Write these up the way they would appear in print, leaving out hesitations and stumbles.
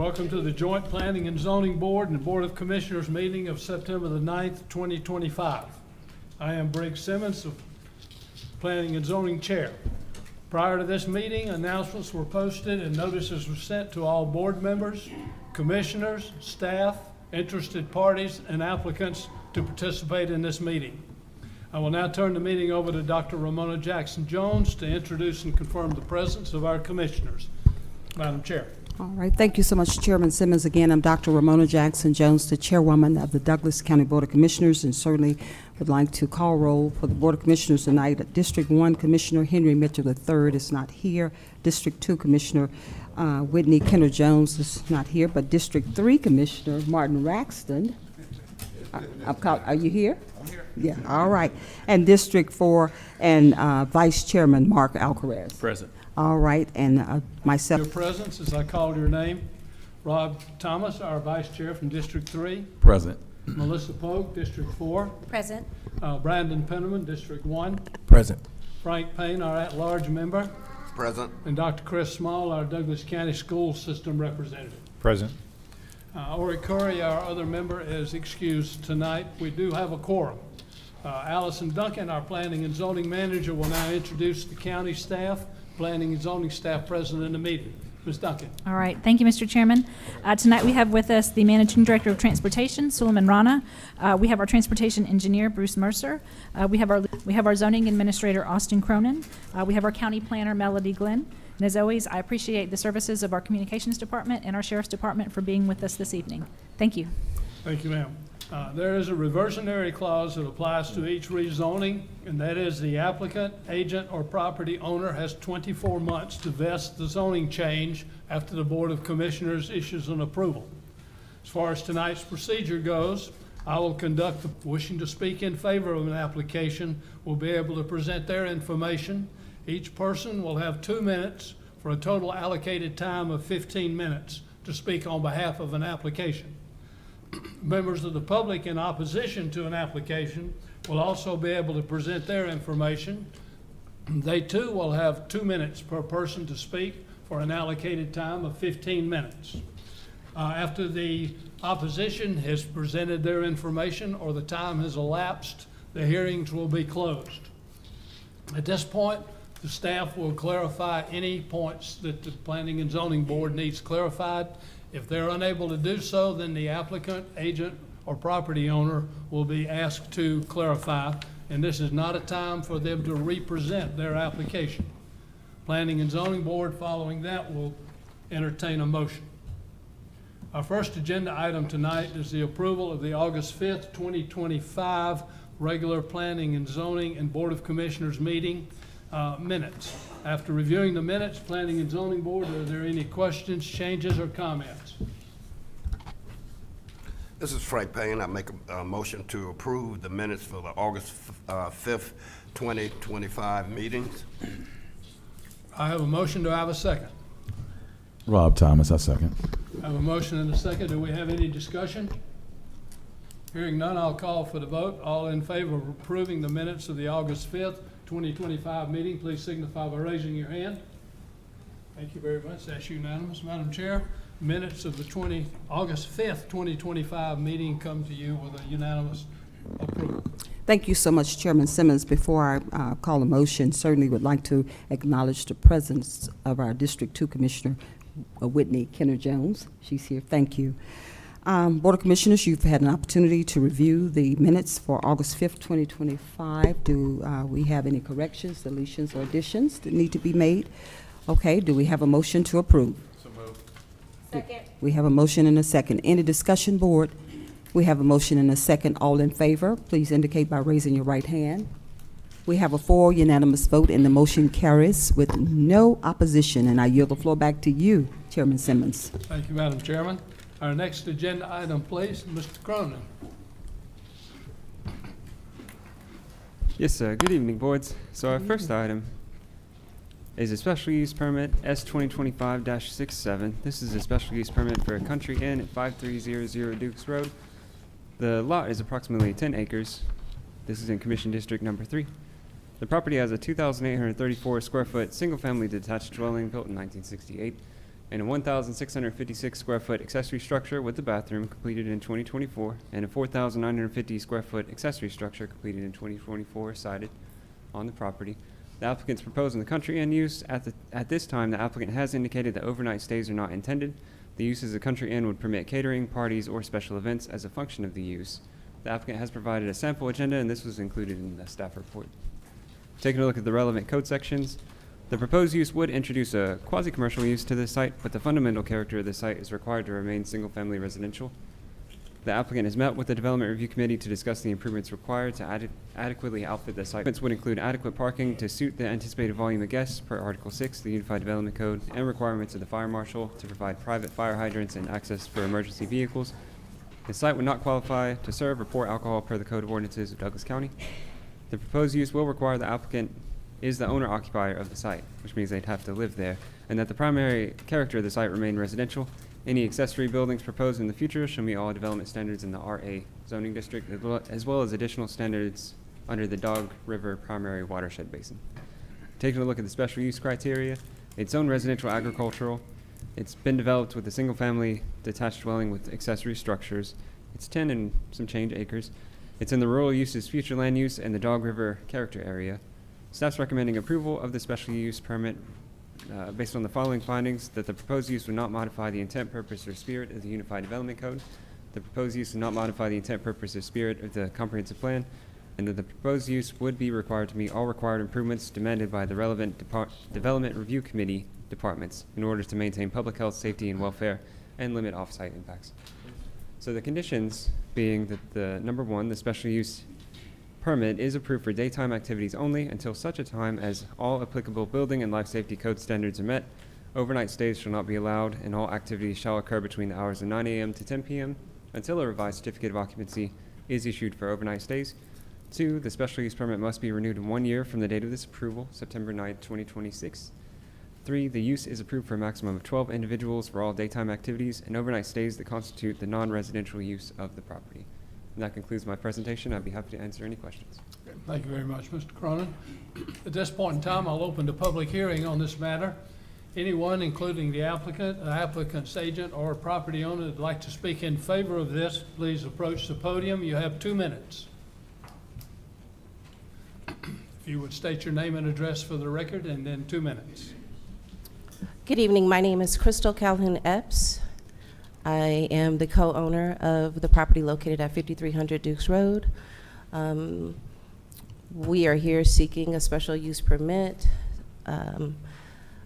Welcome to the Joint Planning and Zoning Board and Board of Commissioners meeting of September the 9th, 2025. I am Briggs Simmons, the Planning and Zoning Chair. Prior to this meeting, announcements were posted and notices were sent to all board members, commissioners, staff, interested parties, and applicants to participate in this meeting. I will now turn the meeting over to Dr. Ramona Jackson Jones to introduce and confirm the presence of our commissioners. Madam Chair. All right, thank you so much, Chairman Simmons. Again, I'm Dr. Ramona Jackson Jones, the Chairwoman of the Douglas County Board of Commissioners, and certainly would like to call roll for the Board of Commissioners tonight. District 1 Commissioner Henry Mitchell III is not here. District 2 Commissioner Whitney Kenner Jones is not here, but District 3 Commissioner Martin Raxton. Are you here? I'm here. Yeah, all right. And District 4 and Vice Chairman Mark Alcaraz. Present. All right, and myself. Your presence, as I called your name. Rob Thomas, our Vice Chair from District 3. Present. Melissa Pogue, District 4. Present. Brandon Penniman, District 1. Present. Frank Payne, our at-large member. Present. And Dr. Chris Small, our Douglas County School System Representative. Present. Ori Curry, our other member, is excused tonight. We do have a quorum. Allison Duncan, our Planning and Zoning Manager, will now introduce the county staff, Planning and Zoning staff present in the meeting. Ms. Duncan. All right. Thank you, Mr. Chairman. Tonight we have with us the Managing Director of Transportation, Suleiman Rana. We have our Transportation Engineer, Bruce Mercer. We have our Zoning Administrator, Austin Cronin. We have our County Planner, Melody Glenn. And as always, I appreciate the services of our Communications Department and our Sheriff's Department for being with us this evening. Thank you. Thank you, ma'am. There is a reversionary clause that applies to each rezoning, and that is the applicant, agent, or property owner has 24 months to vest the zoning change after the Board of Commissioners issues an approval. As far as tonight's procedure goes, I will conduct the wishing to speak in favor of an application will be able to present their information. Each person will have 2 minutes for a total allocated time of 15 minutes to speak on behalf of an application. Members of the public in opposition to an application will also be able to present their information. They too will have 2 minutes per person to speak for an allocated time of 15 minutes. After the opposition has presented their information or the time has elapsed, the hearings will be closed. At this point, the staff will clarify any points that the Planning and Zoning Board needs clarified. If they're unable to do so, then the applicant, agent, or property owner will be asked to clarify, and this is not a time for them to represent their application. Planning and Zoning Board, following that, will entertain a motion. Our first agenda item tonight is the approval of the August 5th, 2025 regular Planning and Zoning and Board of Commissioners meeting minutes. After reviewing the minutes, Planning and Zoning Board, are there any questions, changes, or comments? This is Frank Payne. I make a motion to approve the minutes for the August 5th, 2025 meetings. I have a motion. Do I have a second? Rob Thomas, I second. I have a motion and a second. Do we have any discussion? Hearing none, I'll call for the vote. All in favor of approving the minutes of the August 5th, 2025 meeting, please signify by raising your hand. Thank you very much. That's unanimous. Madam Chair, minutes of the August 5th, 2025 meeting come to you with a unanimous approval. Thank you so much, Chairman Simmons. Before I call a motion, certainly would like to acknowledge the presence of our District 2 Commissioner, Whitney Kenner Jones. She's here. Thank you. Board of Commissioners, you've had an opportunity to review the minutes for August 5th, 2025. Do we have any corrections, deletions, or additions that need to be made? Okay, do we have a motion to approve? So moved. Second. We have a motion and a second. Any discussion, Board? We have a motion and a second. All in favor, please indicate by raising your right hand. We have a 4 unanimous vote, and the motion carries with no opposition. And I yield the floor back to you, Chairman Simmons. Thank you, Madam Chairman. Our next agenda item, please, Mr. Cronin. Yes, sir. Good evening, boards. So our first item is a special use permit S 2025-67. This is a special use permit for a country inn at 5300 Dukes Road. The lot is approximately 10 acres. This is in Commission District Number 3. The property has a 2,834 square foot single family detached dwelling built in 1968. and a 1,656 square foot accessory structure with a bathroom completed in 2024, and a 4,950 square foot accessory structure completed in 2024 sited on the property. The applicant's proposing the country inn use. At this time, the applicant has indicated that overnight stays are not intended. The use as a country inn would permit catering, parties, or special events as a function of the use. The applicant has provided a sample agenda, and this was included in the staff report. Taking a look at the relevant code sections, the proposed use would introduce a quasi-commercial use to this site, but the fundamental character of the site is required to remain single-family residential. The applicant has met with the Development Review Committee to discuss the improvements required to adequately outfit the site. Improvements would include adequate parking to suit the anticipated volume of guests per Article 6, the Unified Development Code, and requirements of the fire marshal to provide private fire hydrants and access for emergency vehicles. The site would not qualify to serve or pour alcohol per the Code of Ordinances of Douglas County. The proposed use will require the applicant is the owner-occupier of the site, which means they'd have to live there, and that the primary character of the site remain residential. Any accessory buildings proposed in the future shall meet all development standards in the RA zoning district, as well as additional standards under the Dog River Primary Watershed Basin. Taking a look at the special use criteria, it's zoned residential agricultural. It's been developed with a single-family detached dwelling with accessory structures. It's 10 and some change acres. It's in the rural uses future land use and the Dog River character area. Staff's recommending approval of the special use permit based on the following findings: that the proposed use would not modify the intent, purpose, or spirit of the Unified Development Code. The proposed use would not modify the intent, purpose, or spirit of the comprehensive plan, and that the proposed use would be required to meet all required improvements demanded by the relevant Development Review Committee departments in order to maintain public health, safety, and welfare and limit off-site impacts. So the conditions being that number one, the special use permit is approved for daytime activities only until such a time as all applicable building and life safety code standards are met. Overnight stays shall not be allowed, and all activities shall occur between the hours of 9 a.m. to 10 p.m. until a revised certificate of occupancy is issued for overnight stays. 2, the special use permit must be renewed in 1 year from the date of this approval, September 9, 2026. 3, the use is approved for a maximum of 12 individuals for all daytime activities and overnight stays that constitute the non-residential use of the property. And that concludes my presentation. I'd be happy to answer any questions. Thank you very much, Mr. Cronin. At this point in time, I'll open the public hearing on this matter. Anyone, including the applicant's agent, or property owner that'd like to speak in favor of this, please approach the podium. You have 2 minutes. If you would state your name and address for the record, and then 2 minutes. Good evening. My name is Crystal Calhoun Epps. I am the co-owner of the property located at 5300 Dukes Road. We are here seeking a special use permit.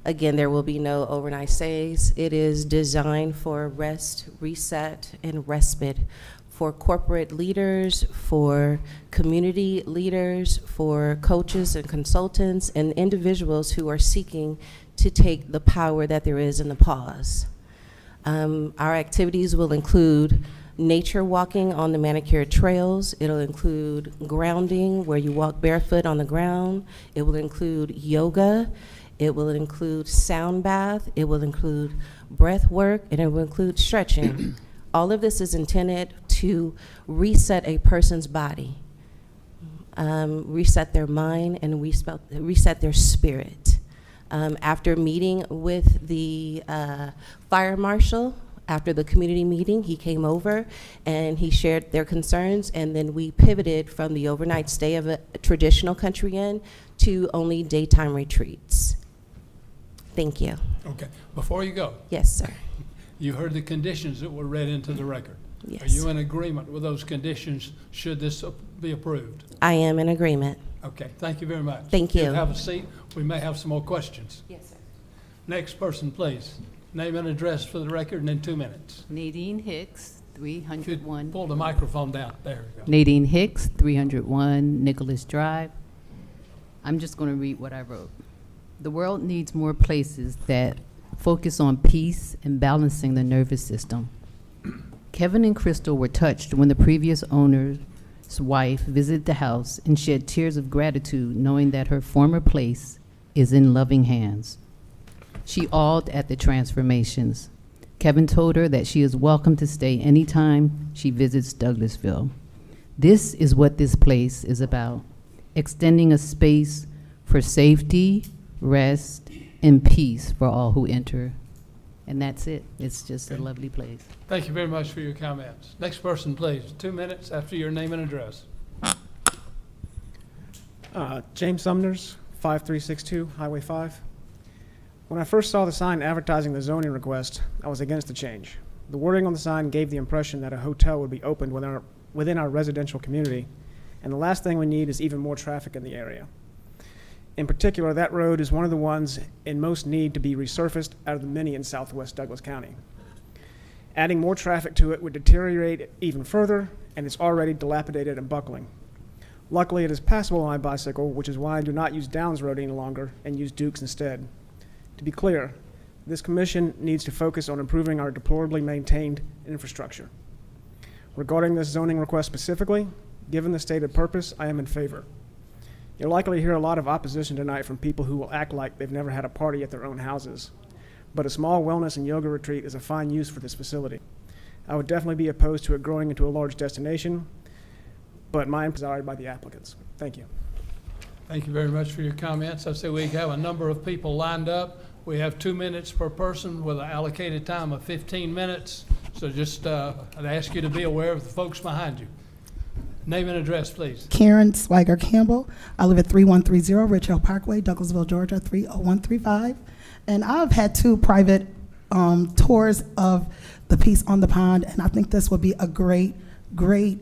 Again, there will be no overnight stays. It is designed for rest, reset, and respite for corporate leaders, for community leaders, for coaches and consultants, and individuals who are seeking to take the power that there is in the pause. Our activities will include nature walking on the manicured trails. It'll include grounding, where you walk barefoot on the ground. It will include yoga. It will include sound bath. It will include breath work, and it will include stretching. All of this is intended to reset a person's body, reset their mind, and reset their spirit. After meeting with the fire marshal, after the community meeting, he came over and he shared their concerns, and then we pivoted from the overnight stay of a traditional country inn to only daytime retreats. Thank you. Okay. Before you go, Yes, sir. you heard the conditions that were read into the record. Yes. Are you in agreement with those conditions should this be approved? I am in agreement. Okay, thank you very much. Thank you. Have a seat. We may have some more questions. Yes, sir. Next person, please. Name and address for the record, and then 2 minutes. Nadine Hicks, If you 301. pull the microphone down, there we go. Nadine Hicks, 301 Nicholas Drive. I'm just going to read what I wrote. The world needs more places that focus on peace and balancing the nervous system. Kevin and Crystal were touched when the previous owner's wife visited the house and shed tears of gratitude knowing that her former place is in loving hands. She awed at the transformations. Kevin told her that she is welcome to stay anytime she visits Douglasville. This is what this place is about, extending a space for safety, rest, and peace for all who enter. And that's it. It's just a lovely place. Thank you very much for your comments. Next person, please. 2 minutes after your name and address. James Sumners, 5362 Highway 5. When I first saw the sign advertising the zoning request, I was against the change. The wording on the sign gave the impression that a hotel would be opened within our residential community, and the last thing we need is even more traffic in the area. In particular, that road is one of the ones in most need to be resurfaced out of the many in southwest Douglas County. Adding more traffic to it would deteriorate it even further, and it's already dilapidated and buckling. Luckily, it is passable on my bicycle, which is why I do not use Downs Road any longer and use Dukes instead. To be clear, this commission needs to focus on improving our deplorably maintained infrastructure. Regarding this zoning request specifically, given the stated purpose, I am in favor. You'll likely hear a lot of opposition tonight from people who will act like they've never had a party at their own houses. But a small wellness and yoga retreat is a fine use for this facility. I would definitely be opposed to it growing into a large destination, but mine is desired by the applicants. Thank you. Thank you very much for your comments. I say we have a number of people lined up. We have 2 minutes per person with an allocated time of 15 minutes. So just, I'd ask you to be aware of the folks behind you. Name and address, please. Karen Swagger Campbell. I live at 3130 Rich Hill Parkway, Douglasville, Georgia, 30135. And I've had 2 private tours of the Peace on the Pond, and I think this would be a great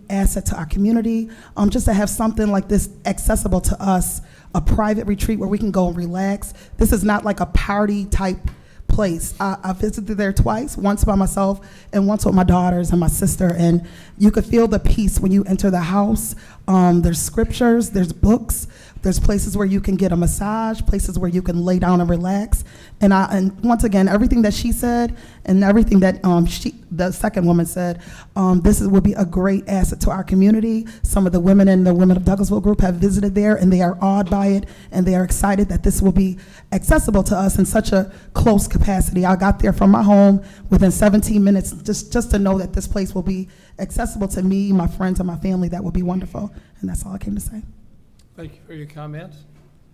asset to our community, just to have something like this accessible to us, a private retreat where we can go and relax. This is not like a party type place. I visited there twice, once by myself and once with my daughters and my sister, and you could feel the peace when you enter the house. There's scriptures, there's books, there's places where you can get a massage, places where you can lay down and relax. And once again, everything that she said and everything that the second woman said, would be a great asset to our community. Some of the women in the Women of Douglasville group have visited there, and they are awed by it, and they are excited that this will be accessible to us in such a close capacity. I got there from my home within 17 minutes, just to know that this place will be accessible to me, my friends, and my family. That would be wonderful, and that's all I came to say. Thank you for your comments.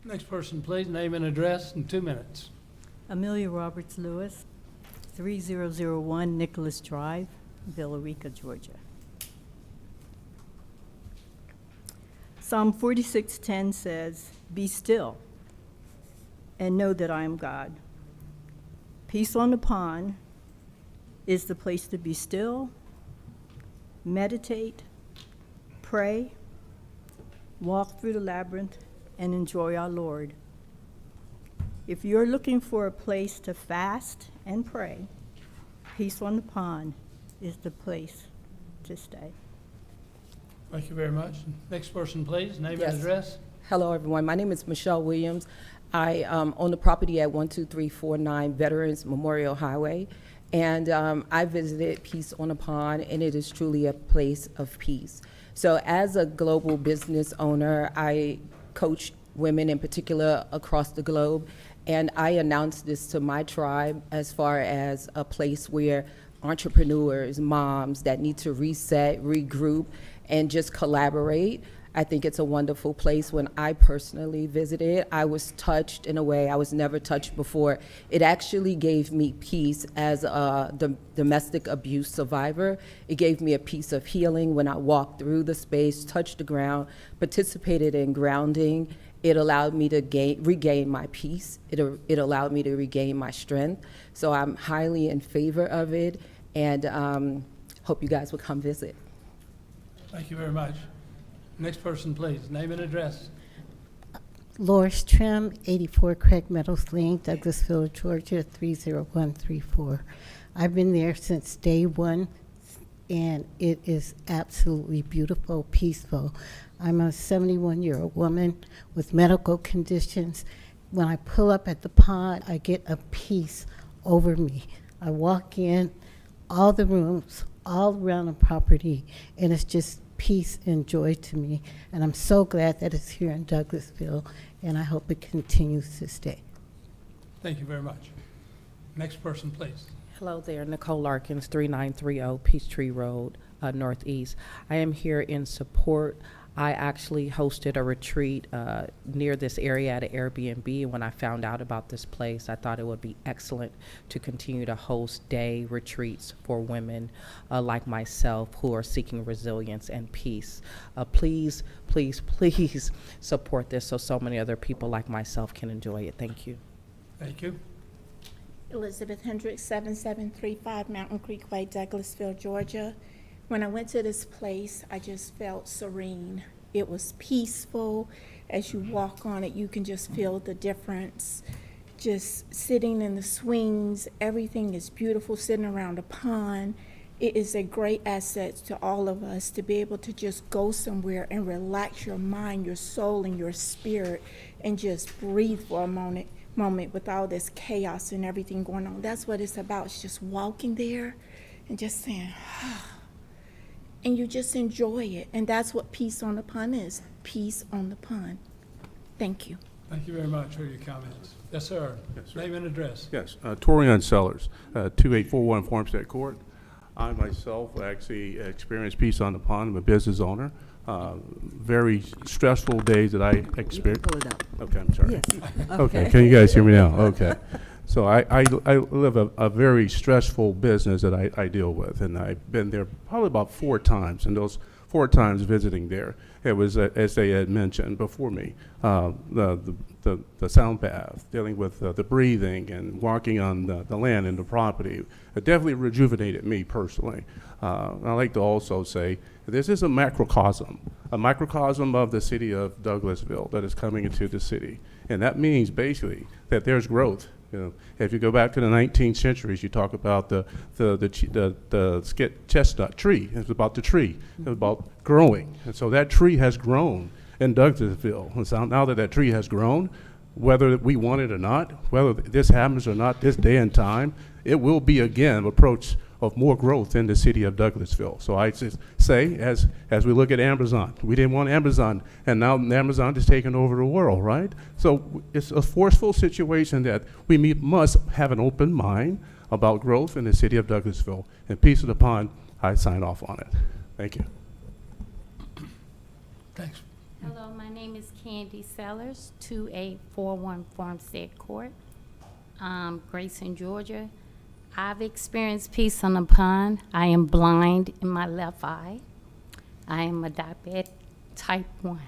Next person, please. Name and address in 2 minutes. Amelia Roberts Lewis, 3001 Nicholas Drive, Villa Rica, Georgia. Psalm 46:10 says, "Be still and know that I am God." Peace on the Pond is the place to be still, meditate, pray, walk through the labyrinth, and enjoy our Lord. If you're looking for a place to fast and pray, Peace on the Pond is the place to stay. Thank you very much. Next person, please. Name Yes. and address. Hello, everyone. My name is Michelle Williams. I own the property at 12349 Veterans Memorial Highway, and I visited Peace on the Pond, and it is truly a place of peace. So as a global business owner, I coach women in particular across the globe, and I announced this to my tribe as far as a place where entrepreneurs, moms that need to reset, regroup, and just collaborate. I think it's a wonderful place. When I personally visited, I was touched in a way I was never touched before. It actually gave me peace as a domestic abuse survivor. It gave me a piece of healing when I walked through the space, touched the ground, participated in grounding. It allowed me to regain my peace. It allowed me to regain my strength. So I'm highly in favor of it, and hope you guys will come visit. Thank you very much. Next person, please. Name and address. Loris Trim, 84 Craig Meadows Lane, Douglasville, Georgia, 30134. I've been there since day one, and it is absolutely beautiful, peaceful. I'm a 71-year-old woman with medical conditions. When I pull up at the pond, I get a peace over me. I walk in, all the rooms, all around the property, and it's just peace and joy to me. And I'm so glad that it's here in Douglasville, and I hope it continues to stay. Thank you very much. Next person, please. Hello there, Nicole Larkins, 3930 Peachtree Road, Northeast. I am here in support I actually hosted a retreat near this area at an Airbnb, and when I found out about this place, I thought it would be excellent to continue to host day retreats for women like myself who are seeking resilience and peace. Please, please, please support this so many other people like myself can enjoy it. Thank you. Thank you. Elizabeth Hendricks, 7735 Mountain Creek Way, Douglasville, Georgia. When I went to this place, I just felt serene. It was peaceful. As you walk on it, you can just feel the difference. Just sitting in the swings, everything is beautiful, sitting around a pond. It is a great asset to all of us to be able to just go somewhere and relax your mind, your soul, and your spirit, and just breathe for a moment with all this chaos and everything going on. That's what it's about. It's just walking there and just saying, and you just enjoy it. And that's what Peace on the Pond is. Peace on the Pond. Thank you. Thank you very much for your comments. Yes, sir. Yes, sir. Name and address. Yes, Torian Sellers, 2841 Farmstead Court. I myself actually experienced Peace on the Pond. I'm a business owner. Very stressful days that I experienced. Pull it up. Okay, I'm sorry. Yes. Okay, can you guys hear me now? Okay. So I live a very stressful business that I deal with, and I've been there probably about 4 times, and those 4 times visiting there, it was, as they had mentioned before me, the sound bath, dealing with the breathing and walking on the land and the property. It definitely rejuvenated me personally. I like to also say this is a microcosm of the city of Douglasville that is coming into the city. And that means basically that there's growth. You know, if you go back to the 19th centuries, you talk about the chestnut tree. It's about the tree. It's about growing. And so that tree has grown in Douglasville. And so now that that tree has grown, whether we want it or not, whether this happens or not this day and time, it will be again an approach of more growth in the city of Douglasville. So I just say, as we look at Amazon, we didn't want Amazon, and now Amazon is taking over the world, right? So it's a forceful situation that we must have an open mind about growth in the city of Douglasville. And Peace of the Pond, I sign off on it. Thank you. Thanks. Hello, my name is Candy Sellers, 2841 Farmstead Court, Grayson, Georgia. I've experienced Peace on the Pond. I am blind in my left eye. I am a diabetic type 1.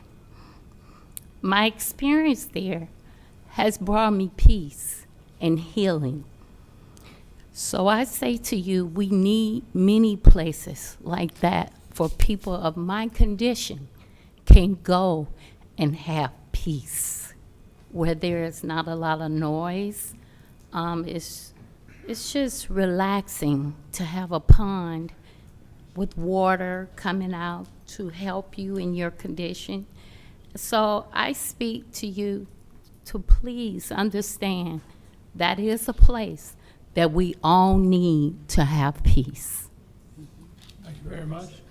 My experience there has brought me peace and healing. So I say to you, we need many places like that for people of my condition can go and have peace, where there is not a lot of noise. It's just relaxing to have a pond with water coming out to help you in your condition. So I speak to you to please understand that is a place that we all need to have peace. Thank you very much.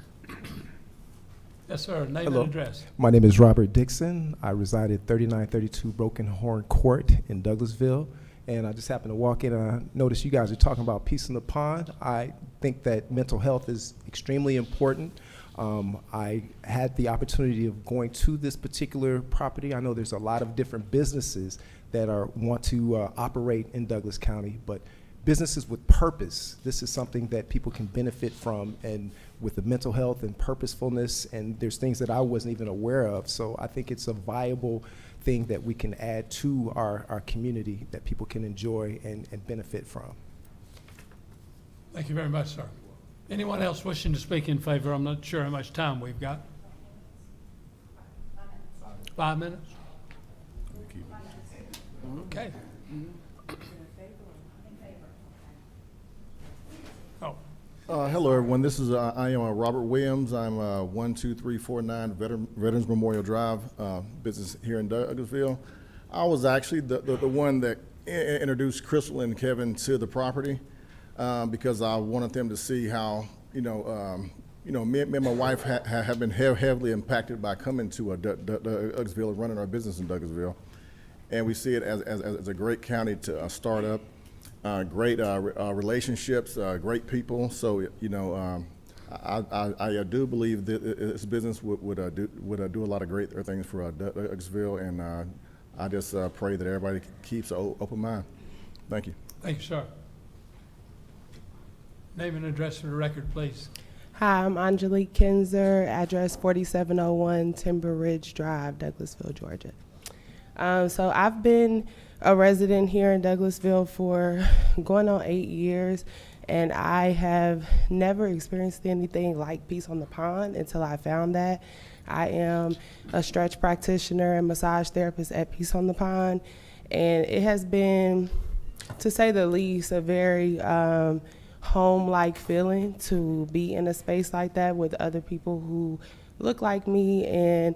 Yes, sir. Name Hello. and address. My name is Robert Dixon. I reside at 3932 Broken Horn Court in Douglasville. And I just happened to walk in and I noticed you guys are talking about Peace in the Pond. I think that mental health is extremely important. I had the opportunity of going to this particular property. I know there's a lot of different businesses that want to operate in Douglas County, but businesses with purpose, this is something that people can benefit from, and with the mental health and purposefulness, and there's things that I wasn't even aware of. So I think it's a viable thing that we can add to our community that people can enjoy and benefit from. Thank you very much, sir. Anyone else wishing to speak in favor? I'm not sure how much time we've got. 5 minutes? Okay. Hello, everyone. This is I am Robert Williams. I'm 12349 Veterans Memorial Drive, business here in Douglasville. I was actually the one that introduced Crystal and Kevin to the property because I wanted them to see how me and my wife have been heavily impacted by coming to Douglasville and running our business in Douglasville, and we see it as a great county to start up. Great relationships, great people. So I do believe that this business would do a lot of great things for Douglasville, and I just pray that everybody keeps an open mind. Thank you. Thank you, sir. Name and address for the record, please. Hi, I'm Angelique Kinzer, address 4701 Timber Ridge Drive, Douglasville, Georgia. So I've been a resident here in Douglasville for going on 8 years, and I have never experienced anything like Peace on the Pond until I found that. I am a stretch practitioner and massage therapist at Peace on the Pond, and it has been, to say the least, a very home-like feeling to be in a space like that with other people who look like me and,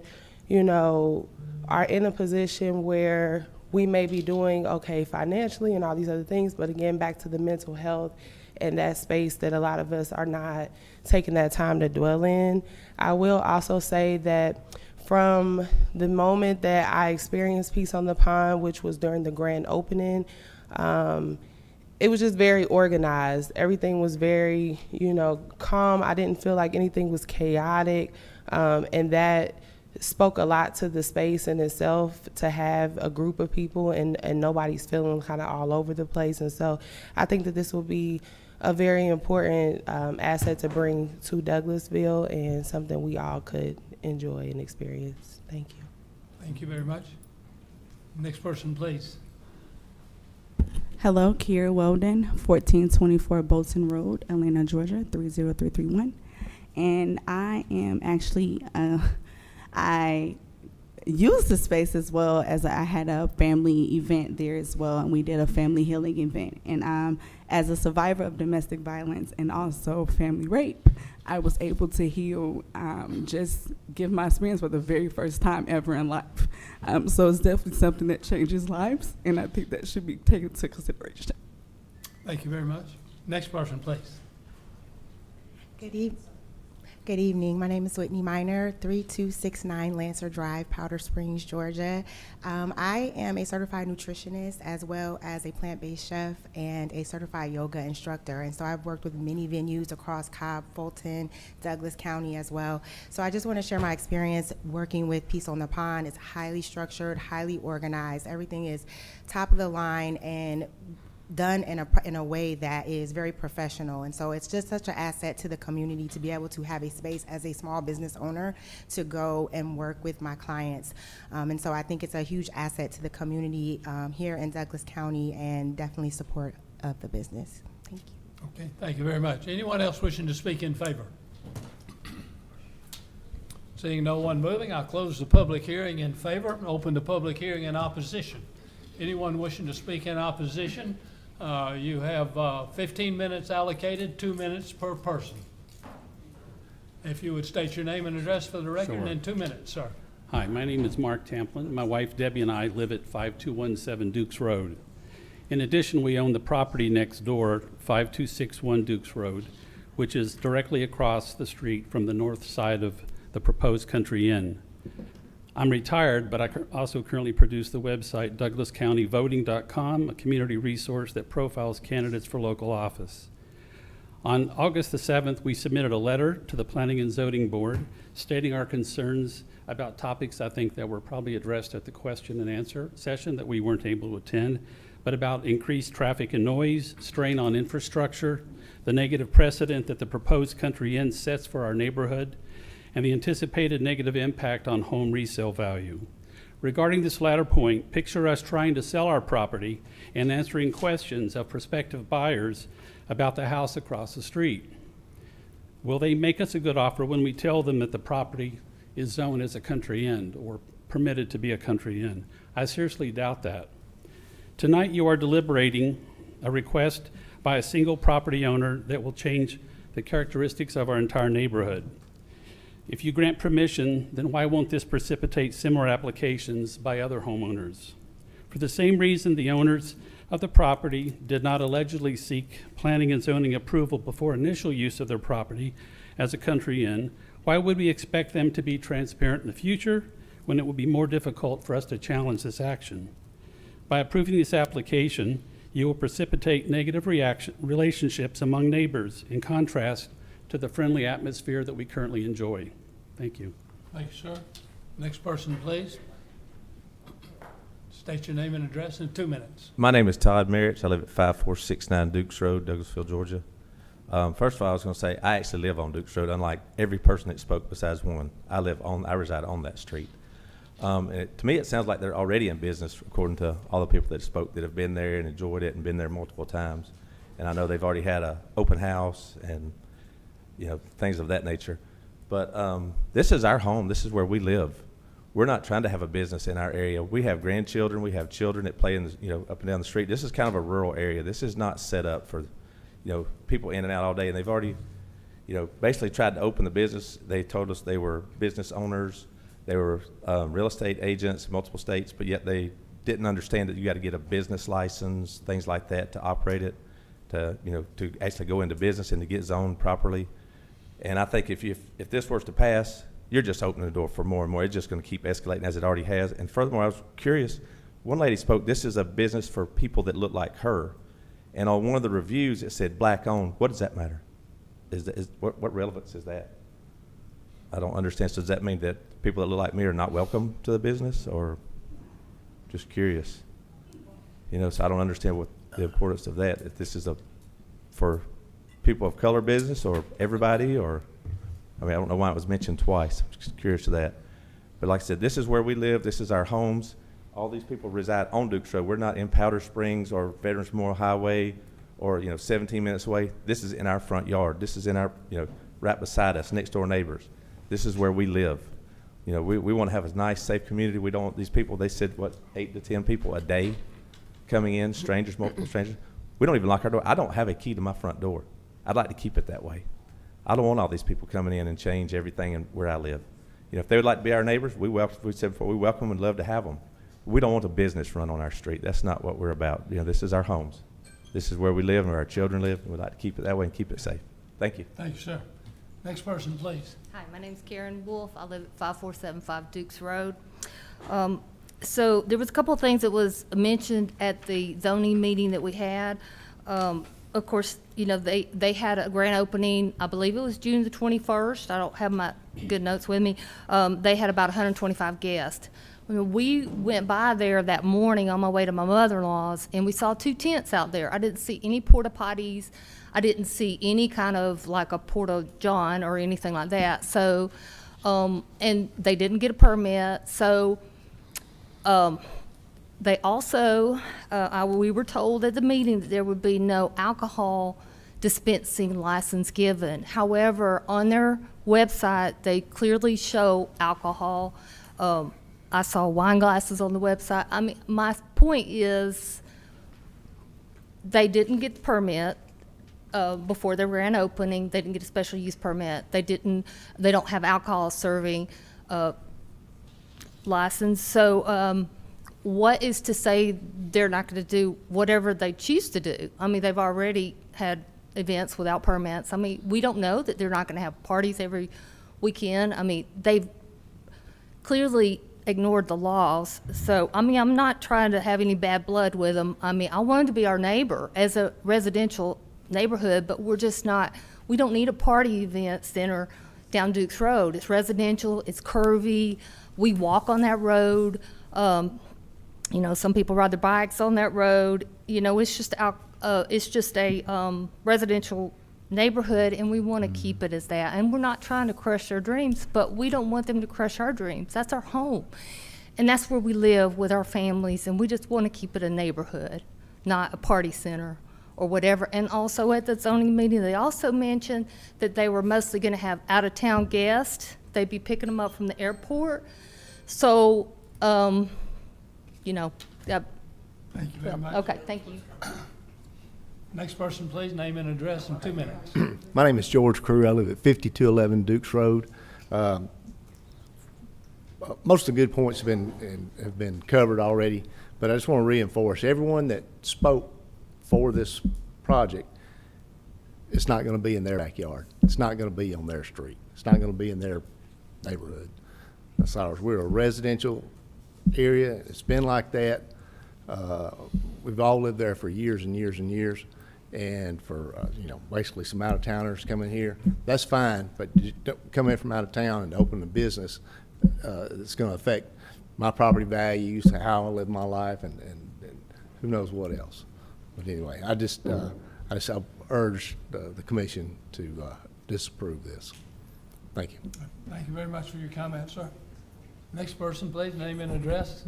you know, are in a position where we may be doing okay financially and all these other things, but again, back to the mental health and that space that a lot of us are not taking that time to dwell in. I will also say that from the moment that I experienced Peace on the Pond, which was during the grand opening, it was just very organized. Everything was very, you know, calm. I didn't feel like anything was chaotic, and that spoke a lot to the space in itself, to have a group of people and nobody's feeling kind of all over the place. And so I think that this will be a very important asset to bring to Douglasville and something we all could enjoy and experience. Thank you. Thank you very much. Next person, please. Hello, Kiera Weldon, 1424 Bolton Road, Atlanta, Georgia, 30331. And I am actually, I used the space as well as I had a family event there as well, and we did a family healing event. And as a survivor of domestic violence and also family rape, I was able to heal, just give my experience for the very first time ever in life. So it's definitely something that changes lives, and I think that should be taken into consideration. Thank you very much. Next person, please. Good evening. My name is Whitney Miner, 3269 Lancer Drive, Powder Springs, Georgia. I am a certified nutritionist as well as a plant-based chef and a certified yoga instructor. And so I've worked with many venues across Cobb, Fulton, Douglas County as well. So I just want to share my experience working with Peace on the Pond. It's highly structured, highly organized. Everything is top of the line and done in a way that is very professional. And so it's just such an asset to the community to be able to have a space as a small business owner to go and work with my clients. And so I think it's a huge asset to the community here in Douglas County, and definitely support of the business. Thank you. Okay, thank you very much. Anyone else wishing to speak in favor? Seeing no one moving, I'll close the public hearing in favor and open the public hearing in opposition. Anyone wishing to speak in opposition? You have 15 minutes allocated, 2 minutes per person. If you would state your name and address for the record, Sure. in 2 minutes, sir. Hi, my name is Mark Tamplin. My wife Debbie and I live at 5217 Dukes Road. In addition, we own the property next door, 5261 Dukes Road, which is directly across the street from the north side of the proposed Country Inn. I'm retired, but I also currently produce the website douglascountyvoting.com, a community resource that profiles candidates for local office. On August the 7th, we submitted a letter to the Planning and Zoning Board stating our concerns about topics I think that were probably addressed at the question and answer session that we weren't able to attend, but about increased traffic and noise, strain on infrastructure, the negative precedent that the proposed Country Inn sets for our neighborhood, and the anticipated negative impact on home resale value. Regarding this latter point, picture us trying to sell our property and answering questions of prospective buyers about the house across the street. Will they make us a good offer when we tell them that the property is zoned as a country inn or permitted to be a country inn? I seriously doubt that. Tonight you are deliberating a request by a single property owner that will change the characteristics of our entire neighborhood. If you grant permission, then why won't this precipitate similar applications by other homeowners? For the same reason the owners of the property did not allegedly seek planning and zoning approval before initial use of their property as a country inn, why would we expect them to be transparent in the future when it will be more difficult for us to challenge this action? By approving this application, you will precipitate negative relationships among neighbors, in contrast to the friendly atmosphere that we currently enjoy. Thank you. Thank you, sir. Next person, please. State your name and address in 2 minutes. My name is Todd Merritt. I live at 5469 Dukes Road, Douglasville, Georgia. First of all, I was going to say I actually live on Dukes Road, unlike every person that spoke besides one. I reside on that street. To me, it sounds like they're already in business, according to all the people that spoke that have been there and enjoyed it and been there multiple times. And I know they've already had an open house and things of that nature. But this is our home. This is where we live. We're not trying to have a business in our area. We have grandchildren. We have children that play in up and down the street. This is kind of a rural area. This is not set up for people in and out all day. And they've already basically tried to open the business. They told us they were business owners. They were real estate agents in multiple states, but yet they didn't understand that you got to get a business license, things like that, to operate it, to actually go into business and to get zoned properly. And I think if this were to pass, you're just opening the door for more and more. It's just going to keep escalating as it already has. And furthermore, I was curious. One lady spoke, this is a business for people that look like her. And on one of the reviews, it said black owned. What does that matter? What relevance is that? I don't understand. So does that mean that people that look like me are not welcome to the business, or just curious? So I don't understand what the importance of that. If this is for people of color business or everybody, or I don't know why it was mentioned twice. I'm just curious to that. But like I said, this is where we live. This is our homes. All these people reside on Dukes Road. We're not in Powder Springs or Veterans Memorial Highway or 17 minutes away. This is in our front yard. This is in our right beside us, next door neighbors. This is where we live. We want to have a nice, safe community. We don't want these people. They said 8 to 10 people a day coming in, strangers, multiple strangers. We don't even lock our door. I don't have a key to my front door. I'd like to keep it that way. I don't want all these people coming in and change everything where I live. If they would like to be our neighbors, we said before, we welcome and love to have them. We don't want a business run on our street. That's not what we're about. This is our homes. This is where we live and where our children live, and we'd like to keep it that way and keep it safe. Thank you. Thank you, sir. Next person, please. Hi, my name's Karen Wolf. I live at 5475 Dukes Road. So there was a couple of things that was mentioned at the zoning meeting that we had. Of course, they had a grand opening, I believe it was June the 21st. I don't have my good notes with me. They had about 125 guests. We went by there that morning on my way to my mother-in-law's, and we saw 2 tents out there. I didn't see any porta potties. I didn't see any kind of like a porta john or anything like that. So, and they didn't get a permit. So, they also, we were told at the meeting that there would be no alcohol dispensing license given. However, on their website, they clearly show alcohol. I saw wine glasses on the website. My point is they didn't get the permit before their grand opening. They didn't get a special use permit. They don't have alcohol serving license. So what is to say they're not going to do whatever they choose to do? They've already had events without permits. We don't know that they're not going to have parties every weekend. They've clearly ignored the laws. So, I'm not trying to have any bad blood with them. I want them to be our neighbor as a residential neighborhood, but we're just not, we don't need a party event center down Dukes Road. It's residential, it's curvy, we walk on that road. Some people ride their bikes on that road. It's just a residential neighborhood, and we want to keep it as that. And we're not trying to crush their dreams, but we don't want them to crush our dreams. That's our home, and that's where we live with our families, and we just want to keep it a neighborhood, not a party center or whatever. And also at the zoning meeting, they also mentioned that they were mostly going to have out-of-town guests. They'd be picking them up from the airport. So, Thank you very much. Okay, thank you. Next person, please. Name and address in 2 minutes. My name is George Crew. I live at 5211 Dukes Road. Most of the good points have been covered already, but I just want to reinforce everyone that spoke for this project. It's not going to be in their backyard. It's not going to be on their street. It's not going to be in their neighborhood. That's ours. We're a residential area. It's been like that. We've all lived there for years and years and years, and for, basically some out-of-towners coming here, that's fine, but you don't come in from out of town and open a business, it's gonna affect my property values, how I live my life, and who knows what else. But anyway, I urge the commission to disapprove this. Thank you. Thank you very much for your comment, sir. Next person, please, name and address.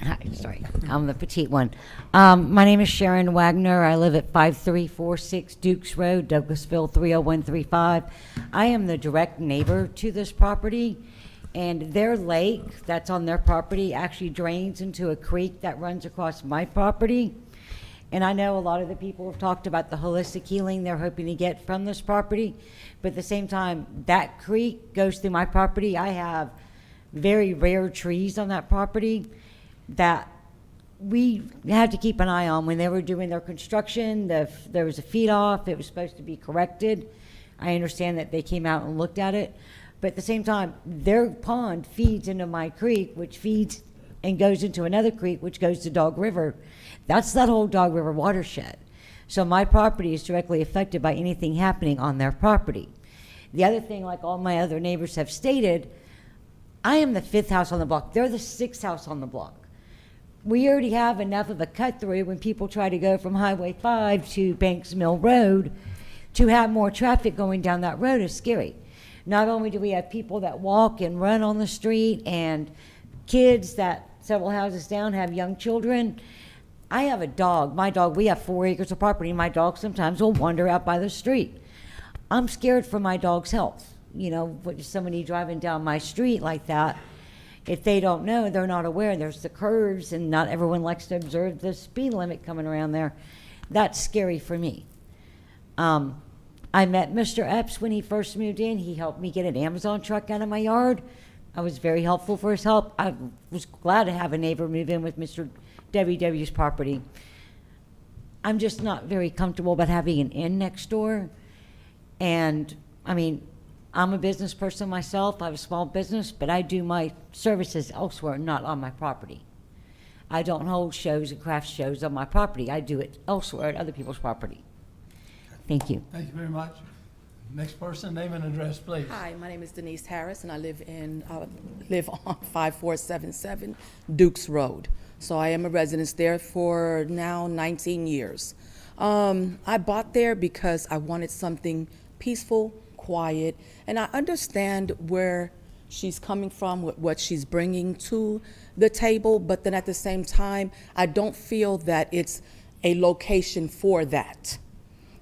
Hi, sorry, I'm the petite one. My name is Sharon Wagner. I live at 5346 Dukes Road, Douglasville 30135. I am the direct neighbor to this property, and their lake that's on their property actually drains into a creek that runs across my property. And I know a lot of the people have talked about the holistic healing they're hoping to get from this property, but at the same time, that creek goes through my property. I have very rare trees on that property that we had to keep an eye on when they were doing their construction. There was a feed off. It was supposed to be corrected. I understand that they came out and looked at it, but at the same time, their pond feeds into my creek, which feeds and goes into another creek, which goes to Dog River. That's that whole Dog River watershed. So my property is directly affected by anything happening on their property. The other thing, like all my other neighbors have stated, I am the 5th house on the block. They're the 6th house on the block. We already have enough of a cut through when people try to go from Highway 5 to Banks Mill Road. To have more traffic going down that road is scary. Not only do we have people that walk and run on the street and kids that several houses down have young children. I have a dog. My dog, we have 4 acres of property. My dog sometimes will wander out by the street. I'm scared for my dog's health. With somebody driving down my street like that, if they don't know, they're not aware, there's the curves and not everyone likes to observe the speed limit coming around there. That's scary for me. I met Mr. Epps when he first moved in. He helped me get an Amazon truck out of my yard. I was very helpful for his help. I was glad to have a neighbor move in with Mr. WW's property. I'm just not very comfortable about having an inn next door. And, I'm a business person myself. I have a small business, but I do my services elsewhere, not on my property. I don't hold shows and craft shows on my property. I do it elsewhere at other people's property. Thank you. Thank you very much. Next person, name and address, please. Hi, my name is Denise Harris, and I live on 5477 Dukes Road. So I am a resident there for now 19 years. I bought there because I wanted something peaceful, quiet, and I understand where she's coming from, what she's bringing to the table, but then at the same time, I don't feel that it's a location for that.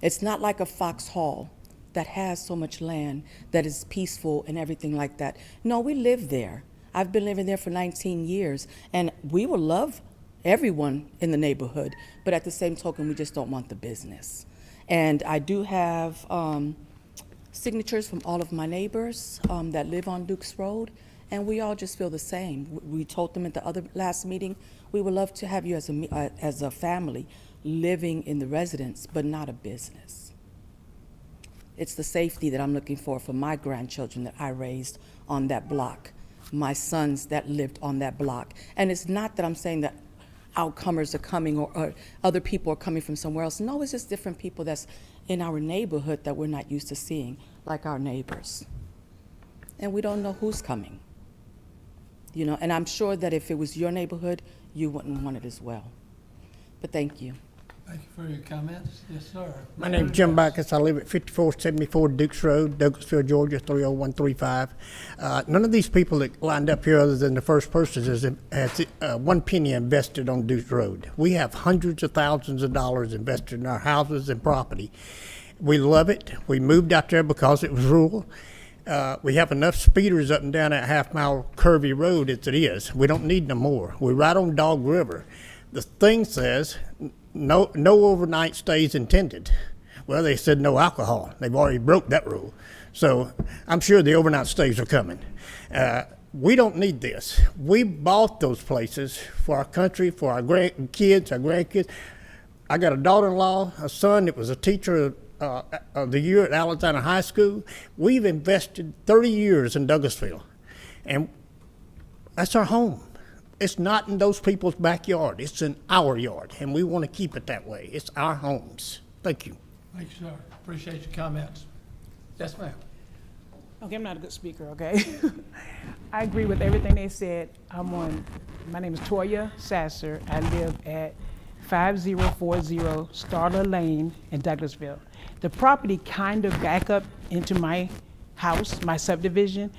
It's not like a Foxhall that has so much land that is peaceful and everything like that. No, we live there. I've been living there for 19 years, and we will love everyone in the neighborhood, but at the same token, we just don't want the business. And I do have signatures from all of my neighbors that live on Dukes Road, and we all just feel the same. We told them at the last meeting, we would love to have you as a family living in the residence, but not a business. It's the safety that I'm looking for my grandchildren that I raised on that block, my sons that lived on that block. And it's not that I'm saying that outcomers are coming or other people are coming from somewhere else. No, it's just different people that's in our neighborhood that we're not used to seeing, like our neighbors. And we don't know who's coming. And I'm sure that if it was your neighborhood, you wouldn't want it as well. But thank you. Thank you for your comments. Yes, sir. My name's Jim Backus. I live at 5474 Dukes Road, Douglasville, Georgia, 30135. None of these people that lined up here, other than the first person, has 1 penny invested on Dukes Road. We have hundreds of thousands of dollars invested in our houses and property. We love it. We moved out there because it was rural. We have enough speeders up and down that half-mile curvy road as it is. We don't need no more. We're right on Dog River. The thing says no overnight stays intended. Well, they said no alcohol. They've already broke that rule. So I'm sure the overnight stays are coming. We don't need this. We bought those places for our country, for our kids, our grandkids. I got a daughter-in-law, a son that was a teacher of the year at Alexander High School. We've invested 30 years in Douglasville, and that's our home. It's not in those people's backyard. It's in our yard, and we want to keep it that way. It's our homes. Thank you. Thank you, sir. Appreciate your comments. Yes, ma'am. Okay, I'm not a good speaker, okay? I agree with everything they said. My name is Toya Sasser. I live at 5040 Starler Lane in Douglasville. The property kind of back up into my house, my subdivision,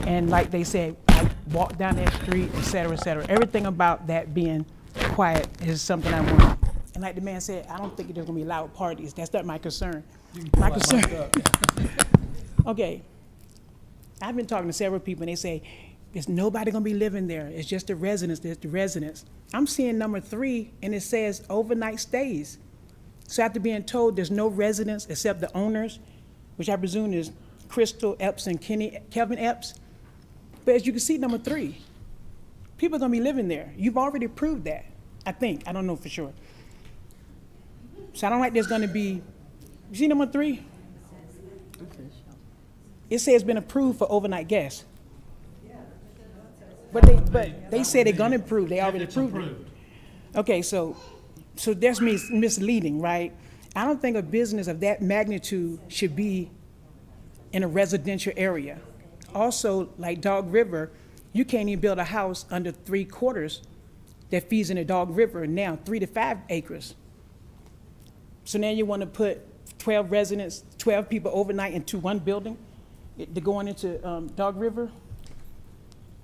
and like they said, I walk down that street, et cetera, et cetera. Everything about that being quiet is something I want. And like the man said, I don't think there's gonna be loud parties. That's not my concern. My concern. Okay, I've been talking to several people, and they say, there's nobody gonna be living there. It's just the residents, there's the residents. I'm seeing number 3, and it says overnight stays. So after being told there's no residents except the owners, which I presume is Crystal Epps and Kevin Epps. But as you can see, number 3, people are gonna be living there. You've already proved that, I think. I don't know for sure. So I don't like there's gonna be, you see number 3? It says it's been approved for overnight guests. But they say they're gonna approve, they already approved it. Okay, so that's misleading, right? I don't think a business of that magnitude should be in a residential area. Also, like Dog River, you can't even build a house under 3/4 that feeds into Dog River now, 3 to 5 acres. So now you wanna put 12 residents, 12 people overnight into one building? They're going into Dog River?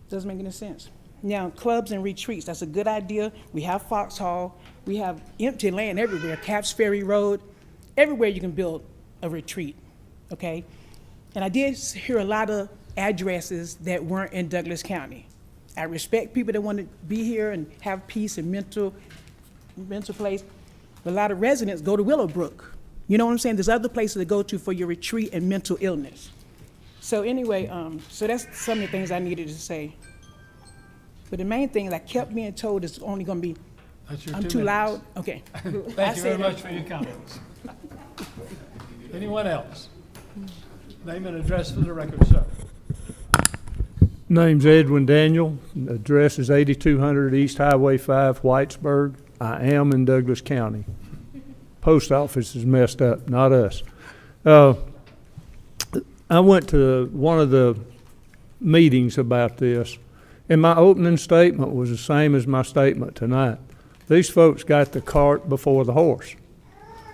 Doesn't make any sense. Now, clubs and retreats, that's a good idea. We have Foxhall, we have empty land everywhere, Caps Ferry Road, everywhere you can build a retreat, okay? And I did hear a lot of addresses that weren't in Douglas County. I respect people that want to be here and have peace and mental place, but a lot of residents go to Willowbrook. You know what I'm saying? There's other places to go to for your retreat and mental illness. So anyway, so that's some of the things I needed to say. But the main thing is I kept being told it's only gonna be, I'm too loud? Okay. Thank you very much for your comments. Anyone else? Name and address for the record, sir. Name's Edwin Daniel. Address is 8200 East Highway 5, Whitesburg. I am in Douglas County. Post office is messed up, not us. I went to one of the meetings about this, and my opening statement was the same as my statement tonight. These folks got the cart before the horse.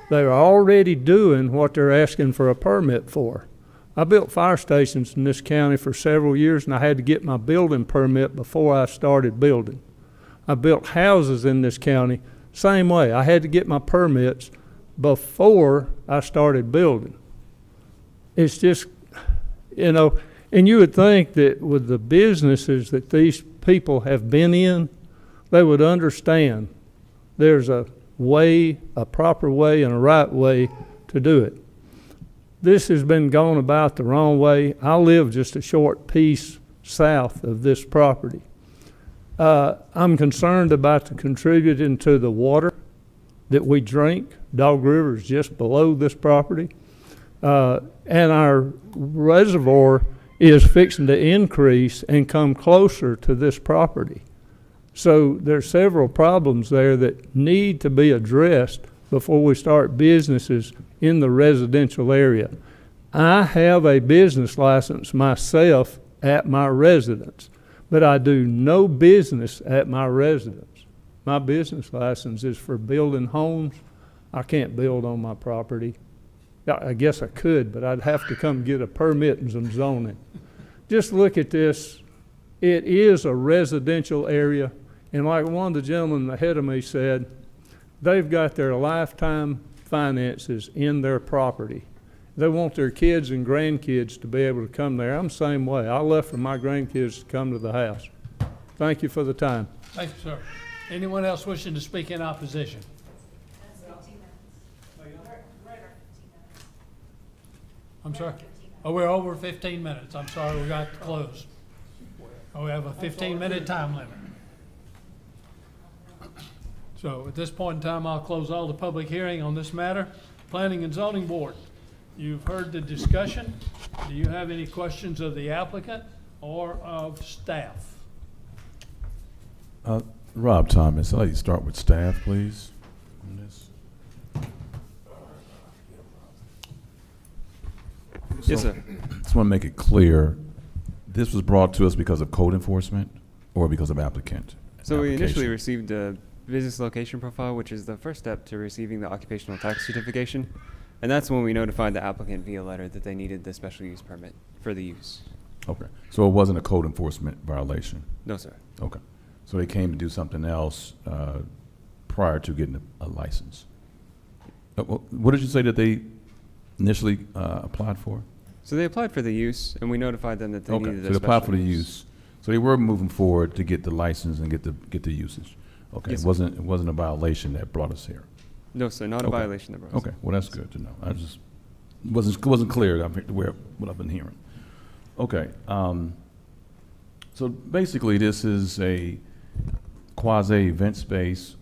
They're already doing what they're asking for a permit for. I built fire stations in this county for several years, and I had to get my building permit before I started building. I built houses in this county, same way. I had to get my permits before I started building. It's just, you know, and you would think that with the businesses that these people have been in, they would understand there's a way, a proper way and a right way to do it. This has been going about the wrong way. I live just a short piece south of this property. I'm concerned about the contributing to the water that we drink. Dog River is just below this property. And our reservoir is fixing to increase and come closer to this property. So there's several problems there that need to be addressed before we start businesses in the residential area. I have a business license myself at my residence, but I do no business at my residence. My business license is for building homes. I can't build on my property. I guess I could, but I'd have to come get a permit and some zoning. Just look at this. It is a residential area, and like one of the gentlemen ahead of me said, they've got their lifetime finances in their property. They want their kids and grandkids to be able to come there. I'm the same way. I left for my grandkids to come to the house. Thank you for the time. Thank you, sir. Anyone else wishing to speak in opposition? I'm sorry? Oh, we're over 15 minutes. I'm sorry, we got to close. Oh, we have a 15-minute time limit. So at this point in time, I'll close all the public hearing on this matter. Planning and Zoning Board, you've heard the discussion. Do you have any questions of the applicant or of staff? Rob Thomas, I'd like to start with staff, please. On this. Yes, sir. Just want to make it clear, this was brought to us because of code enforcement or because of applicant? So we initially application? received a business location profile, which is the first step to receiving the occupational tax certification. And that's when we notified the applicant via letter that they needed the special use permit for the use. Okay, so it wasn't a code enforcement violation? No, sir. Okay, so they came to do something else prior to getting a license? What did you say that they initially applied for? So they applied for the use, and we notified them that they Okay, needed so a they applied special for the use. So they were moving forward to get the license and get the usage. Okay, Yes, it sir. wasn't a violation that brought us here. No, sir, not a Okay. violation that brought us Okay, here. well, that's good to know. I just wasn't clear what I've been hearing. Okay, so basically this is a quasi event space,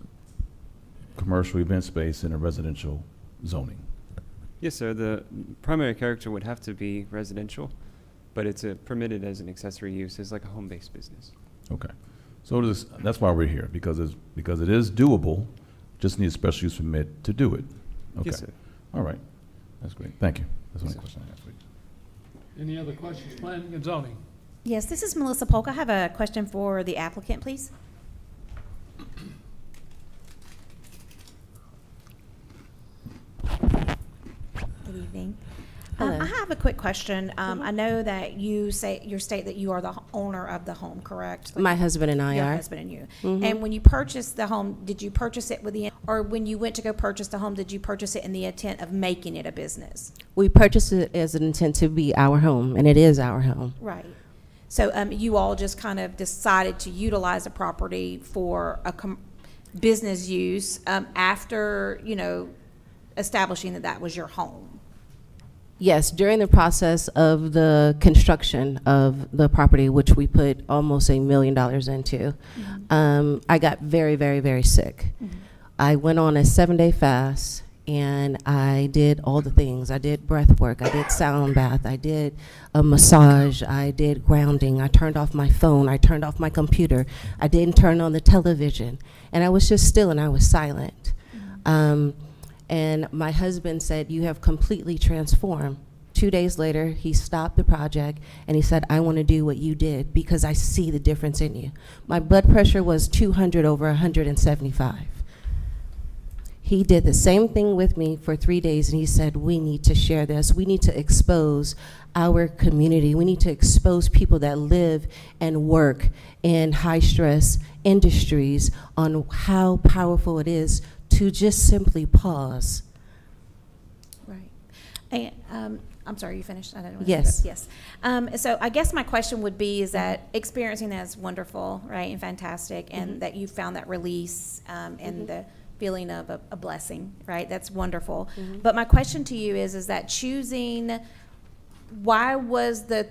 commercial event space in a residential zoning. Yes, sir. The primary character would have to be residential, but it's permitted as an accessory use, as like a home-based business. Okay, so that's why we're here, because it is doable, just need a special use permit to do it. Okay. Yes, sir. All right, that's great, thank you. That's the Yes, only question I have for you. Any other questions, planning and zoning? Yes, this is Melissa Polk. I have a question for the applicant, please. Good evening. Hello. I have a quick question. I know that you state that you are the owner of the home, correct? My husband and I Your are. husband and you. Mhm. And when you purchased the home, did you purchase it with the, or when you went to go purchase the home, did you purchase it in the intent of making it a business? We purchased it as an intent to be our home, and it is our home. Right. So you all just kind of decided to utilize the property for a business use after, establishing that that was your home? Yes, during the process of the construction of the property, which we put almost $1 million into, I got very, very, very sick. I went on a 7-day fast, and I did all the things. I did breath work, I did sound bath, I did a massage, I did grounding, I turned off my phone, I turned off my computer, I didn't turn on the television, and I was just still and I was silent. And my husband said, "You have completely transformed." 2 days later, he stopped the project and he said, "I want to do what you did because I see the difference in you." My blood pressure was 200 over 175. He did the same thing with me for 3 days, and he said, "We need to share this. We need to expose our community. We need to expose people that live and work in high-stress industries on how powerful it is to just simply pause." Right. And I'm sorry, you finished? I didn't want Yes. to Yes. So I guess my question would be is that experiencing that is wonderful, right, and fantastic, and that you found that release and the feeling of a blessing, right? That's wonderful. But my question to you is that choosing, why was the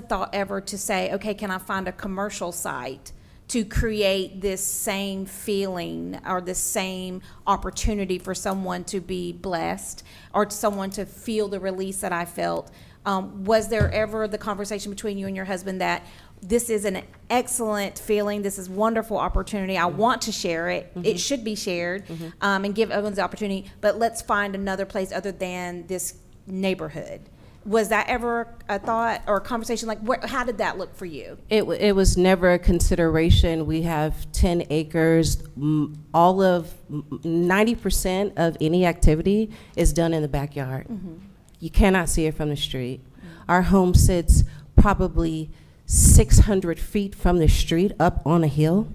thought ever to say, okay, can I find a commercial site to create this same feeling or this same opportunity for someone to be blessed or someone to feel the release that I felt? Was there ever the conversation between you and your husband that this is an excellent feeling, this is wonderful opportunity, I want to share it, it should be shared, and give others the opportunity, but let's find another place other than this neighborhood? Was that ever a thought or a conversation? Like, how did that look for you? It was never a consideration. We have 10 acres. All of 90% of any activity is done in the backyard. You cannot see it from the street. Our home sits probably 600 feet from the street up on a hill.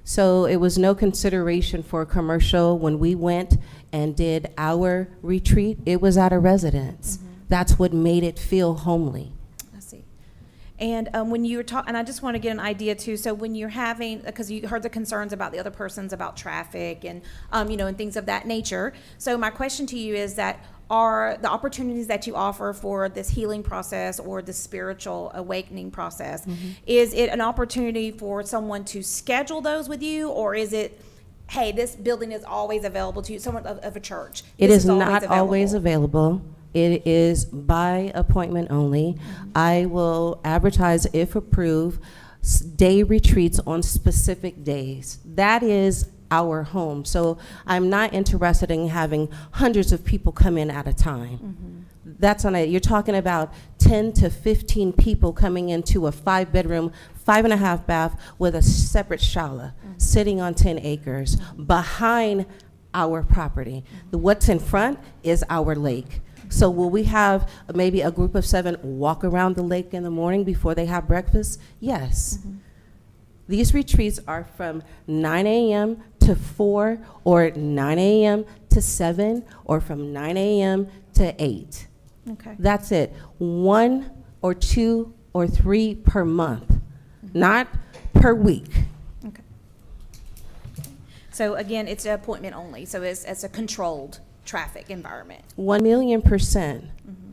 So it was no consideration for commercial. When we went and did our retreat, it was at a residence. That's what made it feel homely. I see. And when you were talking, and I just want to get an idea too, so when you're having, because you heard the concerns about the other persons about traffic and, and things of that nature. So my question to you is that are the opportunities that you offer for this healing process or the spiritual awakening process, is it an opportunity for someone to schedule those with you, or is it, hey, this building is always available to you, someone of a church? It This is not always available. It is by appointment only. I will advertise if approved day retreats on specific days. That is our home. So I'm not interested in having hundreds of people come in at a time. That's on it. You're talking about 10 to 15 people coming into a 5-bedroom, 5.5 bath with a separate shala, sitting on 10 acres behind our property. What's in front is our lake. So will we have maybe a group of 7 walk around the lake in the morning before they have breakfast? Yes. These retreats are from 9 a.m. to 4, or 9 a.m. to 7, or from 9 a.m. to 8. Okay. That's it. 1 or 2 or 3 per month, not per week. Okay. So again, it's an appointment only, so it's a controlled traffic environment. 1,000,000%.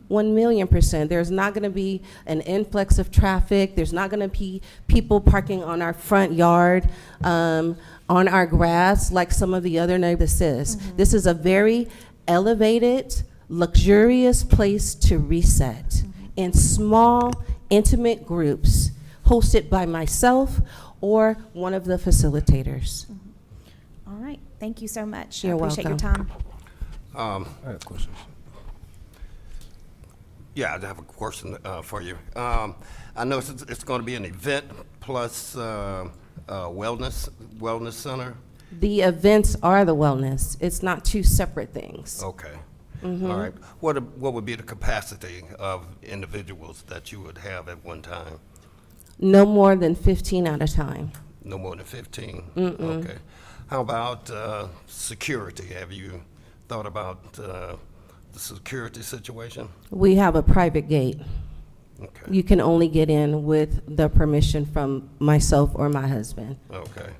1,000,000%. There's not going to be an influx of traffic. There's not going to be people parking on our front yard, on our grass, like some of the other neighbors is. This is a very elevated, luxurious place to reset in small, intimate groups, hosted by myself or one of the facilitators. All right, thank you so much. You're I appreciate your welcome. time. I have questions. Yeah, I have a question for you. I know it's going to be an event plus wellness center. The events are the wellness. It's not two separate things. Okay. All right. What would be the capacity of individuals that you would have at one time? No more than 15 at a time. No more than 15? Mm-mm. Okay. How about security? Have you thought about the security situation? We have a private gate. Okay. You can only get in with the permission from myself or my husband. Okay.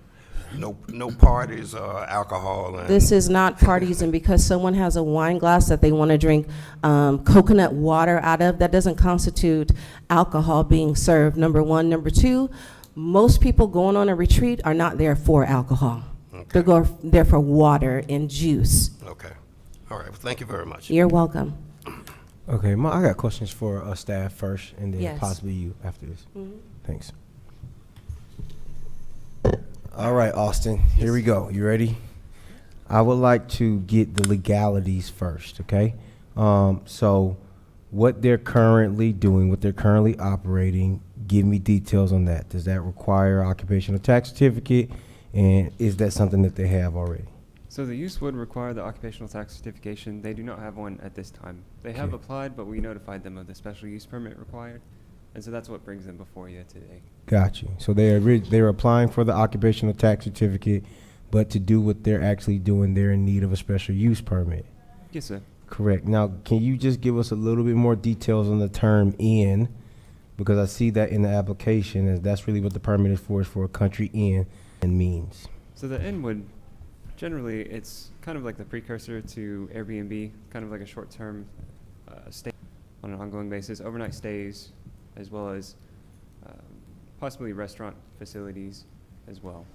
No parties or alcohol? And This is not parties, and because someone has a wine glass that they want to drink coconut water out of, that doesn't constitute alcohol being served, number one. Number two, most people going on a retreat are not there for alcohol. Okay. They're there for water and juice. Okay. All right. Well, thank you very much. You're welcome. Okay, I got questions for staff first, and then Yes. possibly you after this. Mhm. Thanks. All right, Austin, here we go. You ready? I would like to get the legalities first, okay? So what they're currently doing, what they're currently operating, give me details on that. Does that require occupational tax certificate, and is that something that they have already? So the use would require the occupational tax certification. They do not have one at this time. They have Okay. applied, but we notified them of the special use permit required. And so that's what brings them before you today. Got you. So they're applying for the occupational tax certificate, but to do what they're actually doing, they're in need of a special use permit. Yes, sir. Correct. Now, can you just give us a little bit more details on the term inn? Because I see that in the application, and that's really what the permit is for a country inn and means. So the inn would, generally, it's kind of like the precursor to Airbnb, kind of like a short-term stay on an ongoing basis, overnight stays, as well as possibly restaurant facilities as well.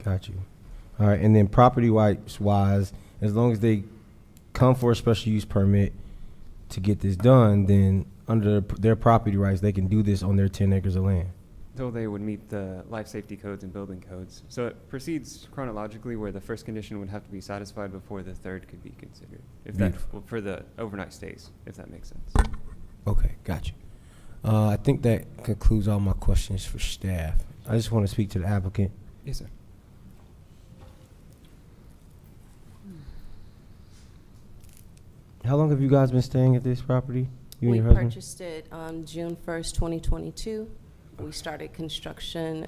Got you. All right, and then property-wise, as long as they come for a special use permit to get this done, then under their property rights, they can do this on their 10 acres of land. Until they would meet the life safety codes and building codes. So it proceeds chronologically, where the first condition would have to be satisfied before the third could be considered. If that, well, for the overnight stays, if that makes sense. Okay, got you. I think that concludes all my questions for staff. I just want to speak to the applicant. Yes, sir. How long have you guys been staying at this property? You and We your husband? purchased it on June 1st, 2022. We started construction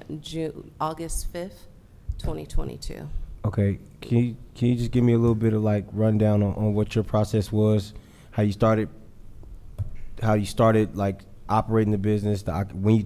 August 5th, 2022. Okay, can you just give me a little bit of like rundown on what your process was, how you started like operating the business, when you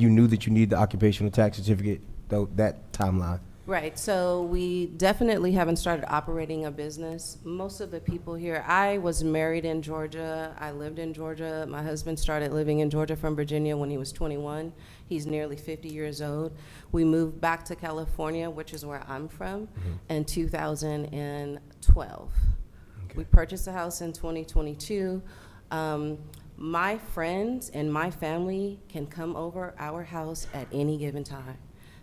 knew that you needed the occupational tax certificate, that timeline. Right, so we definitely haven't started operating a business. Most of the people here, I was married in Georgia, I lived in Georgia. My husband started living in Georgia from Virginia when he was 21. He's nearly 50 years old. We moved back to California, which is where I'm from, in 2012. We purchased a house in 2022. My friends and my family can come over our house at any given time.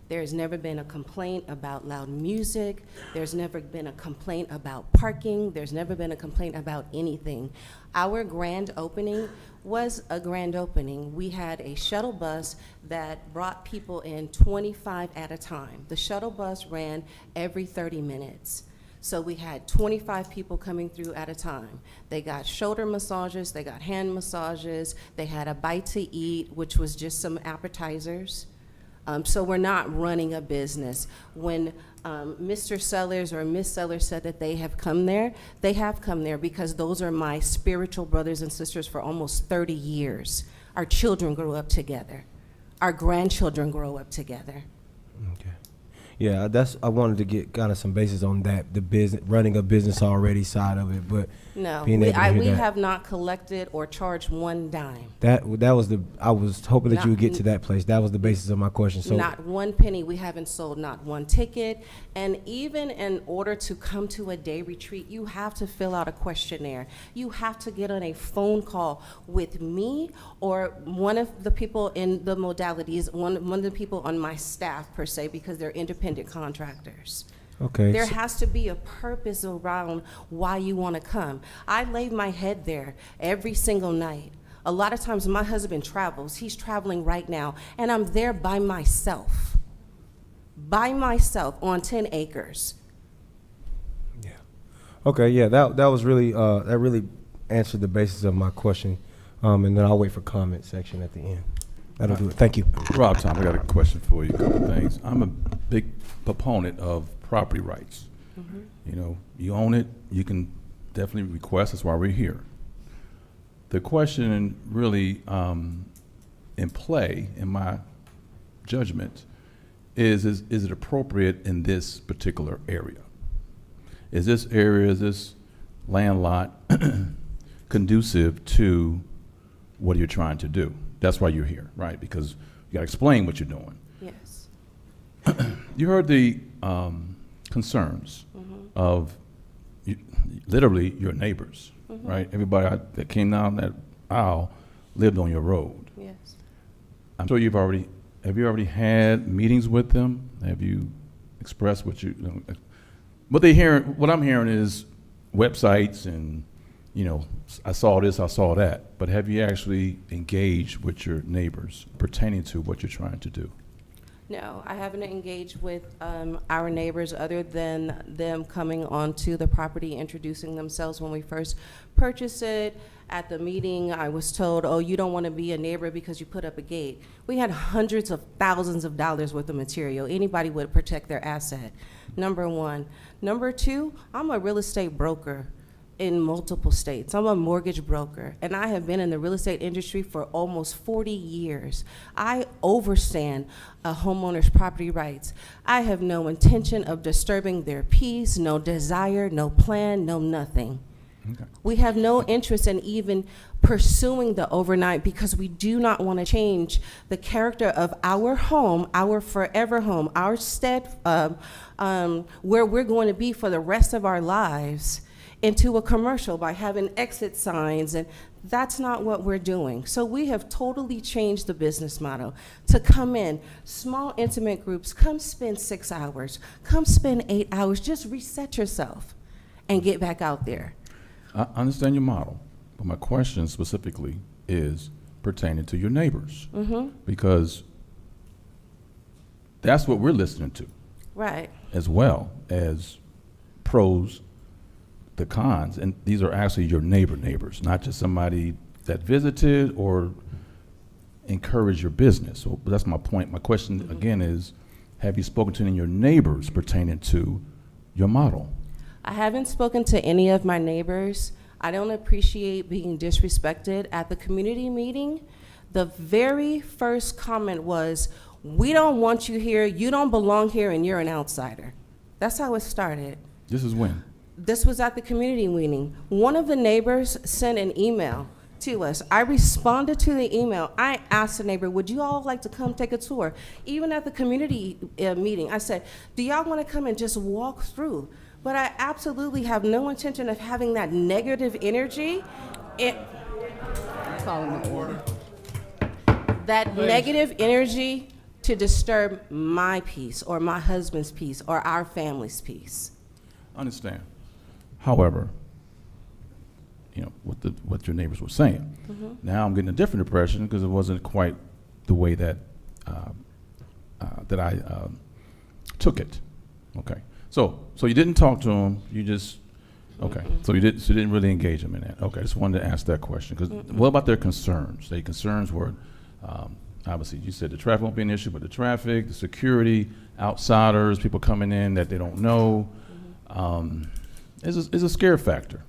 There's never been a complaint about loud music. There's never been a complaint about parking. There's never been a complaint about anything. Our grand opening was a grand opening. We had a shuttle bus that brought people in 25 at a time. The shuttle bus ran every 30 minutes. So we had 25 people coming through at a time. They got shoulder massages, they got hand massages, they had a bite to eat, which was just some appetizers. So we're not running a business. When Mr. Sellers or Miss Sellers said that they have come there, they have come there because those are my spiritual brothers and sisters for almost 30 years. Our children grew up together. Our grandchildren grow up together. Okay. Yeah, I wanted to get kind of some basis on that, the business, running a business already side of it, but No, being able to hear we that. have not collected or charged one dime. That was I was hoping that you would get to that place. That was the basis of my question. So Not one penny. We haven't sold not one ticket. And even in order to come to a day retreat, you have to fill out a questionnaire. You have to get on a phone call with me or one of the people in the modalities, one of the people on my staff per se, because they're independent contractors. Okay. There has to be a purpose around why you want to come. I lay my head there every single night. A lot of times my husband travels. He's traveling right now, and I'm there by myself on 10 acres. Okay, yeah, that was really that really answered the basis of my question, and then I'll wait for comment section at the end. That'll do it. Thank you. Rob, Tom, I got a question for you. A couple things. I'm a big proponent of property rights. You know, you own it, you can definitely request. That's why we're here. The question really in play, in my judgment, is it appropriate in this particular area? Is this land lot conducive to what you're trying to do? That's why you're here, right? Because you got to explain what you're doing. Yes. You heard the concerns of literally your neighbors, right? Everybody that came down that aisle lived on your road. Yes. I'm sure have you already had meetings with them? Have you expressed what what I'm hearing is websites and, you know, I saw this, I saw that. But have you actually engaged with your neighbors pertaining to what you're trying to do? No, I haven't engaged with our neighbors other than them coming onto the property, introducing themselves when we first purchased it. At the meeting, I was told, oh, you don't want to be a neighbor because you put up a gate. We had hundreds of thousands of dollars worth of material. Anybody would protect their asset, number one. Number two, I'm a real estate broker in multiple states. I'm a mortgage broker, and I have been in the real estate industry for almost 40 years. I understand a homeowner's property rights. I have no intention of disturbing their peace, no desire, no plan, no nothing. Okay. We have no interest in even pursuing the overnight because we do not want to change the character of our home, our forever home, our where we're going to be for the rest of our lives, into a commercial by having exit signs, and that's not what we're doing. So we have totally changed the business model to come in, small intimate groups, come spend 6 hours, come spend 8 hours, just reset yourself and get back out there. I understand your model, but my question specifically is pertaining to your neighbors, because that's what we're listening to. Right. As well as pros, the cons, and these are actually your neighbors, not just somebody that visited or encouraged your business. So that's my point. My question again is, have you spoken to any of your neighbors pertaining to your model? I haven't spoken to any of my neighbors. I don't appreciate being disrespected. At the community meeting, the very first comment was, we don't want you here, you don't belong here, and you're an outsider. That's how it started. This is when? This was at the community meeting. One of the neighbors sent an email to us. I responded to the email. I asked the neighbor, would you all like to come take a tour? Even at the community meeting, I said, do y'all want to come and just walk through? But I absolutely have no intention of having that negative energy. calling the order. That negative energy to disturb my peace or my husband's peace or our family's peace. Understand. However, what your neighbors were saying. Now I'm getting a different impression because it wasn't quite the way that I took it. Okay. So you didn't talk to them. You just okay. So you didn't really engage them in that. Okay. I just wanted to ask that question because what about their concerns? Their concerns were obviously you said the traffic won't be an issue, but the traffic, the security, outsiders, people coming in that they don't know, is a scare factor.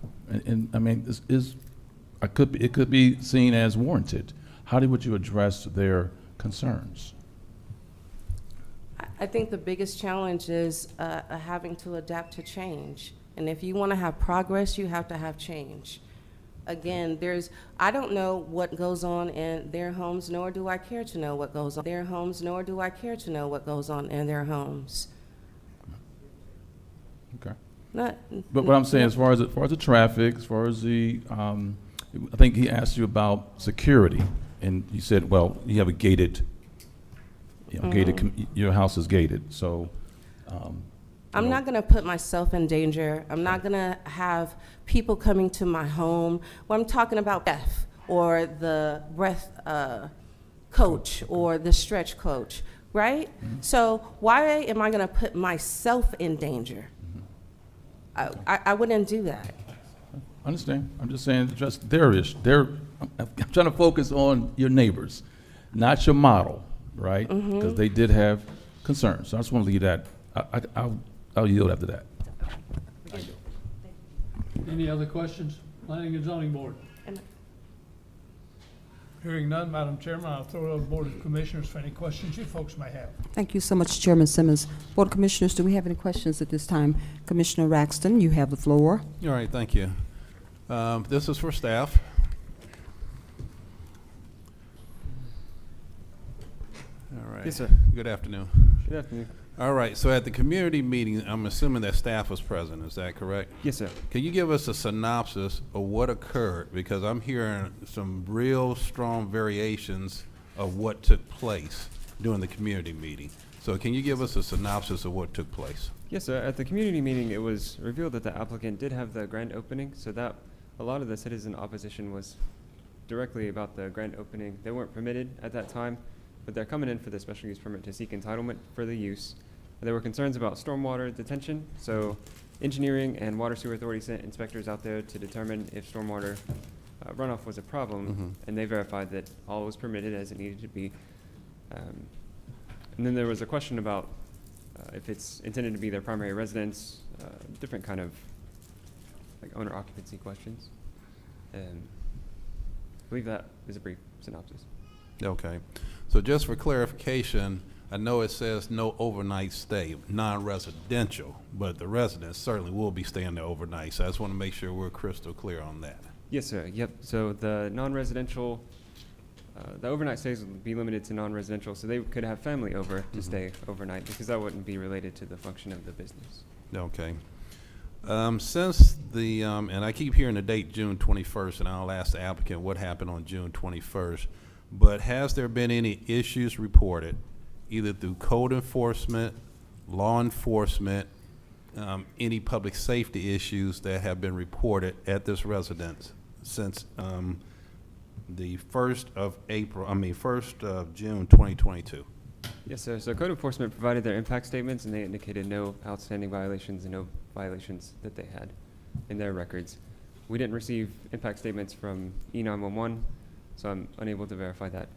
And I mean, it could be seen as warranted. How would you address their concerns? I think the biggest challenge is having to adapt to change. And if you want to have progress, you have to have change. Again, I don't know what goes on in their homes, nor do I care to know what goes on in their homes, nor do I care to know what goes on in their homes. Okay. But what I'm saying, as far as the traffic, as far as the, I think he asked you about security, and you said, well, you have a gated, your house is gated, so. I'm not going to put myself in danger. I'm not going to have people coming to my home. Well, I'm talking about Beth or the breath coach or the stretch coach, right? So why am I going to put myself in danger? I wouldn't do that. I understand. I'm just saying, just their issue. I'm trying to focus on your neighbors, not your model, right? Because they did have concerns. So I just want to leave that. I'll yield after that. Thank you. Any other questions? Planning and Zoning Board. Hearing none, Madam Chairman, I'll throw it over to the Board of Commissioners for any questions you folks may have. Thank you so much, Chairman Simmons. Board of Commissioners, do we have any questions at this time? Commissioner Raxton, you have the floor. All right, thank you. This is for staff. All right. Yes, sir. Good afternoon. Good afternoon. All right, so at the community meeting, I'm assuming that staff was present, is that correct? Yes, sir. Can you give us a synopsis of what occurred? Because I'm hearing some real strong variations of what took place during the community meeting. So can you give us a synopsis of what took place? Yes, sir. At the community meeting, it was revealed that the applicant did have the grand opening, so that a lot of the citizen opposition was directly about the grand opening. They weren't permitted at that time, but they're coming in for the special use permit to seek entitlement for the use. There were concerns about stormwater detention, so engineering and water sewer authority sent inspectors out there to determine if stormwater runoff was a problem, and they verified that all was permitted as it needed to be. And then there was a question about if it's intended to be their primary residence, different kind of like owner occupancy questions. And I believe that is a brief synopsis. Okay. So just for clarification, I know it says no overnight stay, non-residential, but the residents certainly will be staying there overnight. So I just want to make sure we're crystal clear on that. Yes, sir. Yep. So the non-residential, the overnight stays would be limited to non-residential, so they could have family over to stay overnight because that wouldn't be related to the function of the business. Okay. Since the, and I keep hearing the date June 21st, and I'll ask the applicant what happened on June 21st, but has there been any issues reported, either through code enforcement, law enforcement, any public safety issues that have been reported at this residence since the 1st of June 2022? Yes, sir. So code enforcement provided their impact statements, and they indicated no outstanding violations and no violations that they had in their records. We didn't receive impact statements from E911, so I'm unable to verify that.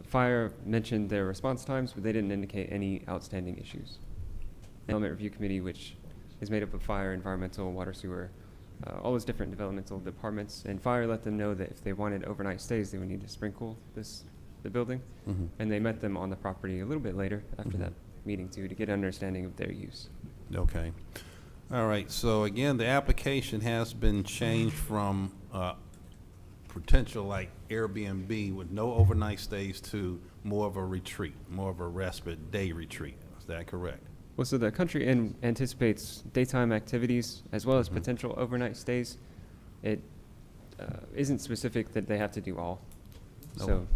Fire mentioned their response times, but they didn't indicate any outstanding issues. The Development Review Committee, which is made up of fire, environmental, water, sewer, all those different developmental departments, and fire let them know that if they wanted overnight stays, they would need to sprinkle the building, and they met them on the property a little bit later after that meeting too, to get an understanding of their use. Okay. All right. So again, the application has been changed from potential like Airbnb with no overnight stays to more of a retreat, more of a respite day retreat. Is that correct? Well, so the Country Inn anticipates daytime activities as well as potential overnight stays. It isn't specific that they have to do all. Oh, So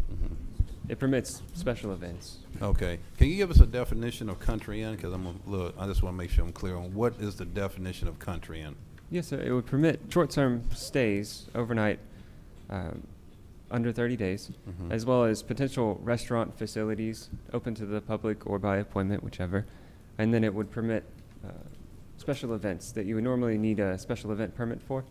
it permits special events. Okay. Can you give us a definition of country inn? Because I just want to make sure I'm clear on what is the definition of country inn. Yes, sir. It would permit short-term stays overnight under 30 days, as well as potential restaurant facilities open to the public or by appointment, whichever. And then it would permit special events that you would normally need a special event permit for.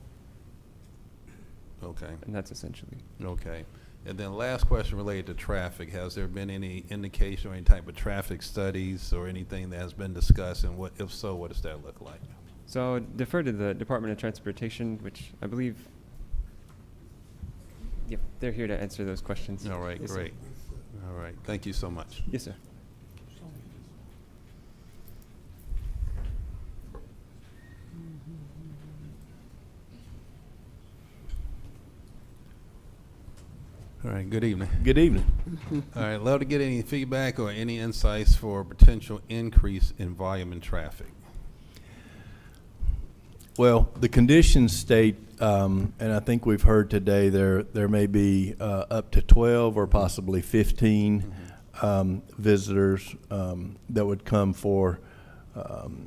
Okay. And that's essentially. Okay. And then last question related to traffic. Has there been any indication or any type of traffic studies or anything that has been discussed? And what, if so, what does that look like? So I would defer to the Department of Transportation, which I believe, yep, they're here to answer those questions. All right, Yes, sir. great. All right. Thank you so much. Yes, sir. All right, good evening. Good evening. All right, love to get any feedback or any insights for potential increase in volume in traffic. Well, the conditions state, and I think we've heard today, there may be up to 12 or possibly 15 visitors that would come for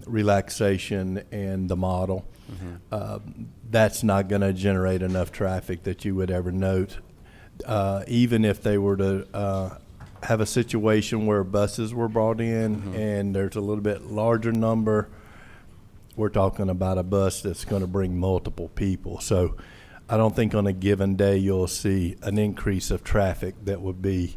relaxation and the model. That's not going to generate enough traffic that you would ever note. Even if they were to have a situation where buses were brought in and there's a little bit larger number, we're talking about a bus that's going to bring multiple people. So I don't think on a given day you'll see an increase of traffic that would be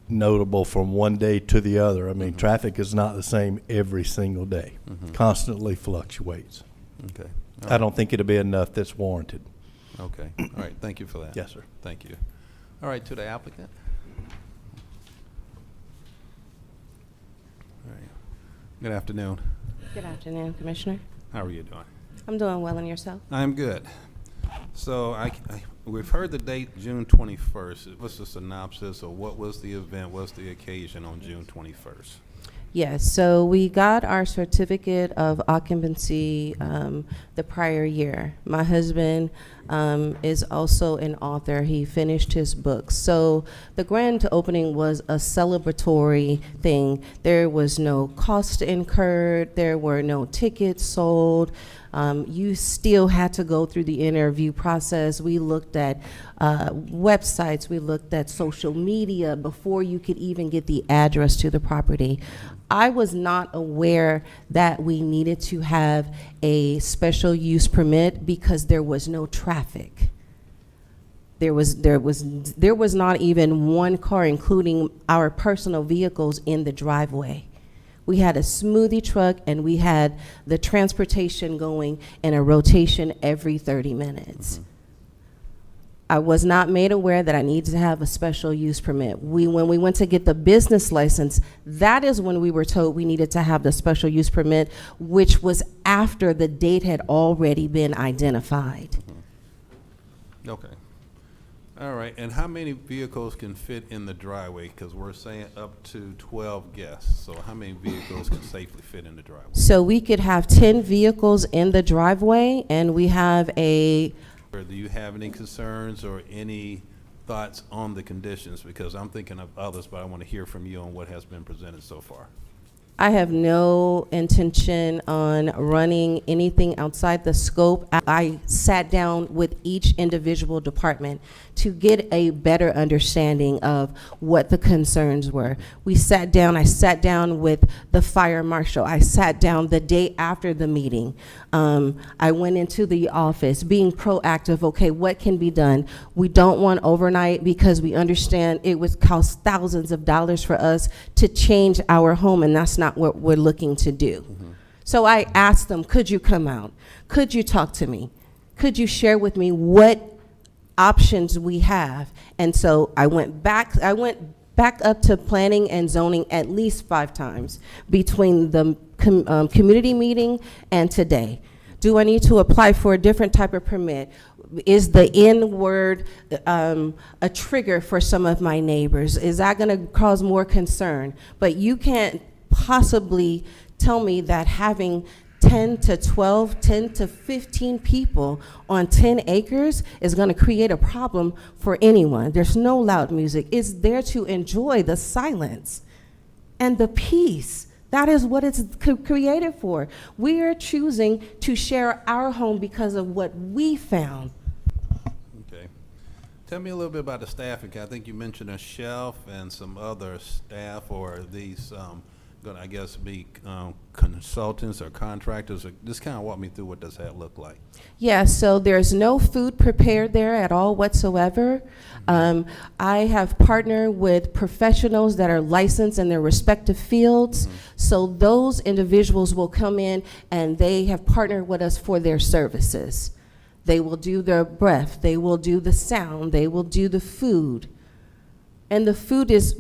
notable from one day to the other. I mean, traffic is not the same every single day. Constantly fluctuates. Okay. I don't think it'll be enough that's warranted. Okay. All right. Thank you for that. Yes, sir. Thank you. All right, to the applicant. All right. Good afternoon. Good afternoon, Commissioner. How are you doing? I'm doing well, and yourself? I'm good. So we've heard the date June 21st. What's the synopsis, or what was the event, what's the occasion on June 21st? Yes, so we got our certificate of occupancy the prior year. My husband is also an author. He finished his book. So the grand opening was a celebratory thing. There was no cost incurred. There were no tickets sold. You still had to go through the interview process. We looked at websites. We looked at social media before you could even get the address to the property. I was not aware that we needed to have a special use permit because there was no traffic. There was not even one car, including our personal vehicles, in the driveway. We had a smoothie truck and we had the transportation going in a rotation every 30 minutes. I was not made aware that I needed to have a special use permit. When we went to get the business license, that is when we were told we needed to have the special use permit, which was after the date had already been identified. Okay. All right, and how many vehicles can fit in the driveway? Because we're saying up to 12 guests, so how many vehicles can safely fit in the driveway? So we could have 10 vehicles in the driveway, and we have a Or do you have any concerns or any thoughts on the conditions? Because I'm thinking of others, but I want to hear from you on what has been presented so far. I have no intention on running anything outside the scope. I sat down with each individual department to get a better understanding of what the concerns were. I sat down with the fire marshal. I sat down the day after the meeting. I went into the office being proactive. Okay, what can be done? We don't want overnight because we understand it would cost thousands of dollars for us to change our home, and that's not what we're looking to do. So I asked them, could you come out? Could you talk to me? Could you share with me what options we have? And so I went back up to planning and zoning at least 5 times between the community meeting and today. Do I need to apply for a different type of permit? Is the N word a trigger for some of my neighbors? Is that going to cause more concern? But you can't possibly tell me that having 10 to 12, 10 to 15 people on 10 acres is going to create a problem for anyone. There's no loud music. It's there to enjoy the silence and the peace. That is what it's created for. We are choosing to share our home because of what we found. Okay. Tell me a little bit about the staffing. I think you mentioned a chef and some other staff, or are these gonna, I guess, be consultants or contractors? Or just kind of walk me through what does that look like? Yeah, so there's no food prepared there at all whatsoever. I have partnered with professionals that are licensed in their respective fields. So those individuals will come in and they have partnered with us for their services. They will do the breath, they will do the sound, they will do the food. And the food is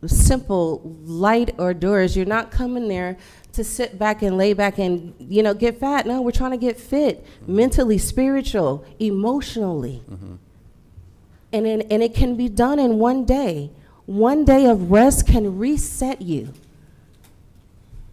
simple, light hors d'oeuvres. You're not coming there to sit back and lay back and, you know, get fat. No, we're trying to get fit, mentally, spiritual, emotionally. And it can be done in one day. One day of rest can reset you.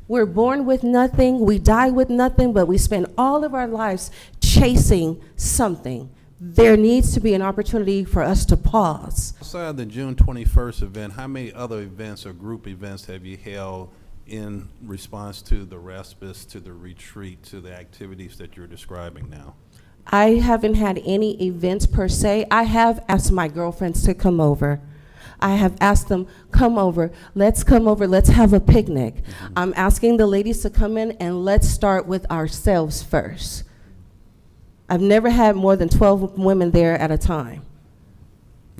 We're born with nothing, we die with nothing, but we spend all of our lives chasing something. There needs to be an opportunity for us to pause. Outside the June 21st event, how many other events or group events have you held in response to the respite, to the retreat, to the activities that you're describing now? I haven't had any events per se. I have asked my girlfriends to come over. I have asked them, come over, let's have a picnic. I'm asking the ladies to come in and let's start with ourselves first. I've never had more than 12 women there at a time.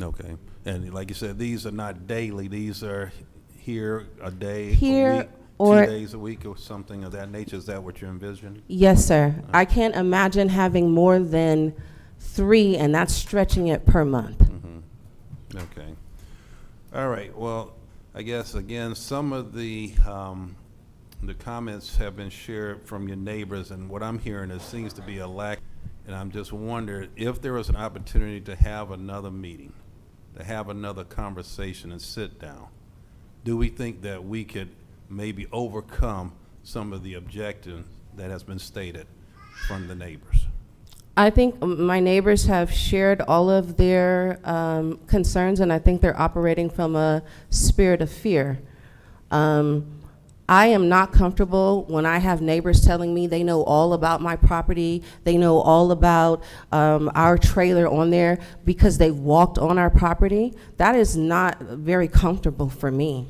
Okay. And like you said, these are not daily. These are here a day, Here a week, or 2 days a week, or something of that nature. Is that what you're envisioning? Yes, sir. I can't imagine having more than 3, and that's stretching it per month. Okay. All right. Well, I guess, again, some of the comments have been shared from your neighbors, and what I'm hearing, there seems to be a lack. And I'm just wondering if there was an opportunity to have another meeting, to have another conversation and sit down. Do we think that we could maybe overcome some of the objections that has been stated from the neighbors? I think my neighbors have shared all of their concerns, and I think they're operating from a spirit of fear. I am not comfortable when I have neighbors telling me they know all about my property, they know all about our trailer on there because they walked on our property. That is not very comfortable for me.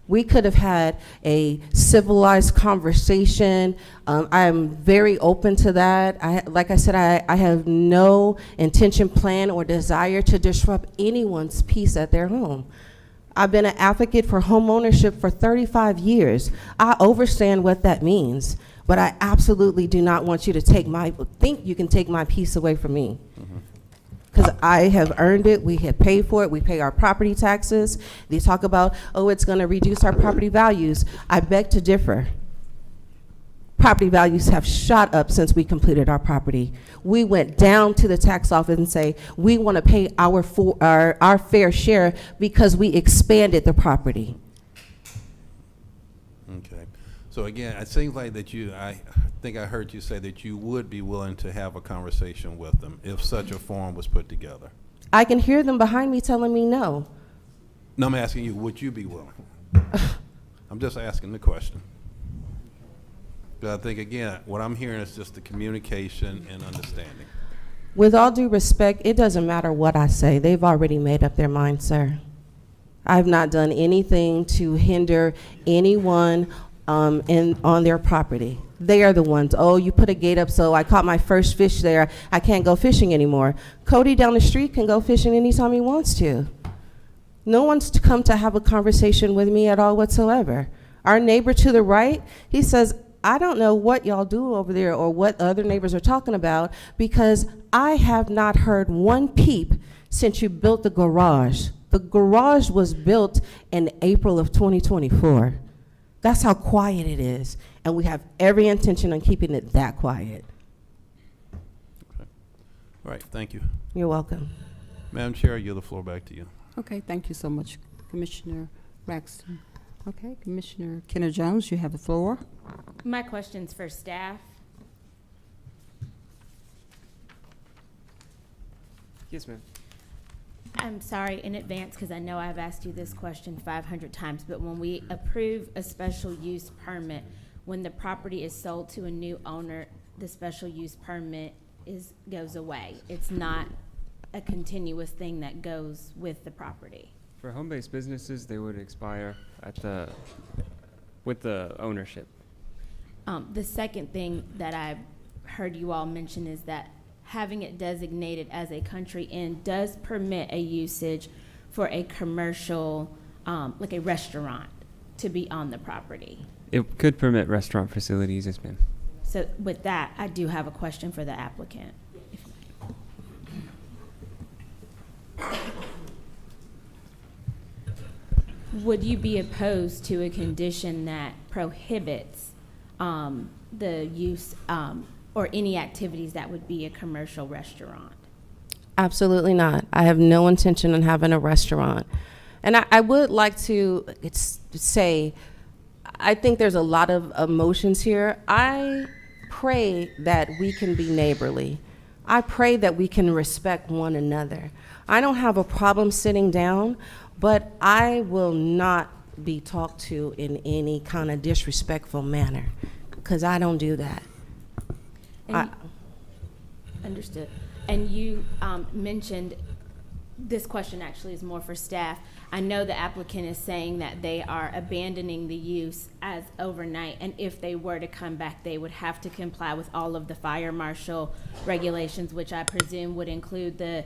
We could have had a civilized conversation. I'm very open to that. Like I said, I have no intention, plan, or desire to disrupt anyone's peace at their home. I've been an advocate for home ownership for 35 years. I understand what that means, but I absolutely do not want you to think you can take my peace away from me. Because I have earned it, we have paid for it, we pay our property taxes. They talk about, oh, it's gonna reduce our property values. I beg to differ. Property values have shot up since we completed our property. We went down to the tax office and say, we want to pay our fair share because we expanded the property. Okay. So again, it seems like that I think I heard you say that you would be willing to have a conversation with them if such a forum was put together. I can hear them behind me telling me no. No, I'm asking you, would you be willing? I'm just asking the question. But I think, again, what I'm hearing is just the communication and understanding. With all due respect, it doesn't matter what I say. They've already made up their mind, sir. I've not done anything to hinder anyone on their property. They are the ones, oh, you put a gate up, so I caught my first fish there. I can't go fishing anymore. Cody down the street can go fishing anytime he wants to. No one's come to have a conversation with me at all whatsoever. Our neighbor to the right, he says, I don't know what y'all do over there or what other neighbors are talking about because I have not heard one peep since you built the garage. The garage was built in April of 2024. That's how quiet it is. And we have every intention on keeping it that quiet. Okay. All right, thank you. You're welcome. Madam Chair, I yield the floor back to you. Okay, thank you so much, Commissioner Braxton. Okay, Commissioner Kenner Jones, you have the floor. My question's for staff. Yes, ma'am. I'm sorry in advance because I know I've asked you this question 500 times, but when we approve a special use permit, when the property is sold to a new owner, the special use permit goes away. It's not a continuous thing that goes with the property. For home-based businesses, they would expire with the ownership. The second thing that I've heard you all mention is that having it designated as a country inn does permit a usage for a commercial, like a restaurant, to be on the property. It could permit restaurant facilities, yes, ma'am. So with that, I do have a question for the applicant. Would you be opposed to a condition that prohibits the use or any activities that would be a commercial restaurant? Absolutely not. I have no intention on having a restaurant. And I would like to say, I think there's a lot of emotions here. I pray that we can be neighborly. I pray that we can respect one another. I don't have a problem sitting down, but I will not be talked to in any kind of disrespectful manner, because I don't do that. Understood. And you mentioned, this question actually is more for staff. I know the applicant is saying that they are abandoning the use as overnight, and if they were to come back, they would have to comply with all of the fire marshal regulations, which I presume would include the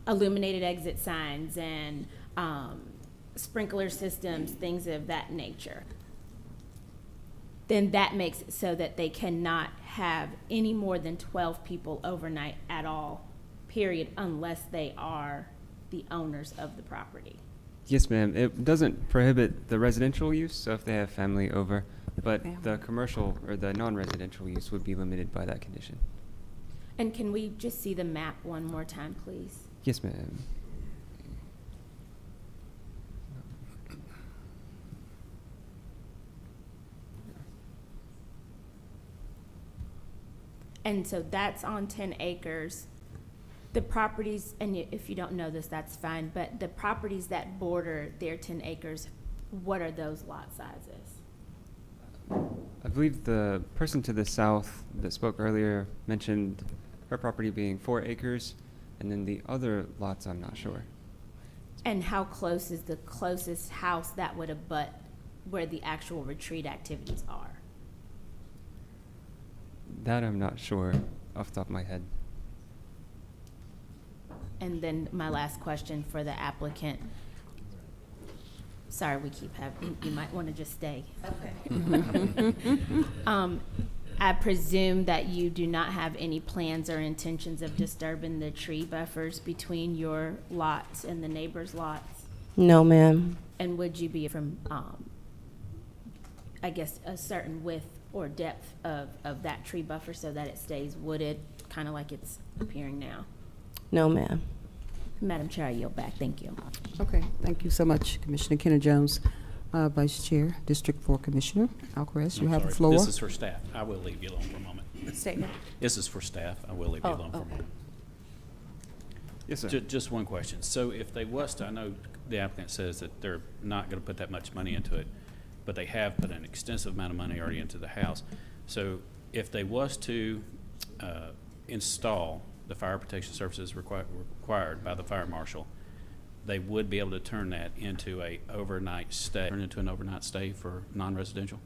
illuminated exit signs and sprinkler systems, things of that nature. Then that makes it so that they cannot have any more than 12 people overnight at all, period, unless they are the owners of the property. Yes, ma'am. It doesn't prohibit the residential use, so if they have family over, but the commercial or the non-residential use would be limited by that condition. And can we just see the map one more time, please? Yes, ma'am. And so that's on 10 acres. The properties, and if you don't know this, that's fine, but the properties that border their 10 acres, what are those lot sizes? I believe the person to the south that spoke earlier mentioned her property being 4 acres, and then the other lots, I'm not sure. And how close is the closest house that would abut where the actual retreat activities are? That I'm not sure off the top of my head. And then my last question for the applicant. Sorry, we keep having, you might want to just stay. Okay. I presume that you do not have any plans or intentions of disturbing the tree buffers between your lots and the neighbors' lots? No, ma'am. And would you be from, I guess, a certain width or depth of that tree buffer so that it stays wooded, kind of like it's appearing now? No, ma'am. Madam Chair, I yield back. Thank you. Okay, thank you so much, Commissioner Kenner Jones. Vice Chair, District 4 Commissioner Alcaraz, you have the floor. This is for staff. I will leave you alone for a moment. Statement. This is for staff. I will leave you alone for a moment. Yes, sir. Just one question. So if they was to, I know the applicant says that they're not going to put that much money into it, but they have put an extensive amount of money already into the house. So if they was to install the fire protection services required by the fire marshal, they would be able to turn that into an overnight stay for non-residential?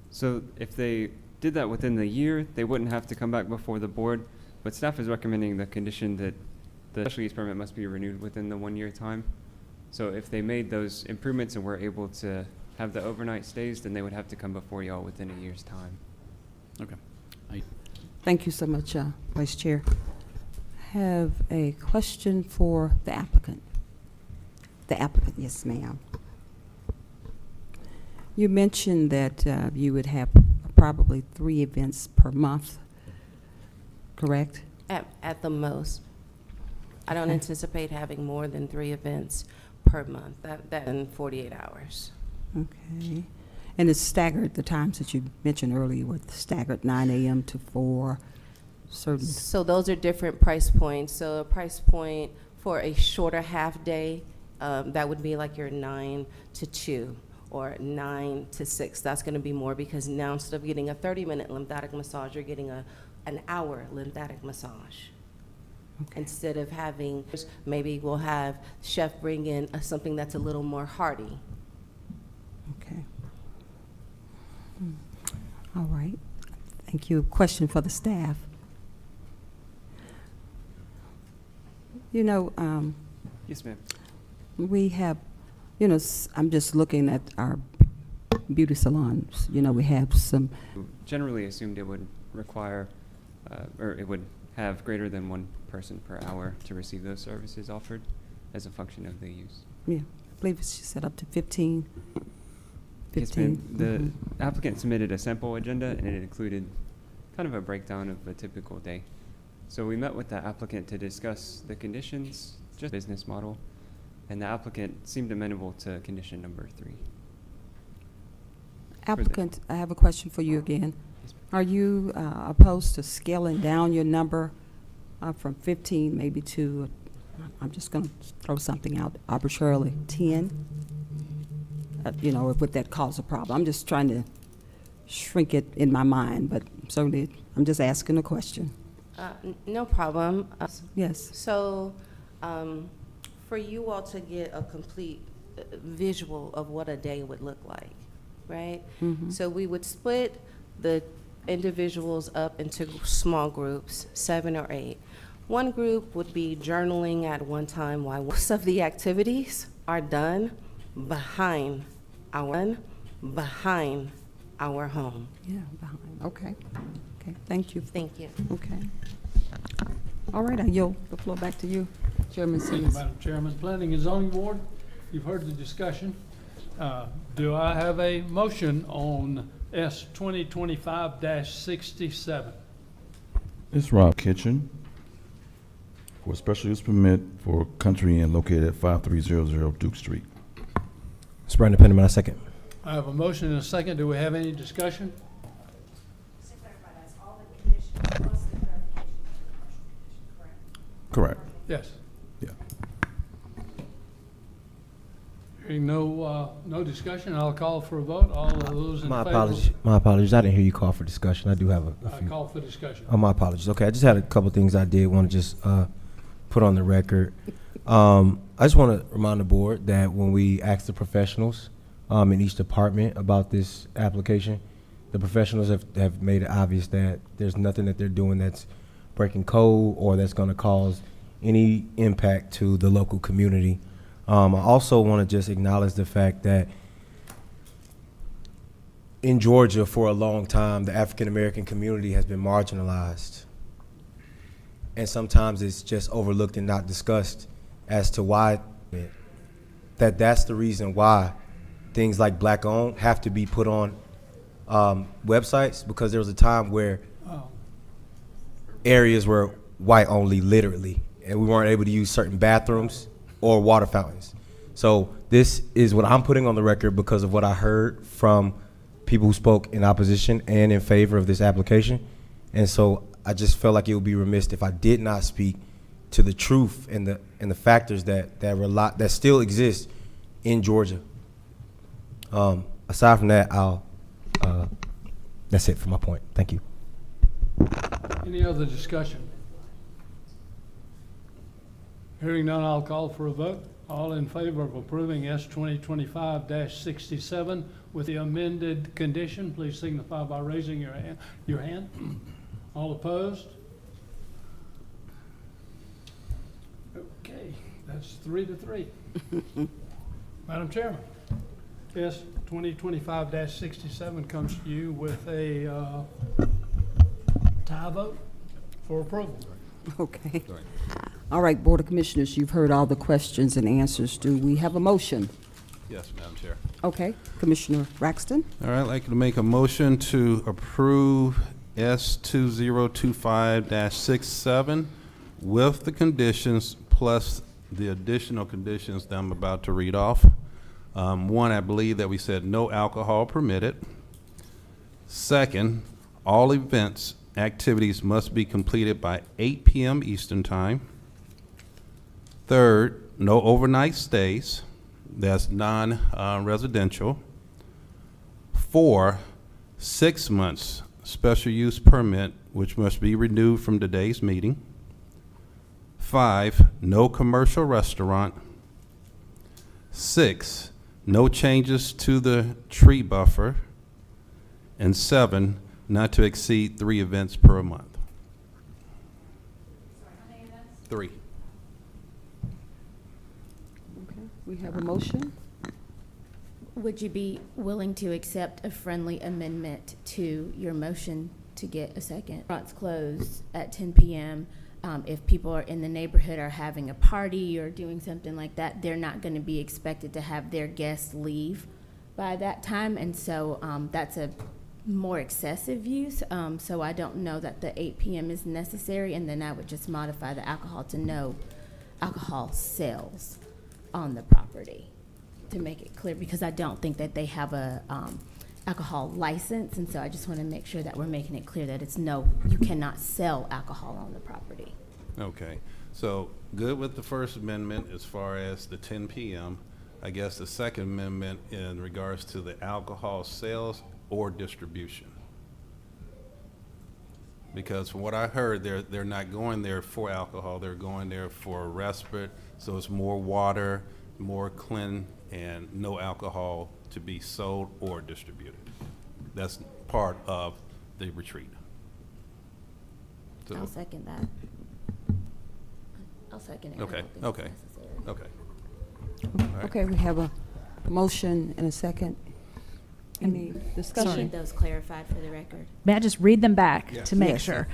So if they did that within the year, they wouldn't have to come back before the board, but staff is recommending the condition that the special use permit must be renewed within the 1 year time. So if they made those improvements and were able to have the overnight stays, then they would have to come before y'all within a year's time. Okay. Thank you so much, Vice Chair. Have a question for the applicant. The applicant, yes, ma'am. You mentioned that you would have probably 3 events per month, correct? At the most. I don't Okay. anticipate having more than 3 events per month, that in 48 hours. Okay. And it's staggered, the times that you mentioned earlier with staggered 9 a.m. to 4, certain. So those are different price points. So a price point for a shorter half day, that would be like your 9 to 2 or 9 to 6. That's going to be more because now instead of getting a 30-minute lymphatic massage, you're getting an hour lymphatic massage. Okay. Instead of having, maybe we'll have chef bring in something that's a little more hearty. Okay. All right. Thank you. Question for the staff. You know, Yes, ma'am. we have, you know, I'm just looking at our beauty salons. You know, we have some. Generally assumed it would require, or it would have greater than one person per hour to receive those services offered as a function of the use. Yeah, I believe it's set up to 15. Yes, ma'am. The applicant submitted a sample agenda, and it included kind of a breakdown of a typical day. So we met with the applicant to discuss the conditions, just business model, and the applicant seemed amenable to condition number 3. Applicant, I have a question for you again. Are you opposed to scaling down your number from 15 maybe to, I'm just going to throw something out arbitrarily, 10? You know, would that cause a problem? I'm just trying to shrink it in my mind, but certainly I'm just asking a question. No problem. Yes. So for you all to get a complete visual of what a day would look like, right? Mhm. So we would split the individuals up into small groups, 7 or 8. One group would be journaling at one time while most of the activities are done behind our home. Yeah, behind. Okay. Okay. Thank you. Thank you. Okay. All right, I yield the floor back to you, Chairman Simmons. Madam Chairman, Planning and Zoning Board, you've heard the discussion. Do I have a motion on S 2025-67? It's Rob Kitchen for a special use permit for Country Inn located at 5300 Duke Street. Mr. Brandon Penniman, I second. I have a motion and a second. Do we have any discussion? Correct. Yes. Yeah. Hearing no discussion, I'll call for a vote. All of those in My favor? apologies. My apologies. I didn't hear you call for discussion. I do have a I few. call for discussion. Oh, my apologies. Okay, I just had a couple things I did want to just put on the record. I just want to remind the board that when we asked the professionals in each department about this application, the professionals have made it obvious that there's nothing that they're doing that's breaking code or that's going to cause any impact to the local community. I also want to just acknowledge the fact that in Georgia for a long time, the African American community has been marginalized. And sometimes it's just overlooked and not discussed as to why that's the reason why things like black owned have to be put on websites, because there was a time where areas were white only, literally, and we weren't able to use certain bathrooms or water fountains. So this is what I'm putting on the record because of what I heard from people who spoke in opposition and in favor of this application. And so I just felt like it would be remiss if I did not speak to the truth and the factors that still exist in Georgia. Aside from that, that's it for my point. Thank you. Any other discussion? Hearing none, I'll call for a vote. All in favor of approving S 2025-67 with the amended condition, please signify by raising your hand. All opposed? Okay, that's 3-3. Madam Chairman, S 2025-67 comes to you with a tie vote for approval. Okay. All right, Board of Commissioners, you've heard all the questions and answers. Do we have a motion? Yes, Madam Chair. Okay, Commissioner Braxton? All right, I'd like to make a motion to approve S 2025-67 with the conditions plus the additional conditions that I'm about to read off. One, I believe that we said no alcohol permitted. Second, all events, activities must be completed by 8 p.m. Eastern Time. Third, no overnight stays. That's non-residential. 4, 6 months special use permit, which must be renewed from today's meeting. 5, no commercial restaurant. 6, no changes to the tree buffer. And 7, not to exceed 3 events per month. 3. Okay, we have a motion. Would you be willing to accept a friendly amendment to your motion to get a second? Restaurants close at 10 p.m. If people are in the neighborhood are having a party or doing something like that, they're not going to be expected to have their guests leave by that time. And so that's a more excessive use. So I don't know that the 8 p.m. is necessary. And then I would just modify the alcohol to no alcohol sales on the property, to make it clear, because I don't think that they have a alcohol license, and so I just want to make sure that we're making it clear that it's no, you cannot sell alcohol on the property. Okay, so good with the First Amendment as far as the 10 p.m. I guess the Second Amendment in regards to the alcohol sales or distribution. Because from what I heard, they're not going there for alcohol, they're going there for respite, so it's more water, more clean, and no alcohol to be sold or distributed. That's part of the retreat. So, I'll second that. I'll second it. I okay, don't think okay, it's necessary. okay. All right. Okay, we have a motion and a second. Any I discussion? need those clarified for the record. May I just read them back Yes. to make Yes. sure?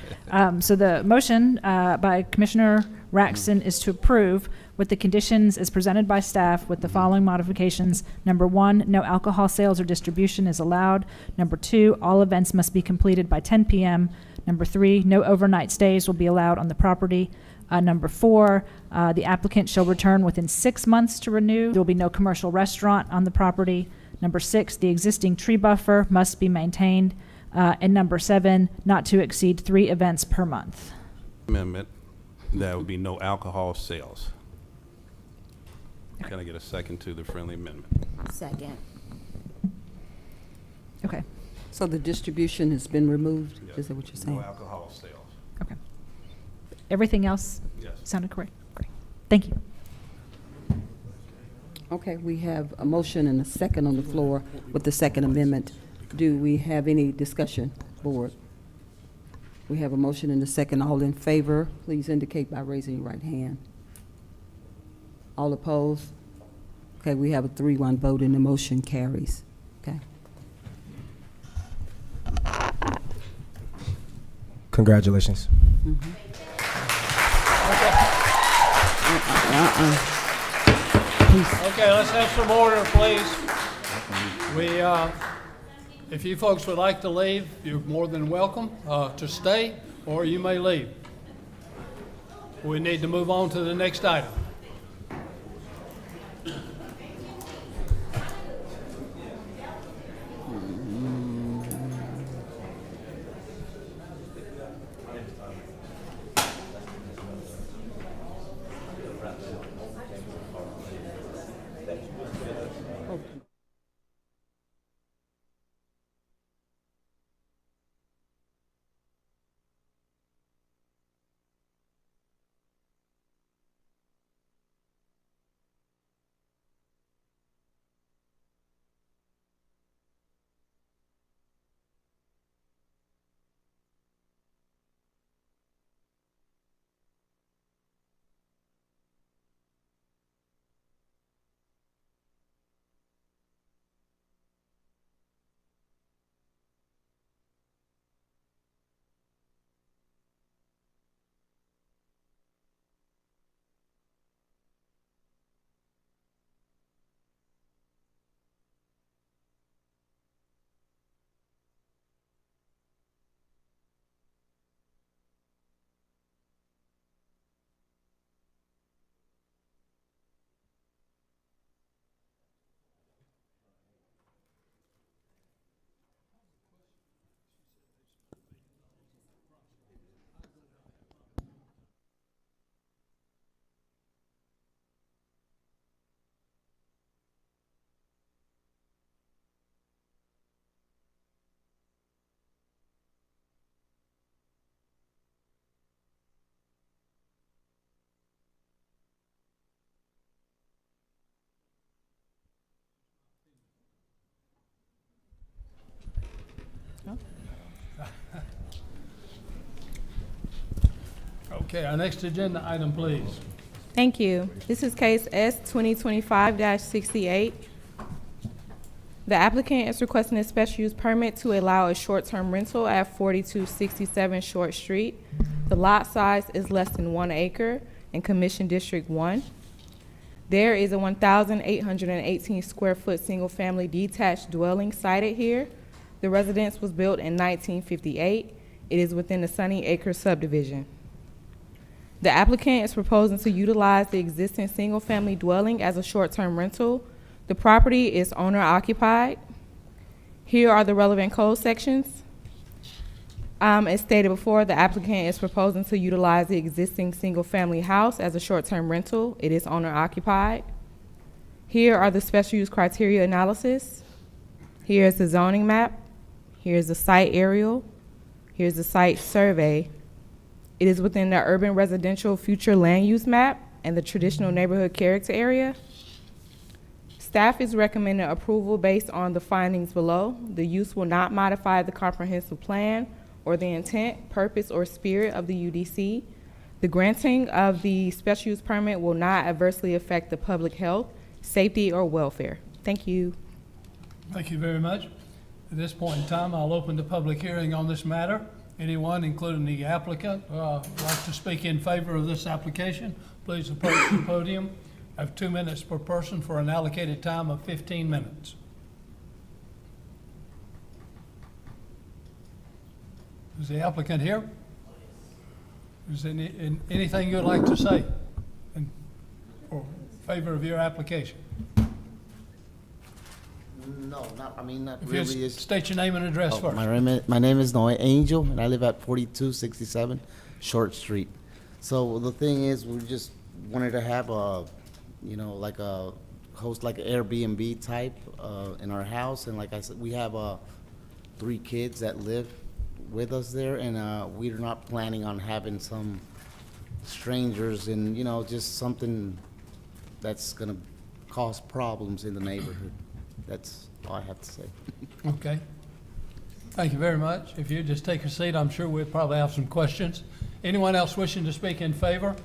So the motion by Commissioner Raxton is to approve with the conditions as presented by staff with the following modifications. Number 1, no alcohol sales or distribution is allowed. Number 2, all events must be completed by 10 p.m. Number 3, no overnight stays will be allowed on the property. Number 4, the applicant shall return within 6 months to renew. There will be no commercial restaurant on the property. Number 6, the existing tree buffer must be maintained. And number 7, not to exceed 3 events per month. Amendment, that would be no alcohol sales. Can I get a second to the friendly amendment? Second. Okay. So the distribution has been removed? Yes. Is that what you're saying? No alcohol sales. Okay. Everything else Yes. sounded correct? Great. Thank you. Okay, we have a motion and a second on the floor with the Second Amendment. Do we have any discussion, board? We have a motion and a second. All in favor, please indicate by raising your right hand. All opposed? Okay, we have a 3-1 vote and the motion carries. Okay. Congratulations. Okay, let's have some order, please. If you folks would like to leave, you're more than welcome to stay, or you may leave. We need to move on to the next item. Okay, our next agenda item, please. Thank you. This is case S 2025-68. The applicant is requesting a special use permit to allow a short-term rental at 4267 Short Street. The lot size is less than 1 acre in Commission District 1. There is a 1,818 square foot single-family detached dwelling sited here. The residence was built in 1958. It is within the Sunny Acre subdivision. The applicant is proposing to utilize the existing single-family dwelling as a short-term rental. The property is owner-occupied. Here are the relevant code sections. As stated before, the applicant is proposing to utilize the existing single-family house as a short-term rental. It is owner-occupied. Here are the special use criteria analysis. Here is the zoning map. Here's the site aerial. Here's the site survey. It is within the urban residential future land use map and the traditional neighborhood character area. Staff is recommending approval based on the findings below. The use will not modify the comprehensive plan or the intent, purpose, or spirit of the UDC. The granting of the special use permit will not adversely affect the public health, safety, or welfare. Thank you. Thank you very much. At this point in time, I'll open the public hearing on this matter. Anyone, including the applicant, like to speak in favor of this application, please approach the podium. I have 2 minutes per person for an allocated time of 15 minutes. Is the applicant here? Is there anything you'd like to say in favor of your application? No, not If really. you state your name and address first. My name is Noe Angel, and I live at 4267 Short Street. So the thing is, we just wanted to have a, like a host like an Airbnb type in our house, and like I said, we have 3 kids that live with us there, and we're not planning on having some strangers and just something that's gonna cause problems in the neighborhood. That's all I have to say. Okay. Thank you very much. If you just take a seat, I'm sure we'll probably have some questions. Anyone else wishing to speak in favor?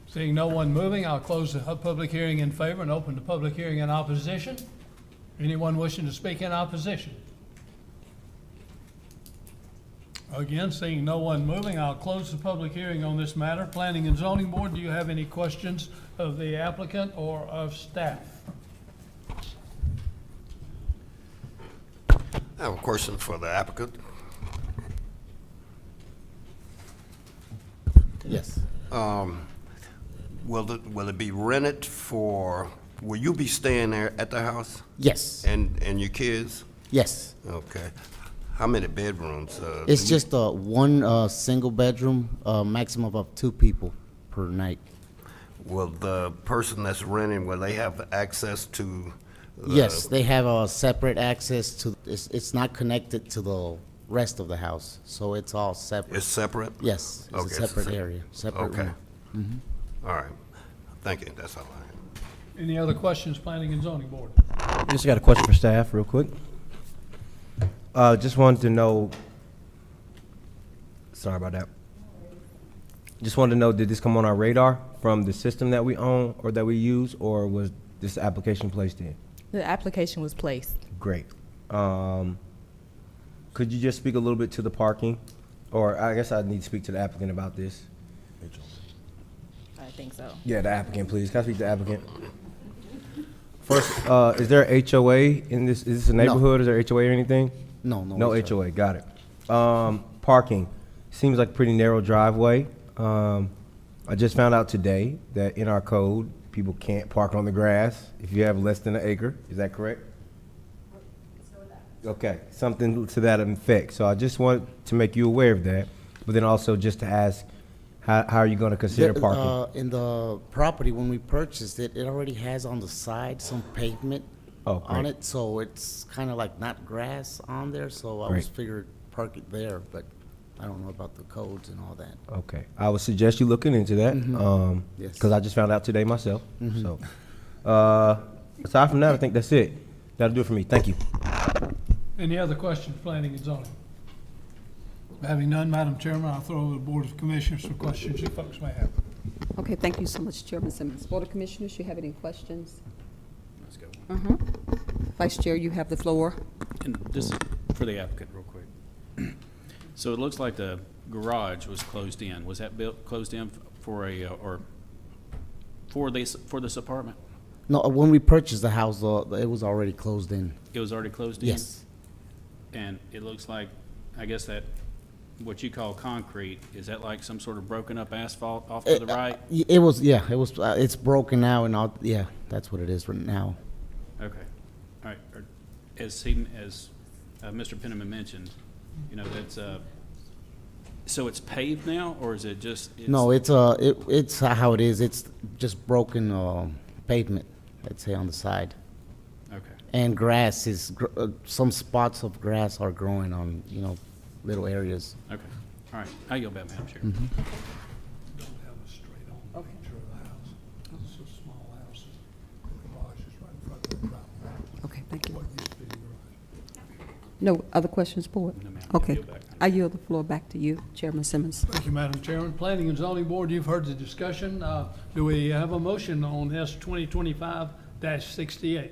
Seeing no one moving, I'll close the public hearing in favor and open the public hearing in opposition. Anyone wishing to speak in opposition? Again, seeing no one moving, I'll close the public hearing on this matter. Planning and Zoning Board, do you have any questions of the applicant or of staff? I have a question for the applicant. Yes. Will it be rented for, will you be staying there at the house? Yes. And your kids? Yes. Okay. How many bedrooms? It's just one single bedroom, maximum of 2 people per night. Will the person that's renting, will they have access to? Yes, they have a separate access to, it's not connected to the rest of the house, so it's all separate. It's separate? Yes, it's Okay, a separate area, separate Okay. room. All right. Thank you. That's all I have. Any other questions, Planning and Zoning Board? Just got a question for staff real quick. Just wanted to know, sorry about that. Just wanted to know, did this come on our radar from the system that we own or that we use, or was this application placed in? The application was placed. Great. Could you just speak a little bit to the parking? Or I guess I need to speak to the applicant about this. I think so. Yeah, the applicant, please. Can I speak to the applicant? First, is there a HOA in this? Is this a neighborhood? Is there HOA or anything? No HOA. Got it. Parking. Seems like a pretty narrow driveway. I just found out today that in our code, people can't park on the grass if you have less than an acre. Is that correct? Okay, something to that effect. So I just wanted to make you aware of that, but then also just to ask, how are you going to consider parking? In the property, when we purchased it, it already has on the side some pavement on it, so it's kind of like not grass on there, so I was figured park it there, but I don't know about the codes and all that. Okay, I would suggest you looking into that, Yes. because I just found out today myself. So, aside from that, I think that's it. That'll do it for me. Thank you. Any other questions, Planning and Zoning? Having none, Madam Chairman, I'll throw over the Board of Commissioners for questions you folks may have. Okay, thank you so much, Chairman Simmons. Board of Commissioners, you have any questions? Let's go. Vice Chair, you have the floor. And this is for the applicant real quick. So it looks like the garage was closed in. Was that closed in for or for this apartment? No, when we purchased the house, it was already closed in. It was already closed in? Yes. And it looks like, I guess that, what you call concrete, is that like some sort of broken up asphalt off to the right? It was, yeah, it was, it's broken now and all, yeah, that's what it is right now. Okay. All right. As Mr. Penniman mentioned, you know, that's, so it's paved now, or is it just? No, it's how it is. It's just broken pavement, let's say, on the side. Okay. And grass is, some spots of grass are growing on, you know, little areas. Okay. All right. I yield back, Madam Chair. Don't have a straight-on picture of the house. It's a small house. The garage is right in front of the driveway. Okay, thank you. What used to be the garage. No other questions, Board? No, ma'am. Okay. Yield back. I yield the floor back to you, Chairman Simmons. Thank you, Madam Chairman. Planning and Zoning Board, you've heard the discussion. Do we have a motion on S 2025-68?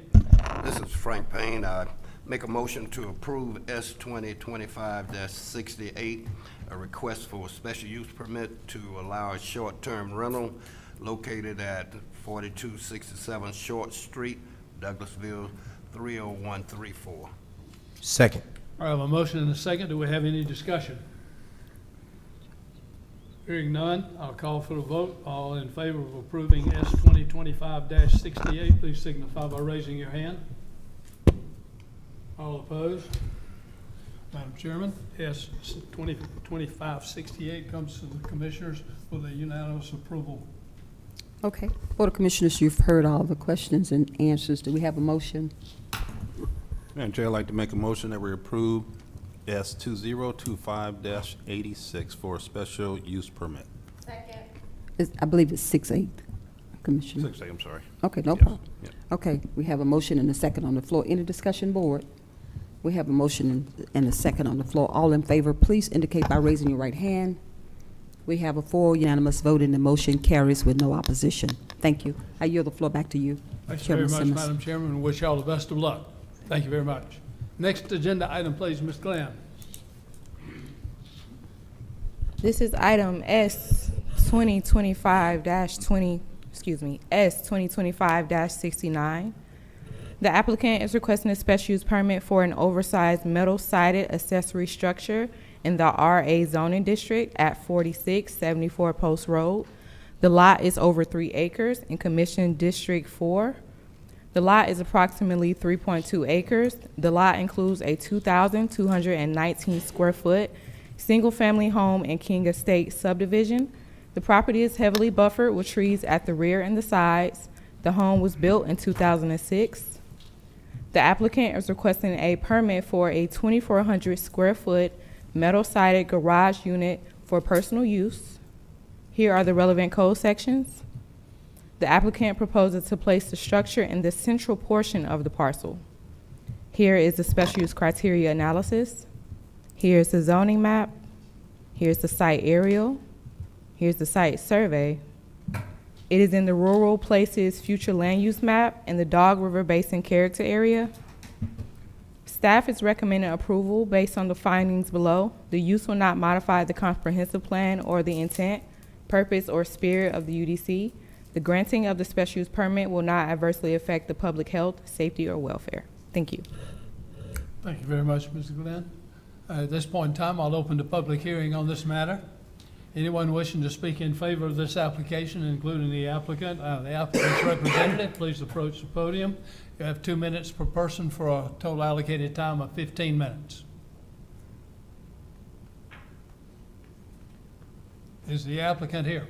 This is Frank Payne. I make a motion to approve S 2025-68, a request for a special use permit to allow a short-term rental located at 4267 Short Street, Douglasville, 30134. Second. I have a motion and a second. Do we have any discussion? Hearing none, I'll call for the vote. All in favor of approving S 2025-68, please signify by raising your hand. All opposed? Madam Chairman, S 2025-68 comes to the Commissioners with a unanimous approval. Okay. Board of Commissioners, you've heard all the questions and answers. Do we have a motion? Madam Chair, I'd like to make a motion that we approve S 2025-86 for a special use permit. I believe it's 6-8, Commissioner. 6A, I'm sorry. Okay, no Yes. problem. Yep. Okay, we have a motion and a second on the floor. Any discussion, Board? We have a motion and a second on the floor. All in favor, please indicate by raising your right hand. We have a 4 unanimous vote and the motion carries with no opposition. Thank you. I yield the floor back to you, Thank you Chairman very much, Simmons. Madam Chairman, and wish you all the best of luck. Thank you very much. Next agenda item, please, Ms. Glenn. This is item S 2025-69. The applicant is requesting a special use permit for an oversized metal-sided accessory structure in the RA zoning district at 4674 Post Road. The lot is over 3 acres in Commission District 4. The lot is approximately 3.2 acres. The lot includes a 2,219 square foot single-family home and King Estate subdivision. The property is heavily buffered with trees at the rear and the sides. The home was built in 2006. The applicant is requesting a permit for a 2,400 square foot metal-sided garage unit for personal use. Here are the relevant code sections. The applicant proposes to place the structure in the central portion of the parcel. Here is the special use criteria analysis. Here's the zoning map. Here's the site aerial. Here's the site survey. It is in the Rural Places Future Land Use Map in the Dog River Basin Character Area. Staff is recommending approval based on the findings below. The use will not modify the comprehensive plan or the intent, purpose, or spirit of the UDC. The granting of the special use permit will not adversely affect the public health, safety, or welfare. Thank you. Thank you very much, Ms. Glenn. At this point in time, I'll open the public hearing on this matter. Anyone wishing to speak in favor of this application, including the applicant's representative, please approach the podium. You have 2 minutes per person for a total allocated time of 15 minutes. Is the applicant here?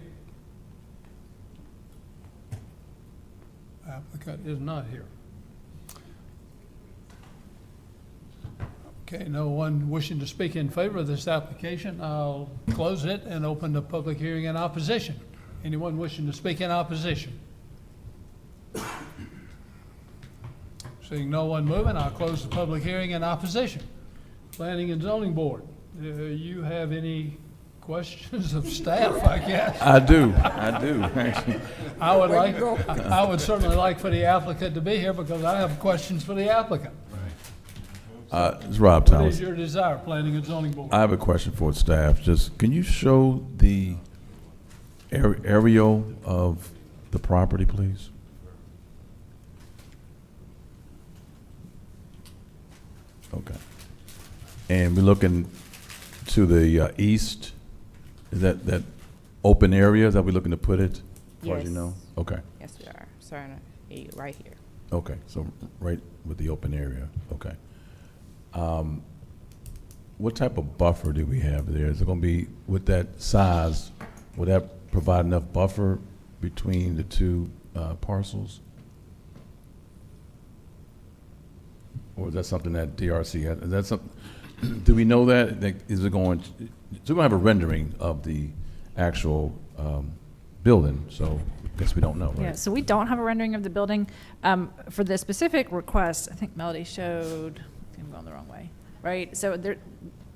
Applicant is not here. Okay, no one wishing to speak in favor of this application. I'll close it and open the public hearing in opposition. Anyone wishing to speak in opposition? Seeing no one moving, I'll close the public hearing in opposition. Planning and Zoning Board, Do you have any questions of staff, I guess? I do, actually. I would certainly like for the applicant to be here because I have questions for the applicant. It's Rob What Thomas. is your desire, Planning and Zoning Board? I have a question for the staff. Just, can you show the aerial of the property, please? Okay. And we're looking to the east. Is that open area? Is that we're looking to put it? As far as you know? Okay. Yes, we are. Sorry, right here. Okay, so right with the open area, okay. What type of buffer do we have there? Is it gonna be, with that size, would that provide enough buffer between the two parcels? Or is that something that DRC has, is that something, do we know that? Is it going, so we're gonna have a rendering of the actual building, so I guess we don't know, right? Yeah, so we don't have a rendering of the building. For the specific request, I think Melody showed, I think I'm going the wrong way, right? So there,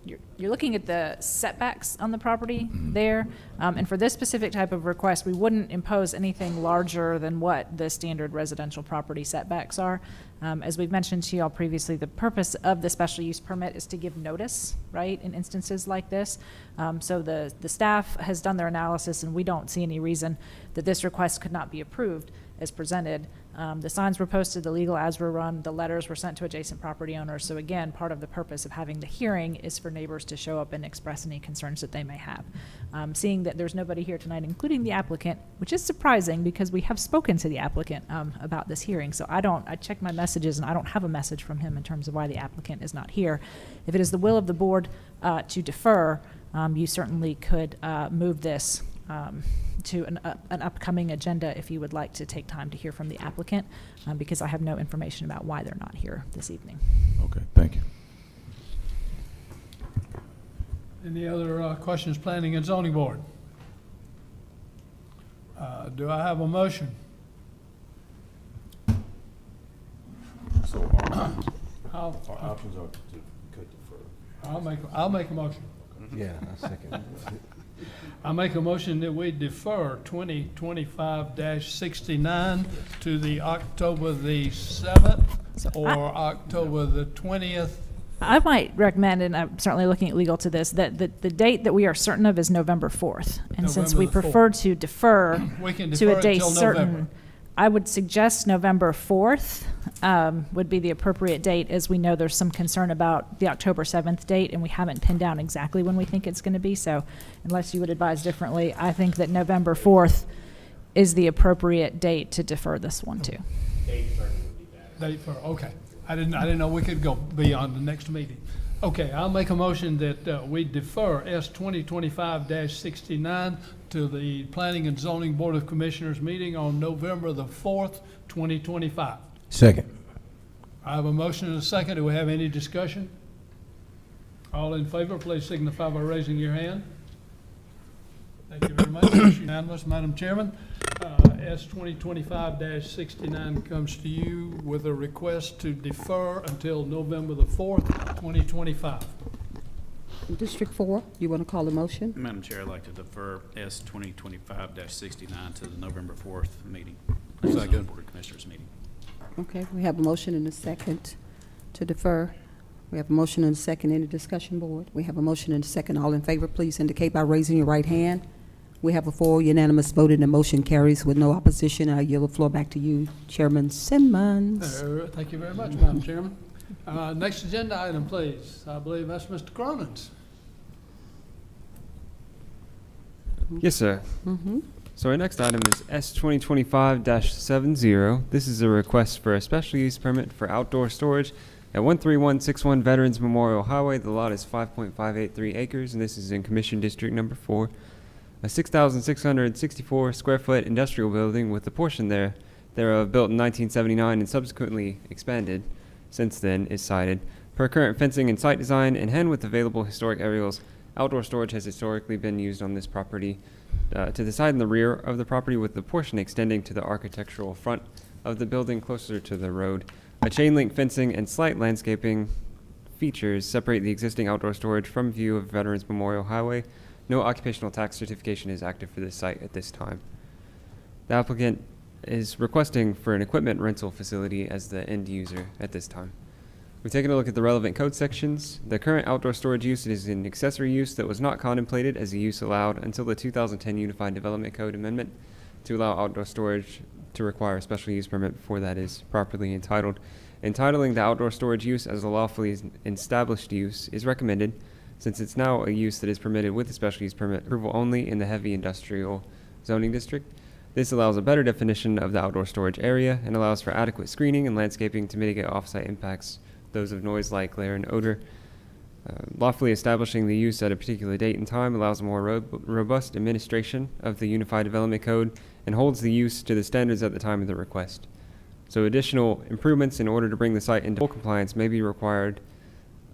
you're looking at the setbacks on the property there. And for this specific type of request, we wouldn't impose anything larger than what the standard residential property setbacks are. As we've mentioned to you all previously, the purpose of the special use permit is to give notice, right, in instances like this. So the staff has done their analysis, and we don't see any reason that this request could not be approved as presented. The signs were posted, the legal ads were run, the letters were sent to adjacent property owners. So again, part of the purpose of having the hearing is for neighbors to show up and express any concerns that they may have. Seeing that there's nobody here tonight, including the applicant, which is surprising because we have spoken to the applicant about this hearing. So I checked my messages and I don't have a message from him in terms of why the applicant is not here. If it is the will of the board to defer, you certainly could move this to an upcoming agenda if you would like to take time to hear from the applicant, because I have no information about why they're not here this evening. Okay, thank you. Any other questions, Planning and Zoning Board? Do I have a motion? So I'll options are to defer. I'll make a motion. Yeah, I second. I make a motion that we defer 2025-69 to the October the 7th or October the 20th. I might recommend, and I'm certainly looking at legal to this, that the date that we are certain of is November 4th. And since we November the 4th. prefer to defer We can to defer a it date till certain, November. I would suggest November 4th would be the appropriate date, as we know there's some concern about the October 7th date, and we haven't pinned down exactly when we think it's going to be. So unless you would advise differently, I think that November 4th is the appropriate date to defer this one to. Date for, okay. I didn't know we could go beyond the next meeting. Okay, I'll make a motion that we defer S 2025-69 to the Planning and Zoning Board of Commissioners meeting on November the 4th, 2025. Second. I have a motion and a second. Do we have any discussion? All in favor, please signify by raising your hand. Thank you very much. It's unanimous, Madam Chairman. S 2025-69 comes to you with a request to defer until November the 4th, 2025. District 4, you want to call the motion? Madam Chair, I'd like to defer S 2025-69 to the November 4th meeting. Second. Board of Commissioners meeting. Okay, we have a motion and a second to defer. We have a motion and a second. Any discussion, board? We have a motion and a second. All in favor, please indicate by raising your right hand. We have a full unanimous vote and the motion carries with no opposition. I yield the floor back to you, Chairman Simmons. Thank you very much, Madam Chairman. Next agenda item, please. I believe that's Mr. Cronin's. Yes, sir. So our next item is S 2025-70. This is a request for a special use permit for outdoor storage at 13161 Veterans Memorial Highway. The lot is 5.583 acres, and this is in Commission District Number 4. A 6,664 square foot industrial building with a portion thereof built in 1979 and subsequently expanded since then is sited. Per current fencing and site design, and hand with available historic aerials, outdoor storage has historically been used on this property to the side and the rear of the property, with the portion extending to the architectural front of the building closer to the road. A chain link fencing and slight landscaping features separate the existing outdoor storage from view of Veterans Memorial Highway. No occupational tax certification is active for this site at this time. The applicant is requesting for an equipment rental facility as the end user at this time. We've taken a look at the relevant code sections. The current outdoor storage use is an accessory use that was not contemplated as a use allowed until the 2010 Unified Development Code amendment to allow outdoor storage to require a special use permit before that is properly entitled. Entitling the outdoor storage use as a lawfully established use is recommended, since it's now a use that is permitted with a special use permit approval only in the heavy industrial zoning district. This allows a better definition of the outdoor storage area and allows for adequate screening and landscaping to mitigate off-site impacts, those of noise, light, glare, and odor. Lawfully establishing the use at a particular date and time allows a more robust administration of the Unified Development Code and holds the use to the standards at the time of the request. So additional improvements in order to bring the site into full compliance may be required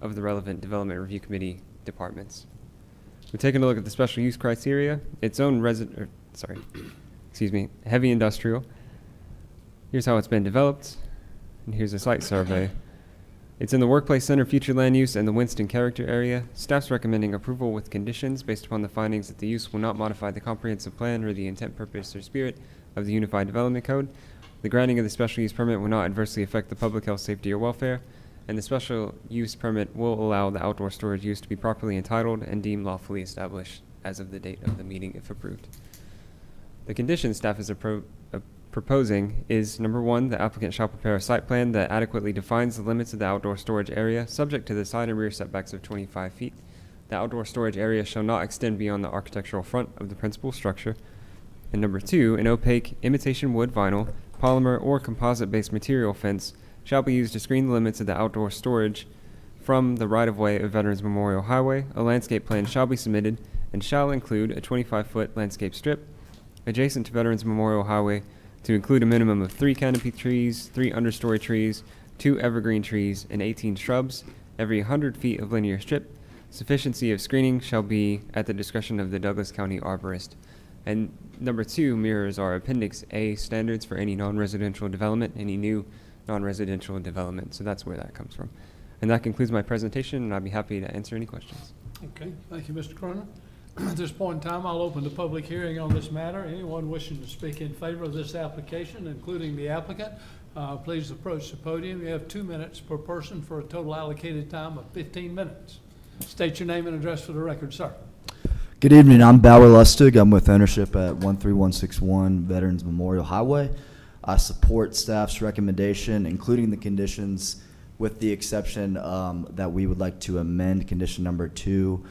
of the relevant Development Review Committee departments. We've taken a look at the special use criteria. Its own heavy industrial. Here's how it's been developed, and here's a site survey. It's in the Workplace Center Future Land Use and the Winston Character Area. Staff's recommending approval with conditions based upon the findings that the use will not modify the comprehensive plan or the intent, purpose, or spirit of the Unified Development Code. The granting of the special use permit will not adversely affect the public health, safety, or welfare, and the special use permit will allow the outdoor storage use to be properly entitled and deemed lawfully established as of the date of the meeting if approved. The condition staff is proposing is, number one, the applicant shall prepare a site plan that adequately defines the limits of the outdoor storage area, subject to the side and rear setbacks of 25 feet. The outdoor storage area shall not extend beyond the architectural front of the principal structure. And number two, an opaque imitation wood, vinyl, polymer, or composite-based material fence shall be used to screen the limits of the outdoor storage from the right-of-way of Veterans Memorial Highway. A landscape plan shall be submitted and shall include a 25-foot landscape strip adjacent to Veterans Memorial Highway to include a minimum of 3 canopy trees, 3 understory trees, 2 evergreen trees, and 18 shrubs every 100 feet of linear strip. Sufficiency of screening shall be at the discretion of the Douglas County Arborist. And number 2 mirrors our Appendix A standards for any non-residential development, any new non-residential development. So that's where that comes from. And that concludes my presentation, and I'd be happy to answer any questions. Okay, thank you, Mr. Croner. At this point in time, I'll open the public hearing on this matter. Anyone wishing to speak in favor of this application, including the applicant, please approach the podium. You have 2 minutes per person for a total allocated time of 15 minutes. State your name and address for the record, sir. Good evening. I'm Bauer Lustig. I'm with ownership at 13161 Veterans Memorial Highway. I support staff's recommendation, including the conditions, with the exception that we would like to amend condition number 2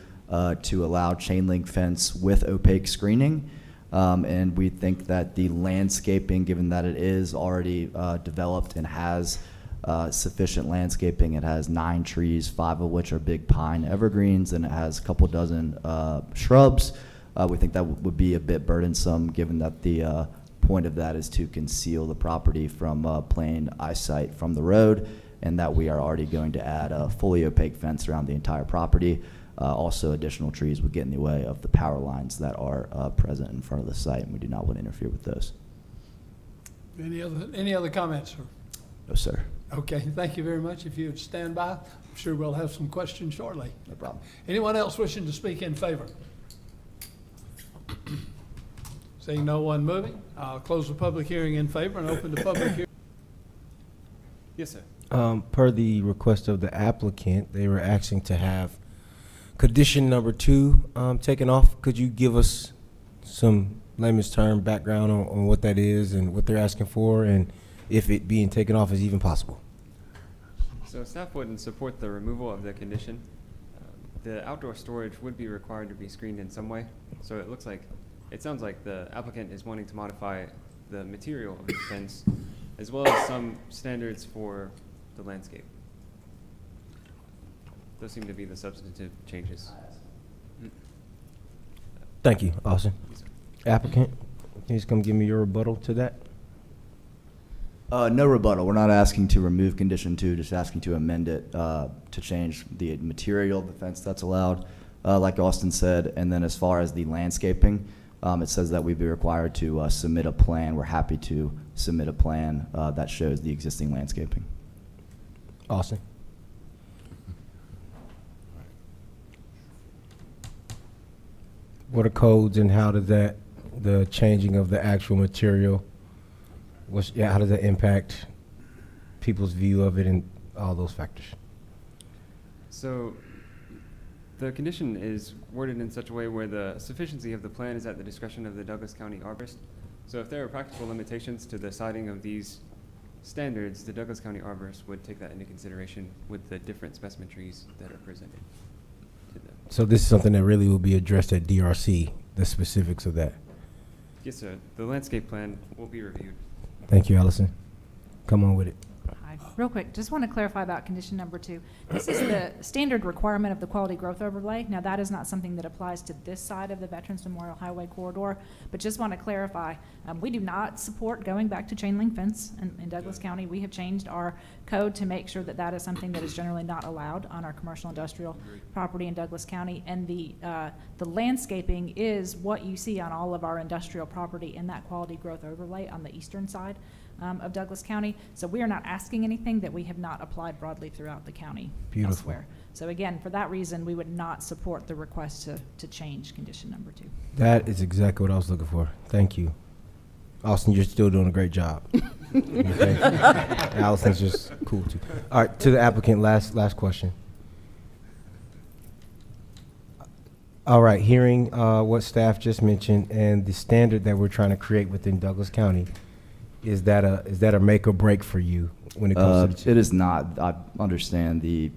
to allow chain link fence with opaque screening. And we think that the landscaping, given that it is already developed and has sufficient landscaping, it has 9 trees, 5 of which are big pine evergreens, and it has a couple dozen shrubs. We think that would be a bit burdensome, given that the point of that is to conceal the property from plain eyesight from the road, and that we are already going to add a fully opaque fence around the entire property. Also, additional trees would get in the way of the power lines that are present in front of the site, and we do not want to interfere with those. Any other comments, sir? No, sir. Okay, thank you very much. If you would stand by, I'm sure we'll have some questions shortly. No problem. Anyone else wishing to speak in favor? Seeing no one moving, I'll close the public hearing in favor and open the public hearing. Yes, sir. Per the request of the applicant, they were asking to have condition number 2 taken off. Could you give us some layman's term background on what that is and what they're asking for, and if it being taken off is even possible? So staff wouldn't support the removal of the condition. The outdoor storage would be required to be screened in some way. So it sounds like the applicant is wanting to modify the material of the fence, as well as some standards for the landscape. Those seem to be the substantive changes. Thank you, Austin. Applicant, can you just come give me your rebuttal to that? No rebuttal. We're not asking to remove condition 2, just asking to amend it to change the material of the fence that's allowed, like Austin said. And then as far as the landscaping, it says that we'd be required to submit a plan. We're happy to submit a plan that shows the existing landscaping. Austin. What are codes and how does that, the changing of the actual material, how does that impact people's view of it and all those factors? So the condition is worded in such a way where the sufficiency of the plan is at the discretion of the Douglas County Arborist. So if there are practical limitations to the citing of these standards, the Douglas County Arborist would take that into consideration with the different specimen trees that are presented to them. So this is something that really will be addressed at DRC, the specifics of that. Yes, sir. The landscape plan will be reviewed. Thank you, Allison. Come on with it. Hi. Real quick, just want to clarify about condition number 2. This is the standard requirement of the quality growth overlay. Now, that is not something that applies to this side of the Veterans Memorial Highway corridor, but just want to clarify, we do not support going back to chain link fence in Douglas County. We have changed our code to make sure that that is something that is generally not allowed on our commercial industrial property in Douglas County. And the landscaping is what you see on all of our industrial property in that quality growth overlay on the eastern side of Douglas County. So we are not asking anything that we have not applied broadly throughout the county elsewhere. So again, for that reason, we would not support the request to change condition number 2. That is exactly what I was looking for. Thank you. Austin, you're still doing a great job. Okay. Allison's just cool too. All right, to the applicant, last question. All right, hearing what staff just mentioned and the standard that we're trying to create within Douglas County, is that a make or break for you when it comes to It is not. I understand the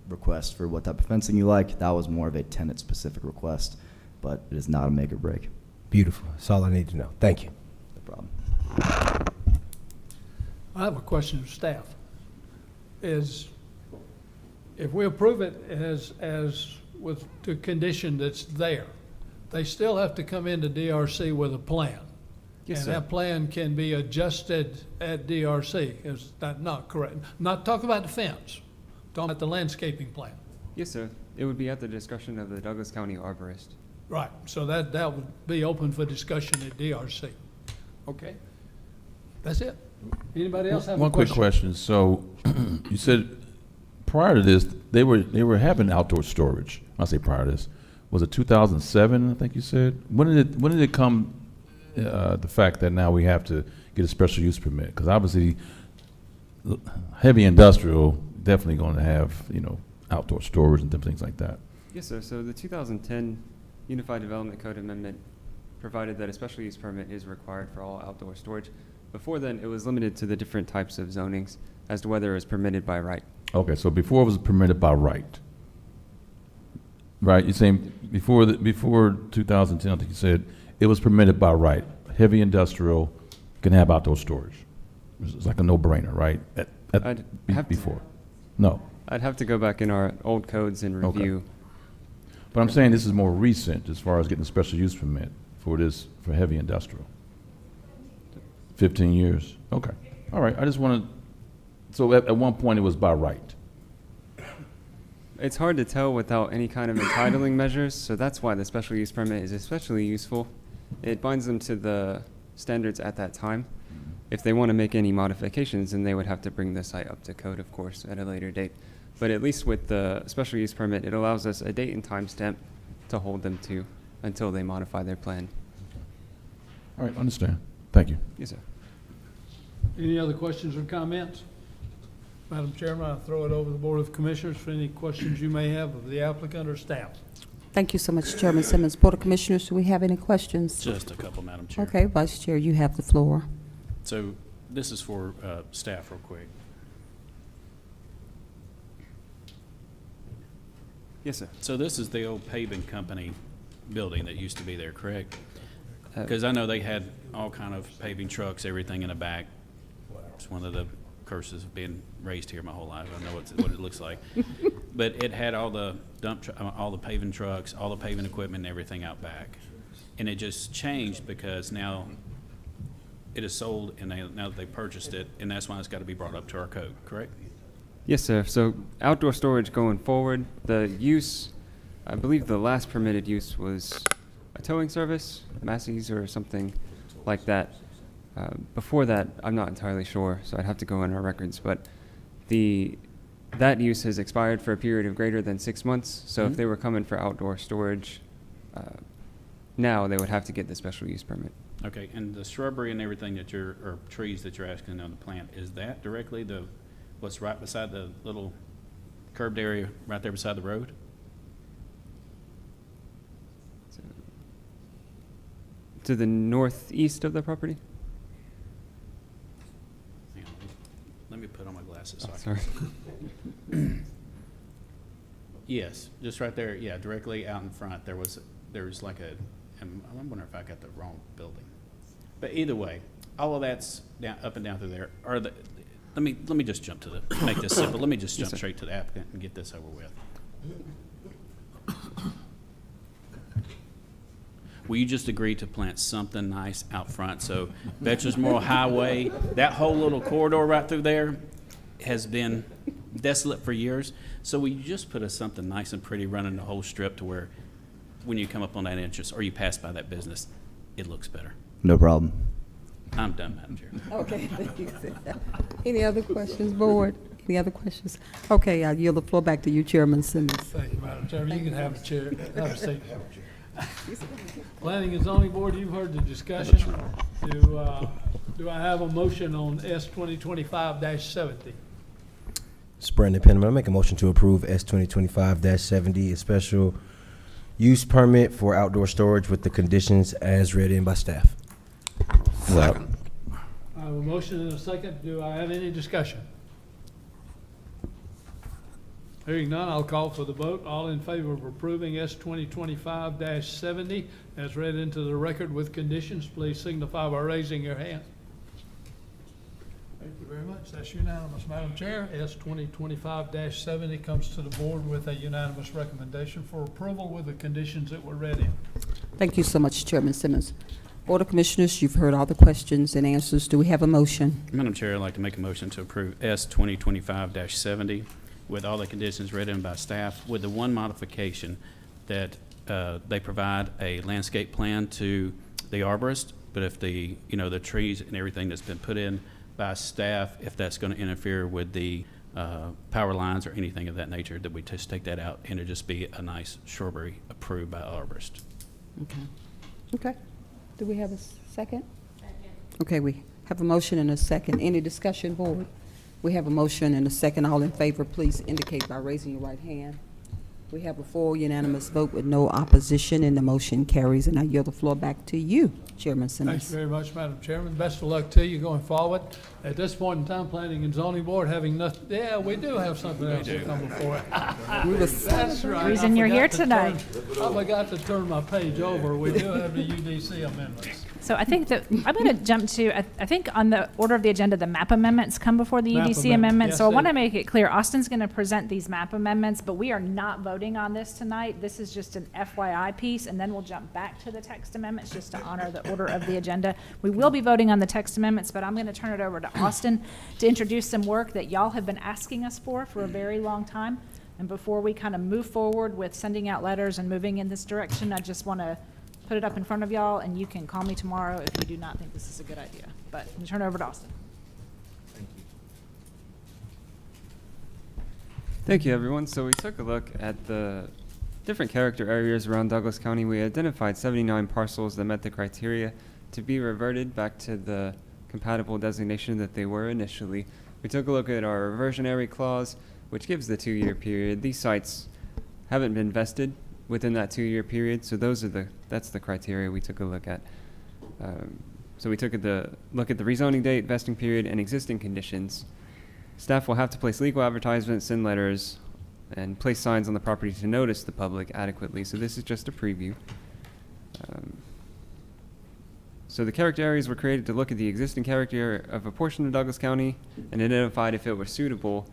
request for what type of fencing you like. That was more of a tenant-specific request, but it is not a make or break. Beautiful. That's all I need to know. Thank you. No problem. I have a question of staff. Is, if we approve it as with the condition that's there, they still have to come into DRC with a plan. Yes, and sir. that plan can be adjusted at DRC. Is that not correct? Not talking about the fence, talking about the landscaping plan. Yes, sir. It would be at the discretion of the Douglas County Arborist. Right, so that would be open for discussion at DRC. Okay, that's it. Anybody else have a One question? quick question. So you said prior to this, they were having outdoor storage. I say prior to this, was it 2007? I think you said. When did it come? The fact that now we have to get a special use permit, because obviously heavy industrial definitely going to have outdoor storage and different things like that. Yes, sir. So the 2010 Unified Development Code Amendment provided that a special use permit is required for all outdoor storage. Before then, it was limited to the different types of zonings as to whether it was permitted by right. Okay, so before it was permitted by right. Right, you're saying before 2010, I think you said it was permitted by right. Heavy industrial can have outdoor storage. It's like a no-brainer, right? Before. No. I'd have to go back in our old codes and review. Okay. But I'm saying this is more recent as far as getting a special use permit for heavy industrial. 15 years. Okay. All right. I just want to. So at one point it was by right. It's hard to tell without any kind of entitling measures, so that's why the special use permit is especially useful. It binds them to the standards at that time. If they want to make any modifications, then they would have to bring the site up to code, of course, at a later date. But at least with the special use permit, it allows us a date and time stamp to hold them to until they modify their plan. All right. Understand. Thank you. Yes, sir. Any other questions or comments? Madam Chairman, I'll throw it over to the Board of Commissioners for any questions you may have of the applicant or staff. Thank you so much, Chairman Simmons. Board of Commissioners, do we have any questions? Just a couple, Madam Chair. Okay, Vice Chair, you have the floor. So this is for staff real quick. Yes, sir. So this is the old paving company building that used to be there, correct? Because I know they had all kind of paving trucks, everything in the back. It's one of the curses of being raised here my whole life. I know what it looks like. But it had all the all the paving trucks, all the paving equipment, and everything out back. And it just changed because now it is sold, and now that they purchased it, and that's why it's got to be brought up to our code, correct? Yes, sir. So outdoor storage going forward, the use, I believe the last permitted use was a towing service, Massey's or something like that. Before that, I'm not entirely sure, so I'd have to go in our records. But that use has expired for a period of greater than 6 months. So if they were coming for outdoor storage, now they would have to get the special use permit. Okay, and the shrubbery and everything that you're, or trees that you're asking them to plant, is that directly what's right beside the little curbed area right there beside the road? To the northeast of the property? Hang on, let me put on my glasses. Oh, So I sorry. Yes, just right there, yeah, directly out in front, there was like I'm wondering if I got the wrong building. But either way, all of that's down, up and down through there. Let me just jump to make this simple, let me just jump straight to the applicant and get this over with. Will you just agree to plant something nice out front? So Veterans Memorial Highway, that whole little corridor right through there has been desolate for years. So will you just put something nice and pretty running the whole strip to where when you come up on that entrance or you pass by that business, it looks better? No problem. I'm done, Madam Chair. Okay, thank you. Any other questions, board? Any other questions? Okay, I yield the floor back to you, Chairman Simmons. Thank you, Madam Chairman. You can have a chair, have a seat. Planning and Zoning Board, you've heard the discussion. Do I have a motion on S 2025-70? It's Brandon Penman. I make a motion to approve S 2025-70, a special use permit for outdoor storage with the conditions as read in by staff. Second. I have a motion and a second. Do I have any discussion? Hearing none, I'll call for the vote. All in favor of approving S 2025-70 as read into the record with conditions, please signify by raising your hand. Thank you very much. That's unanimous, Madam Chair. S 2025-70 comes to the board with a unanimous recommendation for approval with the conditions that were read in. Thank you so much, Chairman Simmons. Board of Commissioners, you've heard all the questions and answers. Do we have a motion? Madam Chair, I'd like to make a motion to approve S 2025-70 with all the conditions read in by staff, with the one modification that they provide a landscape plan to the arborist, but if the trees and everything that's been put in by staff, if that's going to interfere with the power lines or anything of that nature, that we just take that out and it'll just be a nice shrubbery approved by arborist. Okay. Okay. Do we have a second? Okay, we have a motion and a second. Any discussion, board? We have a motion and a second. All in favor, please indicate by raising your right hand. We have a full unanimous vote with no opposition, and the motion carries. And I yield the floor back to you, Chairman Simmons. Thank you very much, Madam Chairman. Best of luck to you going forward. At this point in time, Planning and Zoning Board having nothing, yeah, we do have something else to come before it. That's right. Reason you're here tonight. I forgot to turn my page over. We do have the UDC amendments. So I think that, I'm going to jump to, I think on the order of the agenda, the map amendments come before the Map UDC amendment, amendments. yes, So I they want to do. make it clear, Austin's going to present these map amendments, but we are not voting on this tonight. This is just an FYI piece, and then we'll jump back to the text amendments just to honor the order of the agenda. We will be voting on the text amendments, but I'm going to turn it over to Austin to introduce some work that y'all have been asking us for a very long time. And before we kind of move forward with sending out letters and moving in this direction, I just want to put it up in front of y'all, and you can call me tomorrow if you do not think this is a good idea. But I'm going to turn it over to Austin. Thank you, everyone. So we took a look at the different character areas around Douglas County. We identified 79 parcels that met the criteria to be reverted back to the compatible designation that they were initially. We took a look at our reversionary clause, which gives the 2-year period. These sites haven't been vested within that 2-year period, so that's the criteria we took a look at. So we took a look at the rezoning date, vesting period, and existing conditions. Staff will have to place legal advertisements, send letters, and place signs on the property to notice the public adequately. So this is just a preview. So the character areas were created to look at the existing character of a portion of Douglas County and identified if it was suitable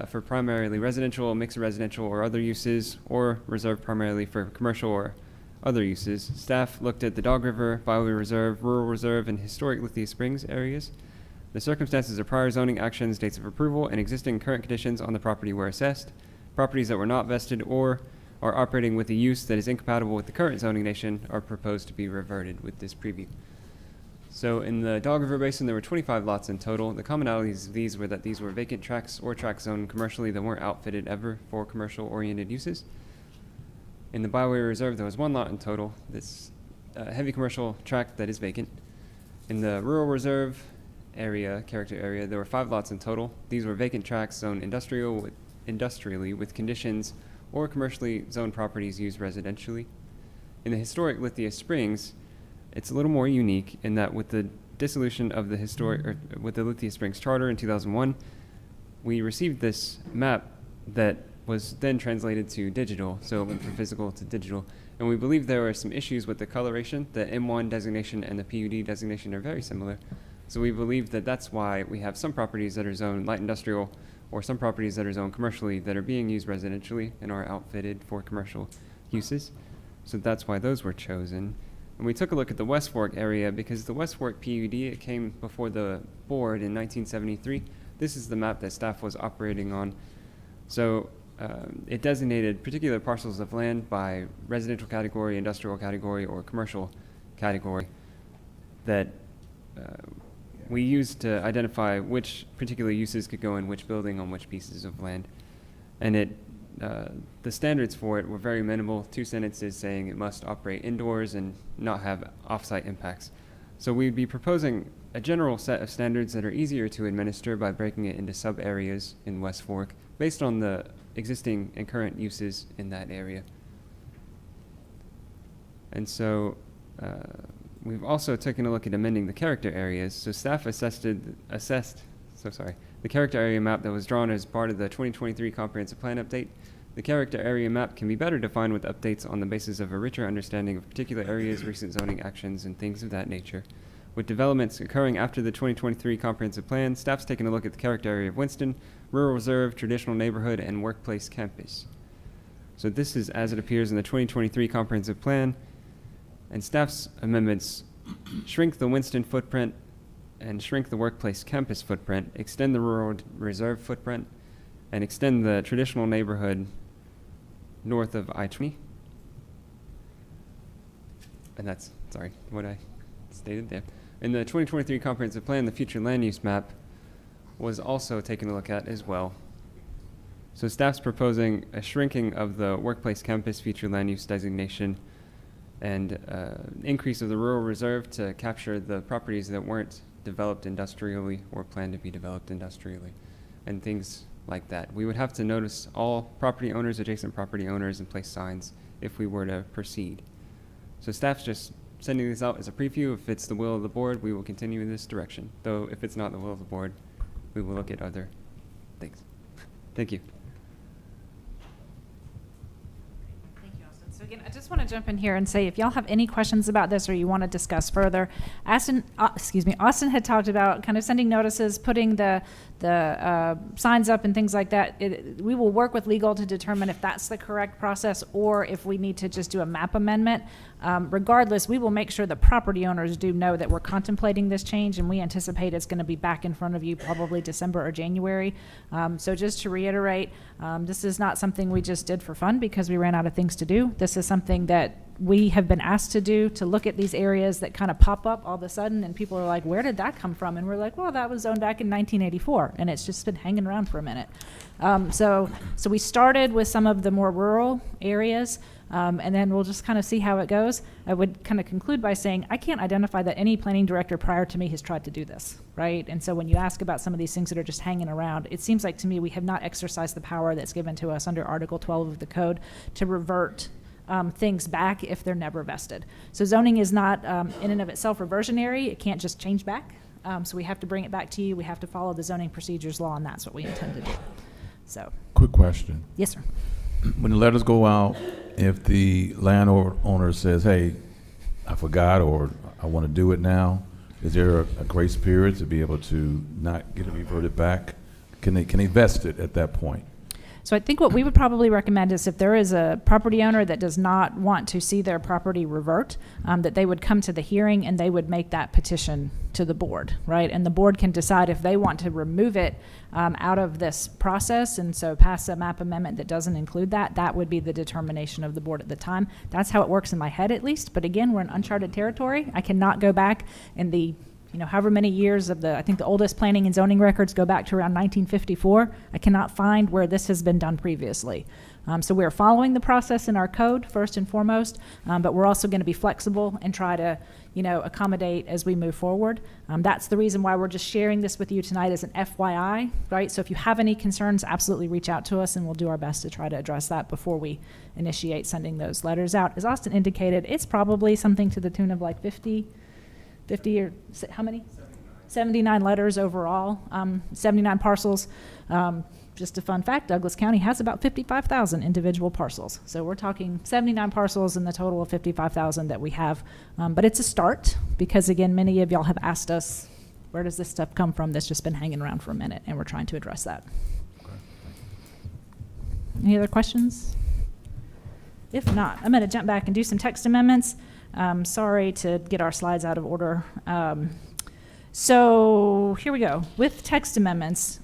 for primarily residential, mixed residential, or other uses, or reserved primarily for commercial or other uses. Staff looked at the Dog River, Byway Reserve, Rural Reserve, and historic Lithia Springs areas. The circumstances of prior zoning actions, dates of approval, and existing current conditions on the property were assessed. Properties that were not vested or are operating with a use that is incompatible with the current zoning nation are proposed to be reverted with this preview. So in the Dog River Basin, there were 25 lots in total. The commonalities of these were that these were vacant tracts or tracts zoned commercially that weren't outfitted ever for commercial-oriented uses. In the Byway Reserve, there was 1 lot in total. This heavy commercial tract that is vacant. In the rural reserve area, character area, there were 5 lots in total. These were vacant tracts zoned industrially with conditions or commercially zoned properties used residentially. In the historic Lithia Springs, it's a little more unique in that with the dissolution of the with the Lithia Springs Charter in 2001, we received this map that was then translated to digital, so it went from physical to digital. And we believe there were some issues with the coloration. The M1 designation and the PUD designation are very similar. So we believe that that's why we have some properties that are zoned light industrial or some properties that are zoned commercially that are being used residentially and are outfitted for commercial uses. So that's why those were chosen. And we took a look at the West Fork area because the West Fork PUD, it came before the board in 1973. This is the map that staff was operating on. So it designated particular parcels of land by residential category, industrial category, or commercial category that we used to identify which particular uses could go in which building on which pieces of land. And the standards for it were very minimal, 2 sentences saying it must operate indoors and not have off-site impacts. So we'd be proposing a general set of standards that are easier to administer by breaking it into sub-areas in West Fork based on the existing and current uses in that area. And so we've also taken a look at amending the character areas. So staff assessed the character area map that was drawn as part of the 2023 Comprehensive Plan update. The character area map can be better defined with updates on the basis of a richer understanding of particular areas, recent zoning actions, and things of that nature. With developments occurring after the 2023 Comprehensive Plan, staff's taken a look at the character area of Winston, rural reserve, traditional neighborhood, and workplace campus. So this is as it appears in the 2023 Comprehensive Plan, and staff's amendments shrink the Winston footprint and shrink the workplace campus footprint, extend the rural reserve footprint, and extend the traditional neighborhood north of I-20. And that's, sorry, what I stated there. In the 2023 Comprehensive Plan, the future land use map was also taken a look at as well. So staff's proposing a shrinking of the workplace campus future land use designation and increase of the rural reserve to capture the properties that weren't developed industrially or planned to be developed industrially and things like that. We would have to notice all property owners, adjacent property owners, and place signs if we were to proceed. So staff's just sending this out as a preview. If it's the will of the board, we will continue in this direction. Though if it's not the will of the board, we will look at other things. Thank you. Thank you, Austin. So again, I just want to jump in here and say if y'all have any questions about this or you want to discuss further, Austin had talked about kind of sending notices, putting the signs up and things like that. We will work with legal to determine if that's the correct process or if we need to just do a map amendment. Regardless, we will make sure the property owners do know that we're contemplating this change and we anticipate it's going to be back in front of you probably December or January. So just to reiterate, this is not something we just did for fun because we ran out of things to do. This is something that we have been asked to do, to look at these areas that kind of pop up all of a sudden and people are like, where did that come from? And we're like, well, that was zoned back in 1984 and it's just been hanging around for a minute. So we started with some of the more rural areas and then we'll just kind of see how it goes. I would kind of conclude by saying I can't identify that any planning director prior to me has tried to do this, right? And so when you ask about some of these things that are just hanging around, it seems like to me we have not exercised the power that's given to us under Article 12 of the code to revert things back if they're never vested. So zoning is not in and of itself reversionary. It can't just change back. So we have to bring it back to you. We have to follow the zoning procedures law, and that's what we intend to do. So. Quick question. Yes, sir. When the letters go out, if the landowner says, hey, I forgot or I want to do it now, is there a grace period to be able to not get it reverted back? Can they vest it at that point? So I think what we would probably recommend is if there is a property owner that does not want to see their property revert, that they would come to the hearing and they would make that petition to the board, right? And the board can decide if they want to remove it out of this process and so pass a map amendment that doesn't include that. That would be the determination of the board at the time. That's how it works in my head at least. But again, we're in uncharted territory. I cannot go back in the however many years of I think the oldest planning and zoning records go back to around 1954. I cannot find where this has been done previously. So we're following the process in our code first and foremost, but we're also going to be flexible and try to, accommodate as we move forward. That's the reason why we're just sharing this with you tonight as an FYI, right? So if you have any concerns, absolutely reach out to us and we'll do our best to try to address that before we initiate sending those letters out. As Austin indicated, it's probably something to the tune of like 50 or how many? 79 letters overall, 79 parcels. Just a fun fact, Douglas County has about 55,000 individual parcels. So we're talking 79 parcels in the total of 55,000 that we have. But it's a start because, again, many of y'all have asked us, where does this stuff come from that's just been hanging around for a minute? And we're trying to address that. Any other questions? If not, I'm going to jump back and do some text amendments. Sorry to get our slides out of order. So here we go. With text amendments,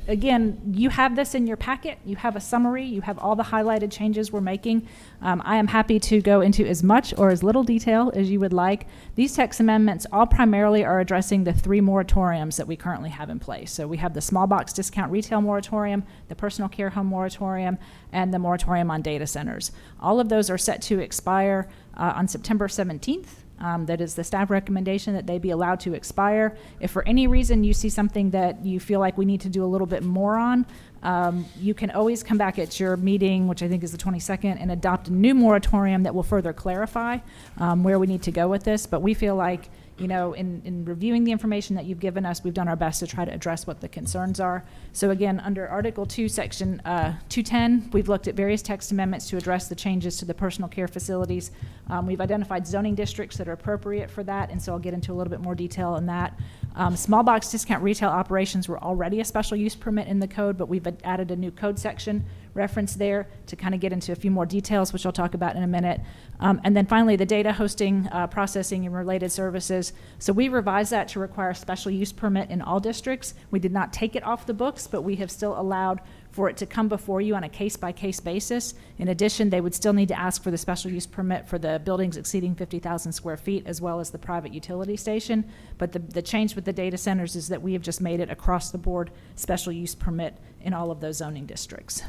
again, you have this in your packet. You have a summary. You have all the highlighted changes we're making. I am happy to go into as much or as little detail as you would like. These text amendments all primarily are addressing the 3 moratoriums that we currently have in place. So we have the small box discount retail moratorium, the personal care home moratorium, and the moratorium on data centers. All of those are set to expire on September 17th. That is the staff recommendation that they be allowed to expire. If for any reason you see something that you feel like we need to do a little bit more on, you can always come back at your meeting, which I think is the 22nd, and adopt a new moratorium that will further clarify where we need to go with this. But we feel like, in reviewing the information that you've given us, we've done our best to try to address what the concerns are. So again, under Article 2, Section 210, we've looked at various text amendments to address the changes to the personal care facilities. We've identified zoning districts that are appropriate for that, and so I'll get into a little bit more detail on that. Small box discount retail operations were already a special use permit in the code, but we've added a new code section reference there to kind of get into a few more details, which I'll talk about in a minute. And then finally, the data hosting, processing, and related services. So we revised that to require a special use permit in all districts. We did not take it off the books, but we have still allowed for it to come before you on a case-by-case basis. In addition, they would still need to ask for the special use permit for the buildings exceeding 50,000 square feet, as well as the private utility station. But the change with the data centers is that we have just made it across the board special use permit in all of those zoning districts.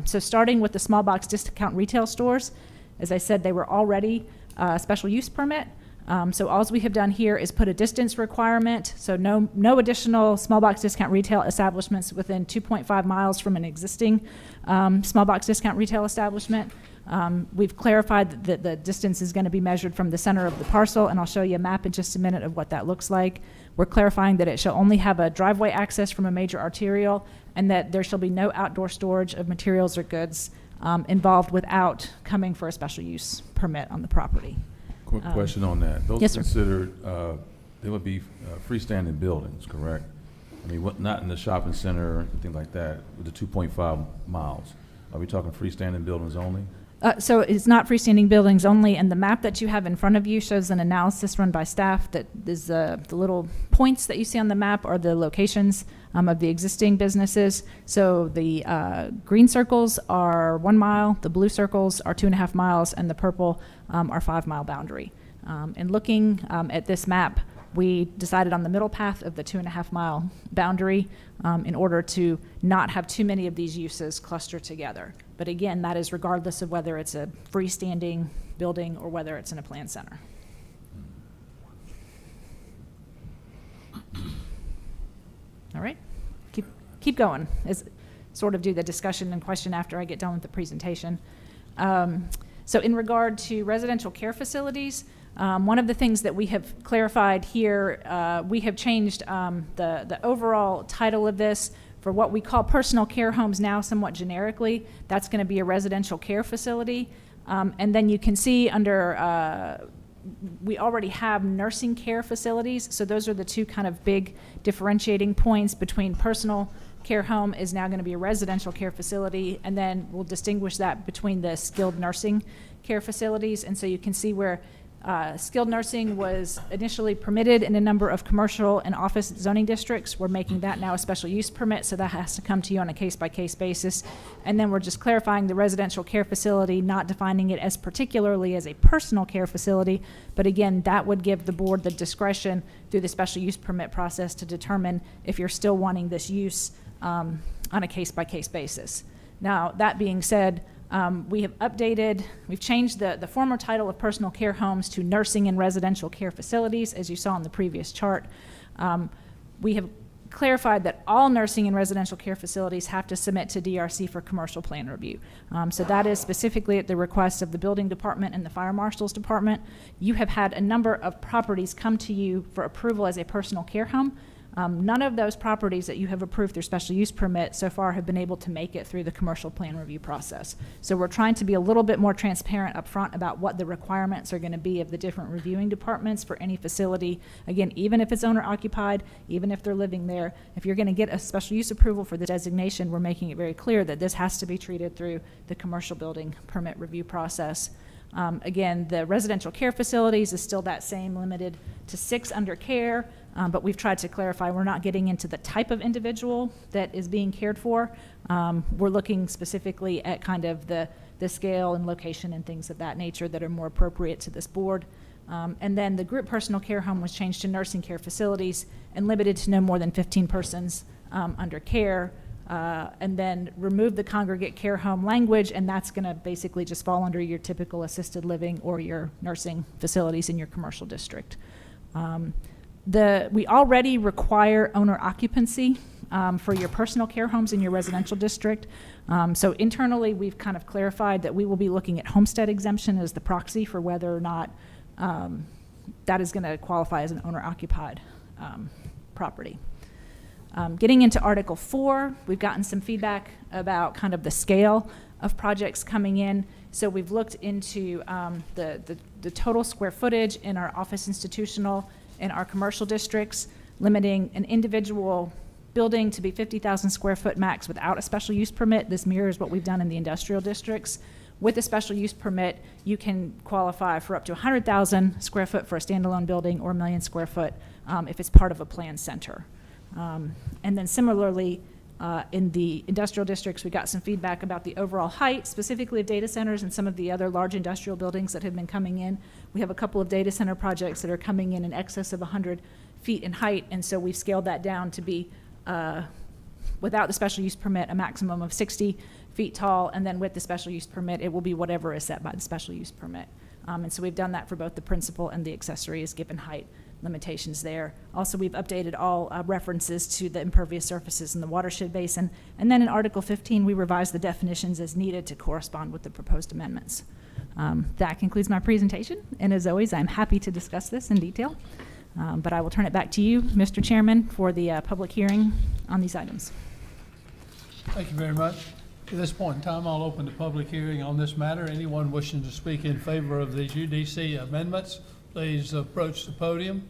So starting with the small box discount retail stores, as I said, they were already a special use permit. So all we have done here is put a distance requirement. So no additional small box discount retail establishments within 2.5 miles from an existing small box discount retail establishment. We've clarified that the distance is going to be measured from the center of the parcel, and I'll show you a map in just a minute of what that looks like. We're clarifying that it shall only have a driveway access from a major arterial, and that there shall be no outdoor storage of materials or goods involved without coming for a special use permit on the property. Quick question on that. Those yes, are sir. considered, they would be freestanding buildings, correct? I mean, not in the shopping center or anything like that, with the 2.5 miles. Are we talking freestanding buildings only? So it's not freestanding buildings only, and the map that you have in front of you shows an analysis run by staff that is the little points that you see on the map are the locations of the existing businesses. So the green circles are 1 mile, the blue circles are 2.5 miles, and the purple are 5 mile boundary. And looking at this map, we decided on the middle path of the 2.5 mile boundary in order to not have too many of these uses cluster together. But again, that is regardless of whether it's a freestanding building or whether it's in a planned center. All right, keep going. As sort of do the discussion and question after I get done with the presentation. So in regard to residential care facilities, one of the things that we have clarified here, we have changed the overall title of this for what we call personal care homes now somewhat generically. That's going to be a residential care facility. And then you can see under, we already have nursing care facilities. So those are the two kind of big differentiating points between personal care home is now going to be a residential care facility. And then we'll distinguish that between the skilled nursing care facilities. And so you can see where Skilled nursing was initially permitted in a number of commercial and office zoning districts. We're making that now a special use permit, so that has to come to you on a case-by-case basis. And then we're just clarifying the residential care facility, not defining it as particularly as a personal care facility, but again, that would give the board the discretion through the special use permit process to determine if you're still wanting this use on a case-by-case basis. Now, that being said, we've changed the former title of personal care homes to nursing and residential care facilities, as you saw in the previous chart. We have clarified that all nursing and residential care facilities have to submit to DRC for commercial plan review. So that is specifically at the request of the building department and the fire marshal's department. You have had a number of properties come to you for approval as a personal care home. None of those properties that you have approved through special use permit so far have been able to make it through the commercial plan review process. So we're trying to be a little bit more transparent up front about what the requirements are going to be of the different reviewing departments for any facility. Again, even if it's owner occupied, even if they're living there, if you're going to get a special use approval for the designation, we're making it very clear that this has to be treated through the commercial building permit review process. Again, the residential care facilities is still that same, limited to 6 under care. But we've tried to clarify we're not getting into the type of individual that is being cared for. We're looking specifically at kind of the scale and location and things of that nature that are more appropriate to this board. And then the group personal care home was changed to nursing care facilities and limited to no more than 15 persons under care. And then remove the congregate care home language, and that's going to basically just fall under your typical assisted living or your nursing facilities in your commercial district. We already require owner occupancy for your personal care homes in your residential district. So internally, we've kind of clarified that we will be looking at homestead exemption as the proxy for whether or not that is going to qualify as an owner occupied property. Getting into Article 4, we've gotten some feedback about kind of the scale of projects coming in. So we've looked into the total square footage in our office institutional in our commercial districts, limiting an individual building to be 50,000 square foot max without a special use permit. This mirrors what we've done in the industrial districts. With a special use permit, you can qualify for up to 100,000 square foot for a standalone building or 1 million square foot if it's part of a planned center. And then similarly, in the industrial districts, we got some feedback about the overall height, specifically of data centers and some of the other large industrial buildings that have been coming in. We have a couple of data center projects that are coming in excess of 100 feet in height, and so we've scaled that down to be, without the special use permit, a maximum of 60 feet tall, and then with the special use permit, it will be whatever is set by the special use permit. And so we've done that for both the principal and the accessories, given height limitations there. Also, we've updated all references to the impervious surfaces in the watershed basin. And then in Article 15, we revised the definitions as needed to correspond with the proposed amendments. That concludes my presentation. And as always, I'm happy to discuss this in detail. But I will turn it back to you, Mr. Chairman, for the public hearing on these items. Thank you very much. At this point in time, I'll open the public hearing on this matter. Anyone wishing to speak in favor of these UDC amendments, please approach the podium.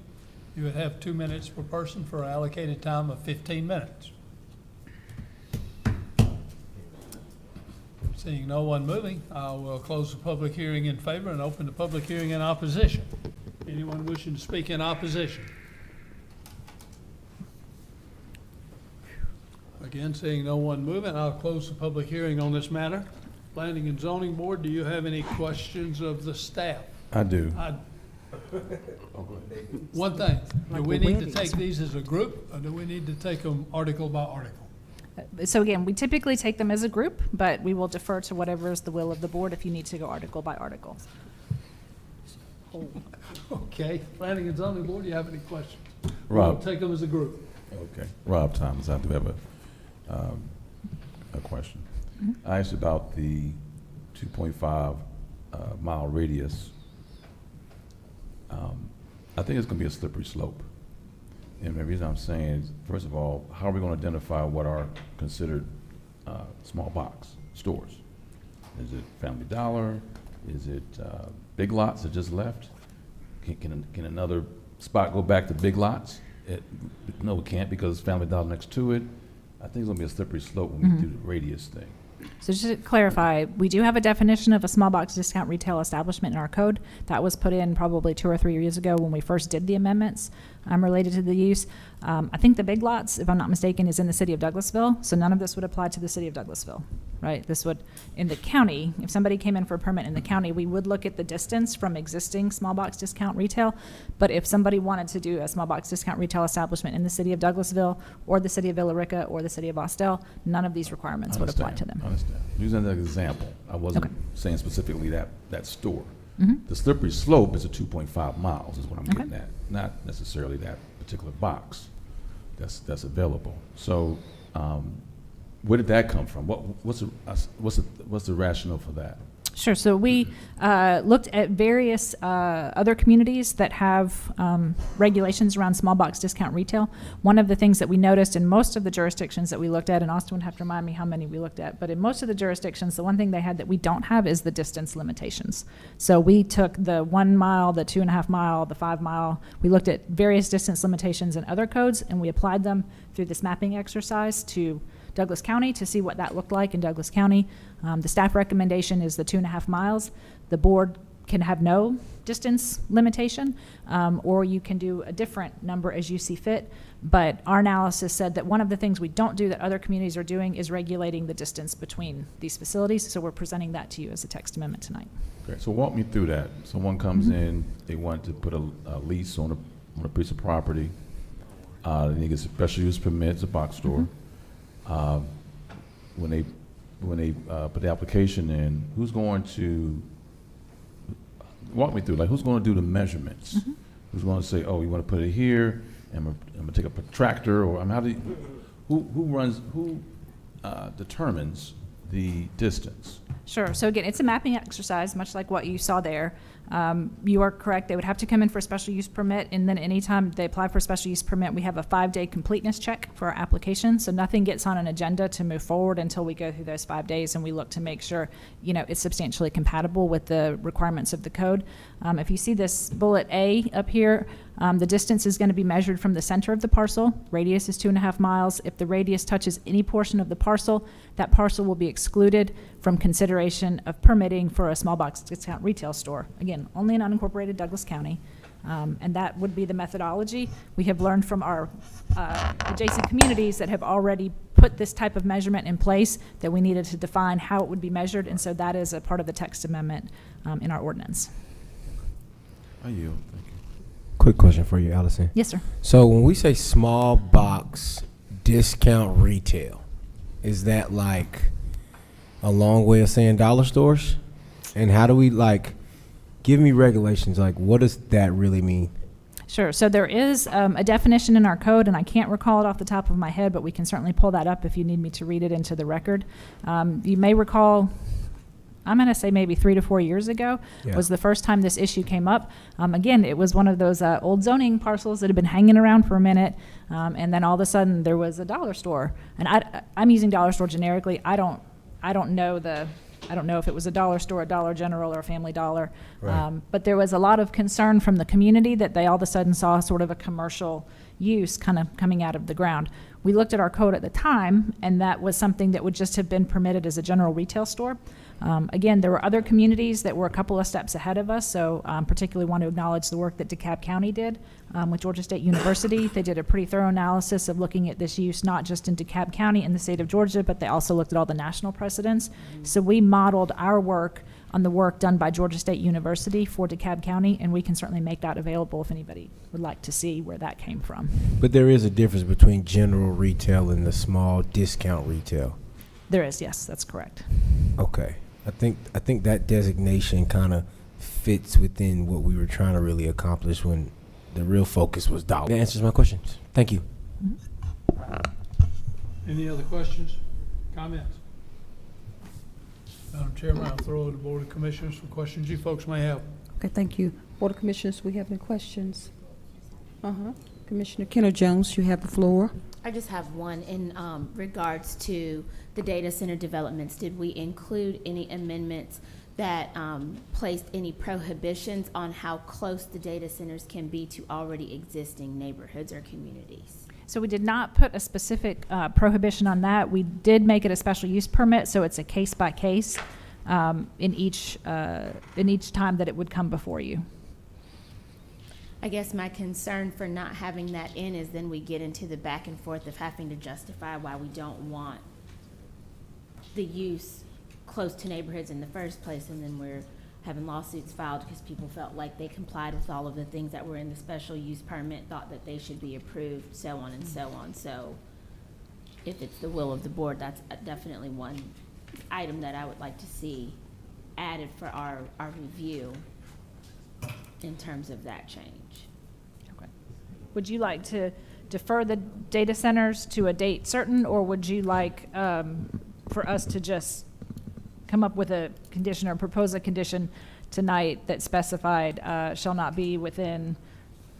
You would have 2 minutes per person for an allocated time of 15 minutes. Seeing no one moving, I will close the public hearing in favor and open the public hearing in opposition. Anyone wishing to speak in opposition? Again, seeing no one moving, I'll close the public hearing on this matter. Planning and Zoning Board, do you have any questions of the staff? I do. One thing, do we need to take these as a group, or do we need to take them article by article? So again, we typically take them as a group, but we will defer to whatever is the will of the board if you need to go article by article. Okay, Planning and Zoning Board, do you have any questions? Rob. We'll take them as a group. Okay. Rob Thomas, I do have a question. I asked about the 2.5 mile radius. I think it's going to be a slippery slope. And the reason I'm saying is, first of all, how are we going to identify what are considered small box stores? Is it Family Dollar? Is it Big Lots that just left? Can another spot go back to Big Lots? No, it can't because Family Dollar next to it. I think it's going to be a slippery slope when we do the radius thing. So just to clarify, we do have a definition of a small box discount retail establishment in our code. That was put in probably 2 or 3 years ago when we first did the amendments related to the use. I think the Big Lots, if I'm not mistaken, is in the city of Douglasville, so none of this would apply to the city of Douglasville, right? This would, in the county, if somebody came in for a permit in the county, we would look at the distance from existing small box discount retail. But if somebody wanted to do a small box discount retail establishment in the city of Douglasville or the city of Villa Rica or the city of Austell, none of these requirements would apply to them. I understand. Using that example, I wasn't Okay. saying specifically that store. Mhm. The slippery slope is a 2.5 miles is what I'm Okay. getting at, not necessarily that particular box that's available. So, where did that come from? What's the rationale for that? Sure. So we looked at various other communities that have regulations around small box discount retail. One of the things that we noticed in most of the jurisdictions that we looked at, and Austin would have to remind me how many we looked at, but in most of the jurisdictions, the one thing they had that we don't have is the distance limitations. So we took the 1 mile, the 2.5 mile, the 5 mile. We looked at various distance limitations in other codes, and we applied them through this mapping exercise to Douglas County to see what that looked like in Douglas County. The staff recommendation is the 2.5 miles. The board can have no distance limitation, or you can do a different number as you see fit. But our analysis said that one of the things we don't do that other communities are doing is regulating the distance between these facilities. So we're presenting that to you as a text amendment tonight. Okay, so walk me through that. Someone comes in, they want to put a lease on a piece of property. They get a special use permit, it's a box store. When they put the application in, who's going to walk me through? Like, who's going to do the measurements? Who's going to say, "Oh, you want to put it here? And I'm going to take a protractor," or how do you, who determines the distance? Sure. So again, it's a mapping exercise, much like what you saw there. You are correct. They would have to come in for a special use permit, and then anytime they apply for a special use permit, we have a 5-day completeness check for our application. So nothing gets on an agenda to move forward until we go through those 5 days, and we look to make sure, it's substantially compatible with the requirements of the code. If you see this bullet A up here, the distance is going to be measured from the center of the parcel. Radius is 2.5 miles. If the radius touches any portion of the parcel, that parcel will be excluded from consideration of permitting for a small box discount retail store. Again, only in unincorporated Douglas County. And that would be the methodology. We have learned from our adjacent communities that have already put this type of measurement in place that we needed to define how it would be measured. And so that is a part of the text amendment in our ordinance. I yield. Thank you. Quick question for you, Allison. Yes, sir. So when we say small box discount retail, is that like a long way of saying dollar stores? And how do we give me regulations, what does that really mean? Sure. So there is a definition in our code, and I can't recall it off the top of my head, but we can certainly pull that up if you need me to read it into the record. You may recall, I'm going to say maybe 3 to 4 years ago was the first time this issue came up. Again, it was one of those old zoning parcels that had been hanging around for a minute, and then all of a sudden there was a dollar store. And I'm using dollar store generically. I don't know if it was a dollar store, a Dollar General, or a Family Dollar. Right. But there was a lot of concern from the community that they all of a sudden saw sort of a commercial use kind of coming out of the ground. We looked at our code at the time, and that was something that would just have been permitted as a general retail store. Again, there were other communities that were a couple of steps ahead of us, so particularly want to acknowledge the work that DeKalb County did with Georgia State University. They did a pretty thorough analysis of looking at this use not just in DeKalb County in the state of Georgia, but they also looked at all the national precedents. So we modeled our work on the work done by Georgia State University for DeKalb County, and we can certainly make that available if anybody would like to see where that came from. But there is a difference between general retail and the small discount retail. There is, yes, that's correct. Okay. I think that designation kind of fits within what we were trying to really accomplish when the real focus was dollar. That answers my questions. Thank you. Any other questions, comments? Madam Chairman, I'll throw it to the Board of Commissioners for questions you folks may have. Okay, thank you. Board of Commissioners, we have any questions? Commissioner Kenner Jones, you have the floor. I just have one in regards to the data center developments. Did we include any amendments that placed any prohibitions on how close the data centers can be to already existing neighborhoods or communities? So we did not put a specific prohibition on that. We did make it a special use permit, so it's a case by case in each time that it would come before you. I guess my concern for not having that in is then we get into the back and forth of having to justify why we don't want the use close to neighborhoods in the first place, and then we're having lawsuits filed because people felt like they complied with all of the things that were in the special use permit, thought that they should be approved, so on and so on. So if it's the will of the board, that's definitely one item that I would like to see added for our review in terms of that change. Okay. Would you like to defer the data centers to a date certain, or would you like for us to just come up with a condition or propose a condition tonight that specified shall not be within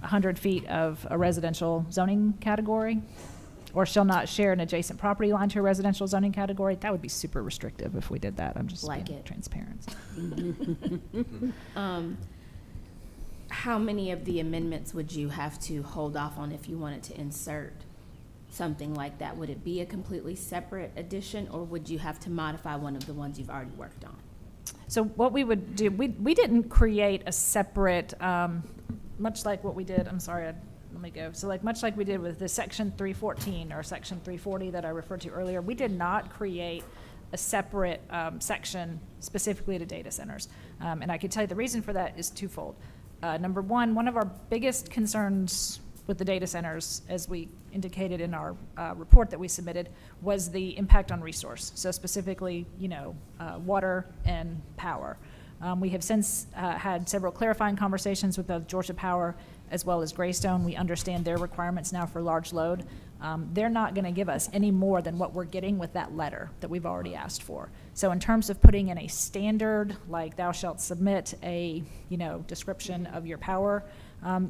100 feet of a residential zoning category, or shall not share an adjacent property line to a residential zoning category? That would be super restrictive if we did that. I'm just Like being it. transparent. How many of the amendments would you have to hold off on if you wanted to insert something like that? Would it be a completely separate addition, or would you have to modify one of the ones you've already worked on? So what we would do, we didn't create a separate, much like what we did, I'm sorry, let me go. So like much like we did with the section 314 or section 340 that I referred to earlier, we did not create a separate section specifically to data centers. And I can tell you the reason for that is twofold. Number one of our biggest concerns with the data centers, as we indicated in our report that we submitted, was the impact on resource. So specifically, water and power. We have since had several clarifying conversations with both Georgia Power as well as Greystone. We understand their requirements now for large load. They're not going to give us any more than what we're getting with that letter that we've already asked for. So in terms of putting in a standard, like thou shalt submit a description of your power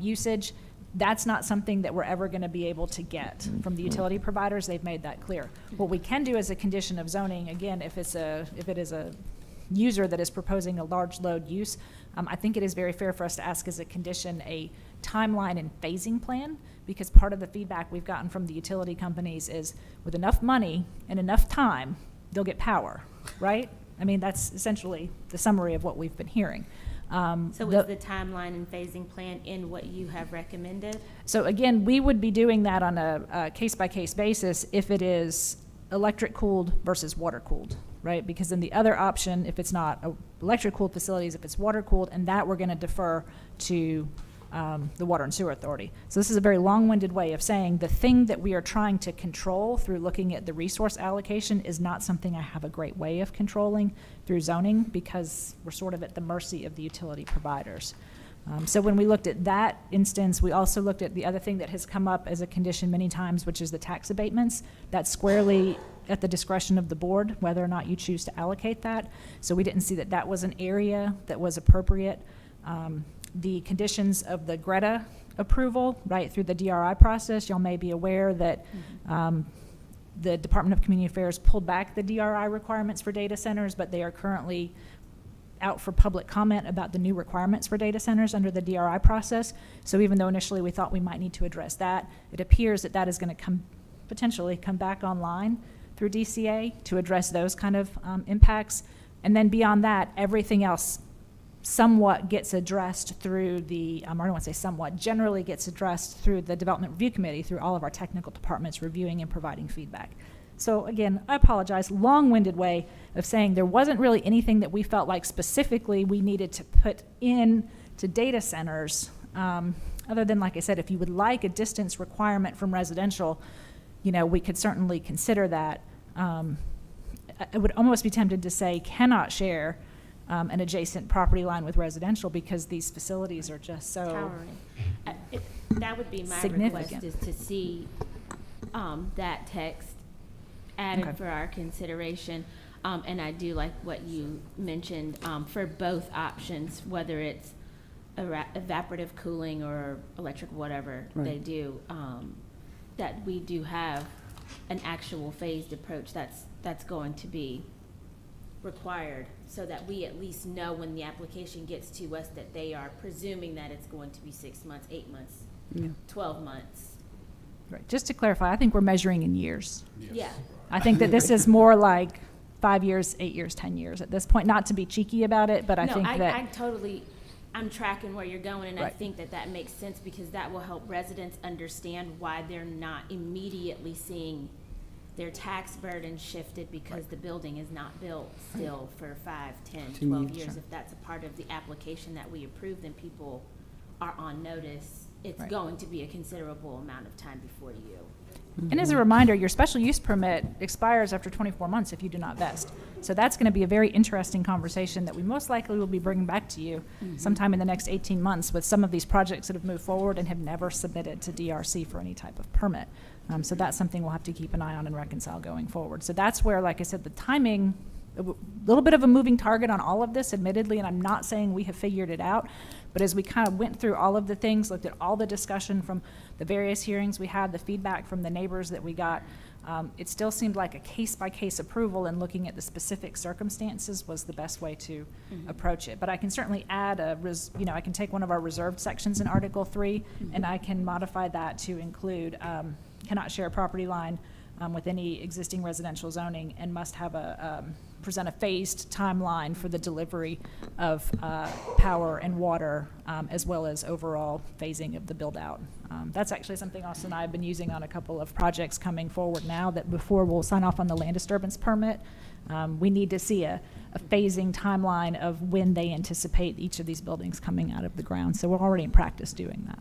usage, that's not something that we're ever going to be able to get from the utility providers. They've made that clear. What we can do as a condition of zoning, again, if it is a user that is proposing a large load use, I think it is very fair for us to ask as a condition a timeline and phasing plan, because part of the feedback we've gotten from the utility companies is with enough money and enough time, they'll get power, right? I mean, that's essentially the summary of what we've been hearing. So is the timeline and phasing plan in what you have recommended? So again, we would be doing that on a case-by-case basis if it is electric-cooled versus water-cooled, right? Because then the other option, if it's not electric-cooled facilities, if it's water-cooled, and that we're going to defer to the Water and Sewer Authority. So this is a very long-winded way of saying the thing that we are trying to control through looking at the resource allocation is not something I have a great way of controlling through zoning, because we're sort of at the mercy of the utility providers. So when we looked at that instance, we also looked at the other thing that has come up as a condition many times, which is the tax abatements. That's squarely at the discretion of the board, whether or not you choose to allocate that. So we didn't see that that was an area that was appropriate. The conditions of the Greta approval, right, through the DRI process, y'all may be aware that the Department of Community Affairs pulled back the DRI requirements for data centers, but they are currently out for public comment about the new requirements for data centers under the DRI process. So even though initially we thought we might need to address that, it appears that that is going to potentially come back online through DCA to address those kind of impacts. And then beyond that, everything else somewhat gets addressed through the, I don't want to say somewhat, generally gets addressed through the Development Review Committee, through all of our technical departments reviewing and providing feedback. So again, I apologize, long-winded way of saying there wasn't really anything that we felt like specifically we needed to put in to data centers, other than, like I said, if you would like a distance requirement from residential, we could certainly consider that. I would almost be tempted to say cannot share an adjacent property line with residential, because these facilities are just so Towering. That would be my significant. request, is to see that text added Okay. for our consideration. And I do like what you mentioned for both options, whether it's evaporative cooling or electric, whatever Right. they do, that we do have an actual phased approach that's going to be required, so that we at least know when the application gets to us that they are presuming that it's going to be 6 months, 8 months, Yeah. 12 months, Right. Just to clarify, I think we're measuring in years. Yeah. I think that this is more like 5 years, 8 years, 10 years at this point, not to be cheeky about it, but I think No, that. I totally, I'm tracking where you're going, and I Right. think that that makes sense because that will help residents understand why they're not immediately seeing their tax burden shifted because the building is not built still for 5, 10, 10 12 years, years. sure. If that's a part of the application that we approve, then people are on notice. It's Right. going to be a considerable amount of time before you. And as a reminder, your special use permit expires after 24 months if you do not vest. So that's going to be a very interesting conversation that we most likely will be bringing back to you sometime in the next 18 months with some of these projects that have moved forward and have never submitted to DRC for any type of permit. So that's something we'll have to keep an eye on and reconcile going forward. So that's where, like I said, the timing, a little bit of a moving target on all of this, admittedly, and I'm not saying we have figured it out, but as we kind of went through all of the things, looked at all the discussion from the various hearings we had, the feedback from the neighbors that we got, it still seemed like a case-by-case approval, and looking at the specific circumstances was the best way to approach it. But I can certainly add I can take one of our reserved sections in Article 3, and I can modify that to include cannot share a property line with any existing residential zoning and must have present a phased timeline for the delivery of power and water, as well as overall phasing of the build-out. That's actually something Austin and I have been using on a couple of projects coming forward now, that before we'll sign off on the land disturbance permit, we need to see a phasing timeline of when they anticipate each of these buildings coming out of the ground. So we're already in practice doing that.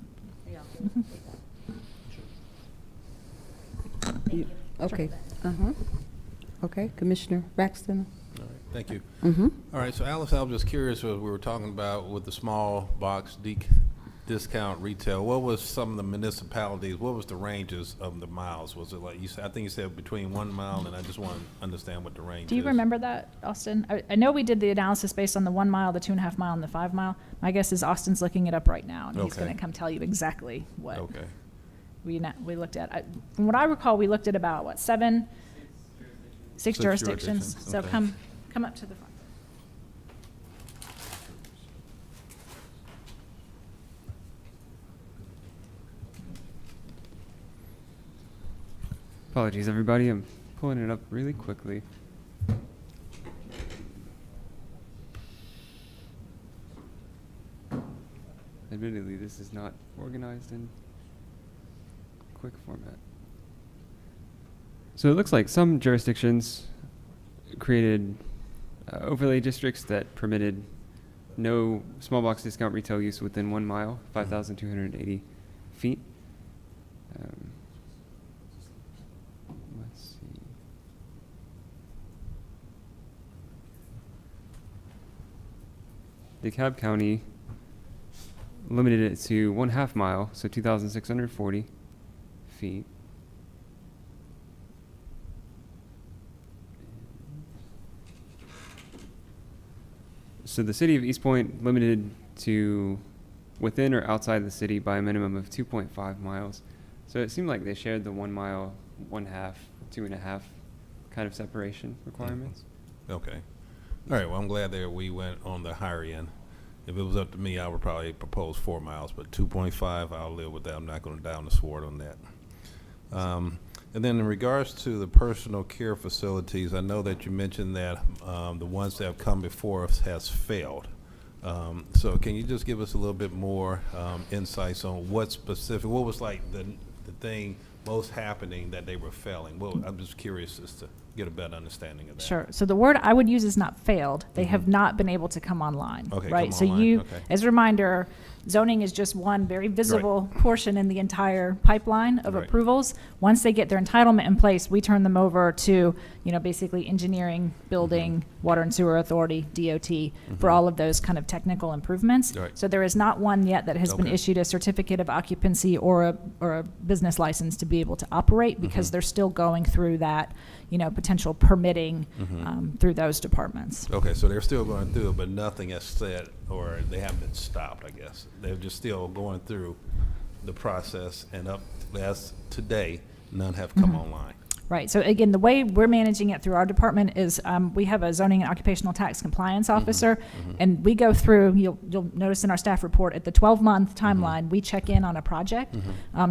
Okay. Okay, Commissioner Braxton? All right, thank you. Mm-hmm. All right, so Alice, I was just curious what we were talking about with the small box discount retail. What was some of the municipalities, what was the ranges of the miles? Was it like, you said, I think you said between 1 mile, and I just want to understand what the range is. Do you remember that, Austin? I know we did the analysis based on the 1 mile, the 2.5 mile, and the 5 mile. My guess is Austin's looking it up right now, and he's Okay. going to come tell you exactly what Okay. we looked at. From what I recall, we looked at about, what, 6 jurisdictions. So okay. come up to the front. Apologies, everybody. I'm pulling it up really quickly. Admittedly, this is not organized in quick format. So it looks like some jurisdictions created overlay districts that permitted no small box discount retail use within 1 mile, 5,280 feet. Let's see. DeKalb County limited it to 1/2 mile, so 2,640 feet. So the city of East Point limited to within or outside the city by a minimum of 2.5 miles. So it seemed like they shared the 1 mile, 1/2, 2.5 kind of separation requirements. Okay. All right, well, I'm glad that we went on the higher end. If it was up to me, I would probably propose 4 miles, but 2.5, I'll live with that. I'm not going to down the sword on that. And then in regards to the personal care facilities, I know that you mentioned that the ones that have come before us has failed. So can you just give us a little bit more insights on what was like the thing most happening that they were failing? Well, I'm just curious as to get a better understanding of that. Sure. So the word I would use is not failed. They have not been able to come online. Okay, right. come So online, okay. As a reminder, zoning is just one very visible portion in the entire pipeline of Right. approvals. Once they get their entitlement in place, we turn them over to, basically engineering, building, water and sewer authority, DOT, for all of those kind of technical improvements. Right. So there is not one yet that has been Okay. issued a certificate of occupancy or a business license to be able to operate, because they're still going through that, potential permitting through those departments. Okay, so they're still going through it, but nothing has said, or they haven't been stopped, I guess. They're just still going through the process, and up as today, none have come online. Right, so again, the way we're managing it through our department is, we have a zoning and occupational tax compliance officer, and we go through, you'll notice in our staff report, at the 12-month timeline, we check in on a project.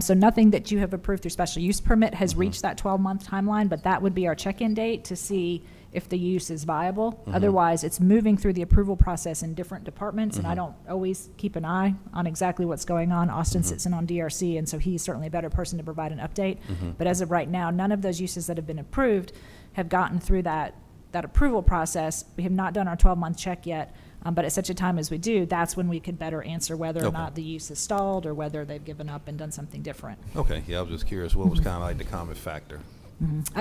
So nothing that you have approved through special use permit has reached that 12-month timeline, but that would be our check-in date to see if the use is viable. Otherwise, it's moving through the approval process in different departments, and I don't always keep an eye on exactly what's going on. Austin sits in on DRC, and so he's certainly a better person to provide an update. But as of right now, none of those uses that have been approved have gotten through that approval process. We have not done our 12-month check yet, but at such a time as we do, that's when we could better answer whether or not the use is stalled or whether they've given up and done something different. Okay, yeah, I was just curious what was kind of like the common factor.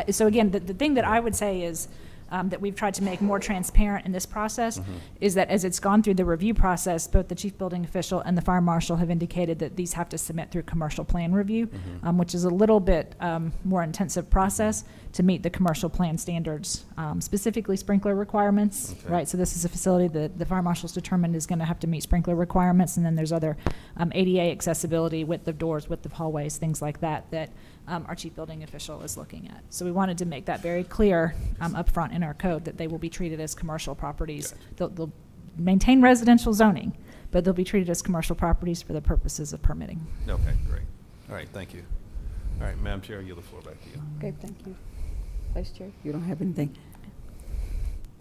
So again, the thing that I would say is, that we've tried to make more transparent in this process is that as it's gone through the review process, both the chief building official and the fire marshal have indicated that these have to submit through commercial plan review, which is a little bit more intensive process to meet the commercial plan standards, specifically sprinkler requirements, right? So this is a facility that the fire marshal's determined is going to have to meet sprinkler requirements, and then there's other ADA accessibility, width of doors, width of hallways, things like that, that our chief building official is looking at. So we wanted to make that very clear up front in our code that they will be treated as commercial properties. They'll maintain residential zoning, but they'll be treated as commercial properties for the purposes of permitting. Okay, great. All right, thank you. All right, Madam Chair, I yield the floor back to you. Okay, thank you. Vice Chair, you don't have anything?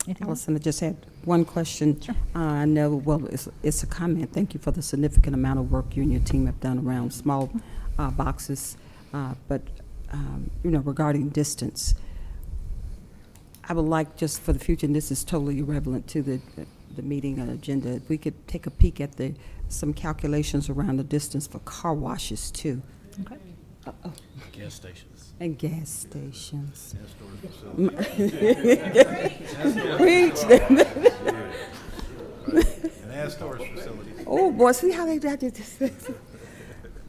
Anything else? Allison, I just had one question. Sure. I know, well, it's a comment. Thank you for the significant amount of work you and your team have done around small boxes. But regarding distance, I would like, just for the future, and this is totally irrelevant to the meeting agenda, if we could take a peek at some calculations around the distance for car washes too. Okay. Gas stations. And gas stations. Preach. And as storage facilities. Oh, boy, see how they did this?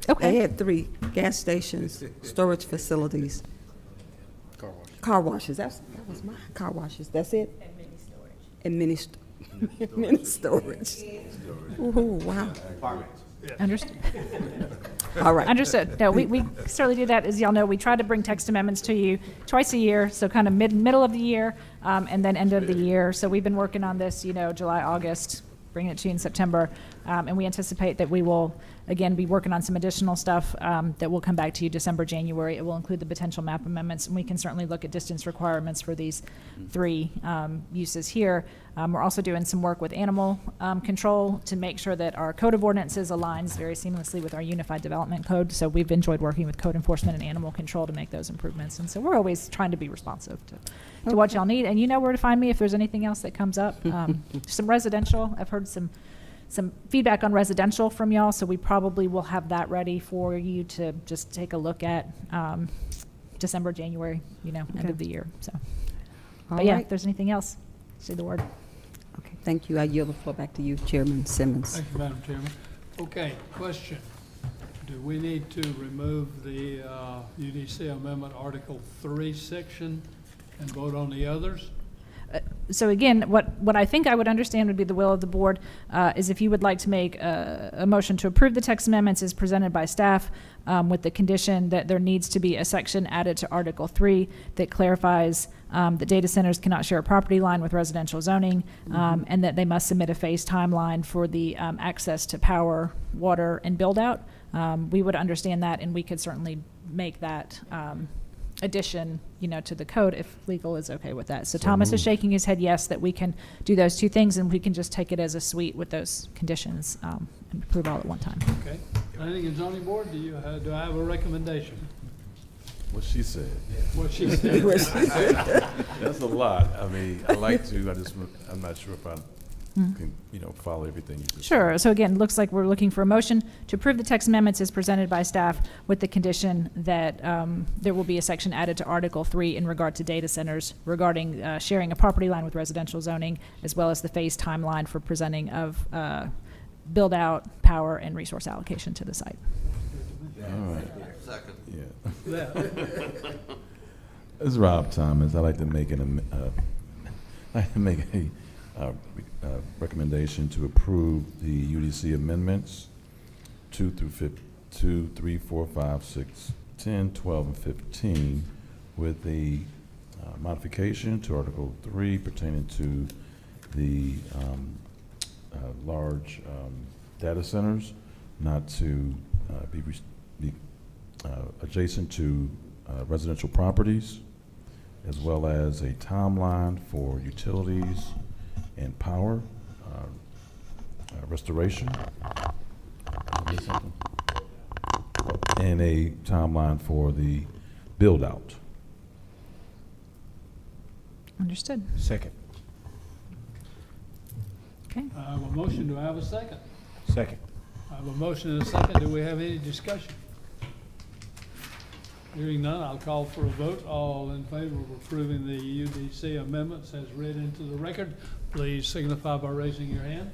Okay. They had 3 gas stations, storage facilities. Car washes. That was my car washes. That's it? And mini storage. And mini storage. Ooh, wow. Understood. All right. Understood. No, we certainly do that. As y'all know, we try to bring text amendments to you twice a year, so kind of middle of the year, and then end of the year. So we've been working on this, July, August, bringing it to you in September, and we anticipate that we will, again, be working on some additional stuff that will come back to you December, January. It will include the potential map amendments, and we can certainly look at distance requirements for these 3 uses here. We're also doing some work with animal control to make sure that our code of ordinances aligns very seamlessly with our unified development code. So we've enjoyed working with code enforcement and animal control to make those improvements. And so we're always trying to be responsive to what y'all need. And you know where to find me if there's anything else that comes up. Some residential, I've heard some feedback on residential from y'all, so we probably will have that ready for you to just take a look at December, January, end of the year. So, but yeah, if there's anything else, say the word. Okay, thank you. I yield the floor back to you, Chairman Simmons. Thank you, Madam Chairman. Okay, question. Do we need to remove the UDC Amendment Article 3 section and vote on the others? So again, what I think I would understand would be the will of the board is if you would like to make a motion to approve the text amendments as presented by staff with the condition that there needs to be a section added to Article 3 that clarifies that data centers cannot share a property line with residential zoning, and that they must submit a phased timeline for the access to power, water, and build out. We would understand that, and we could certainly make that addition, to the code if legal is okay with that. So Thomas is shaking his head yes, that we can do those 2 things, and we can just take it as a suite with those conditions and approve all at one time. Okay. Anything in zoning board? Do I have a recommendation? What she said. What she said. That's a lot. I mean, I like to, I'm not sure if I can, follow everything you just Sure. So again, looks like we're looking for a motion to approve the text amendments as presented by staff with the condition that there will be a section added to Article 3 in regard to data centers regarding sharing a property line with residential zoning, as well as the phased timeline for presenting of build out, power, and resource allocation to the site. All right. Second. Yeah. This is Rob Thomas. I'd like to make a recommendation to approve the UDC amendments 2 through 3, 4, 5, 6, 10, 12, and 15 with a modification to Article 3 pertaining to the large data centers not to be adjacent to residential properties, as well as a timeline for utilities and power restoration. Did I miss something? And a timeline for the build-out. Understood. Second. Okay. I have a motion, do I have a second? Second. I have a motion and a second, do we have any discussion? Hearing none, I'll call for a vote. All in favor of approving the UDC amendments as read into the record, please signify by raising your hand.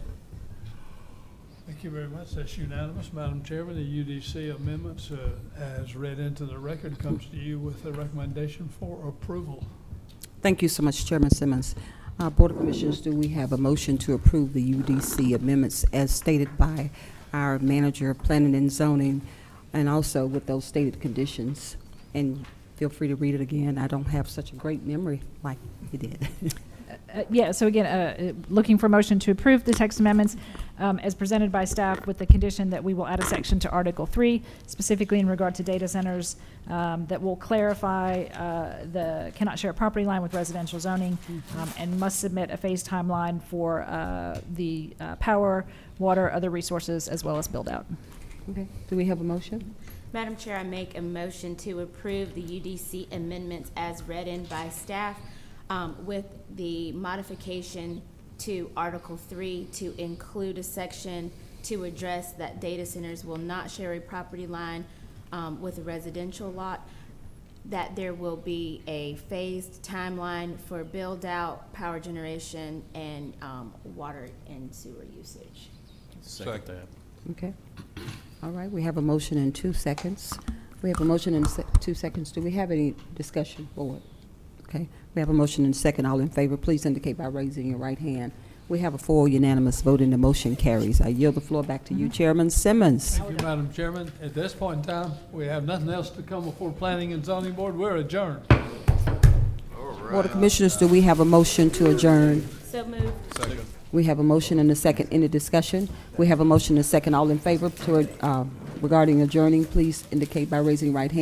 Thank you very much. That's unanimous. Madam Chairman, the UDC amendments as read into the record comes to you with a recommendation for approval. Thank you so much, Chairman Simmons. Board of Commissioners, do we have a motion to approve the UDC amendments as stated by our manager of planning and zoning, and also with those stated conditions? And feel free to read it again. I don't have such a great memory like you did. Yeah, so again, looking for a motion to approve the text amendments as presented by staff with the condition that we will add a section to Article 3, specifically in regard to data centers, that will clarify the cannot share a property line with residential zoning, and must submit a phased timeline for the power, water, other resources, as well as build out. Okay, do we have a motion? Madam Chair, I make a motion to approve the UDC amendments as read in by staff, with the modification to Article 3 to include a section to address that data centers will not share a property line with a residential lot, that there will be a phased timeline for build-out, power generation, and water and sewer usage. Second that. Okay. All right, we have a motion in 2 seconds. We have a motion in 2 seconds. Do we have any discussion, board? Okay, we have a motion and a second. All in favor, please indicate by raising your right hand. We have a full unanimous vote and the motion carries. I yield the floor back to you, Chairman Simmons. Thank you, Madam Chairman. At this point in time, we have nothing else to come before Planning and Zoning Board. We're adjourned. Board of Commissioners, do we have a motion to adjourn? So moved. Second. We have a motion and a second. Any discussion? We have a motion and a second. All in favor to regarding adjourning, please indicate by raising your right hand.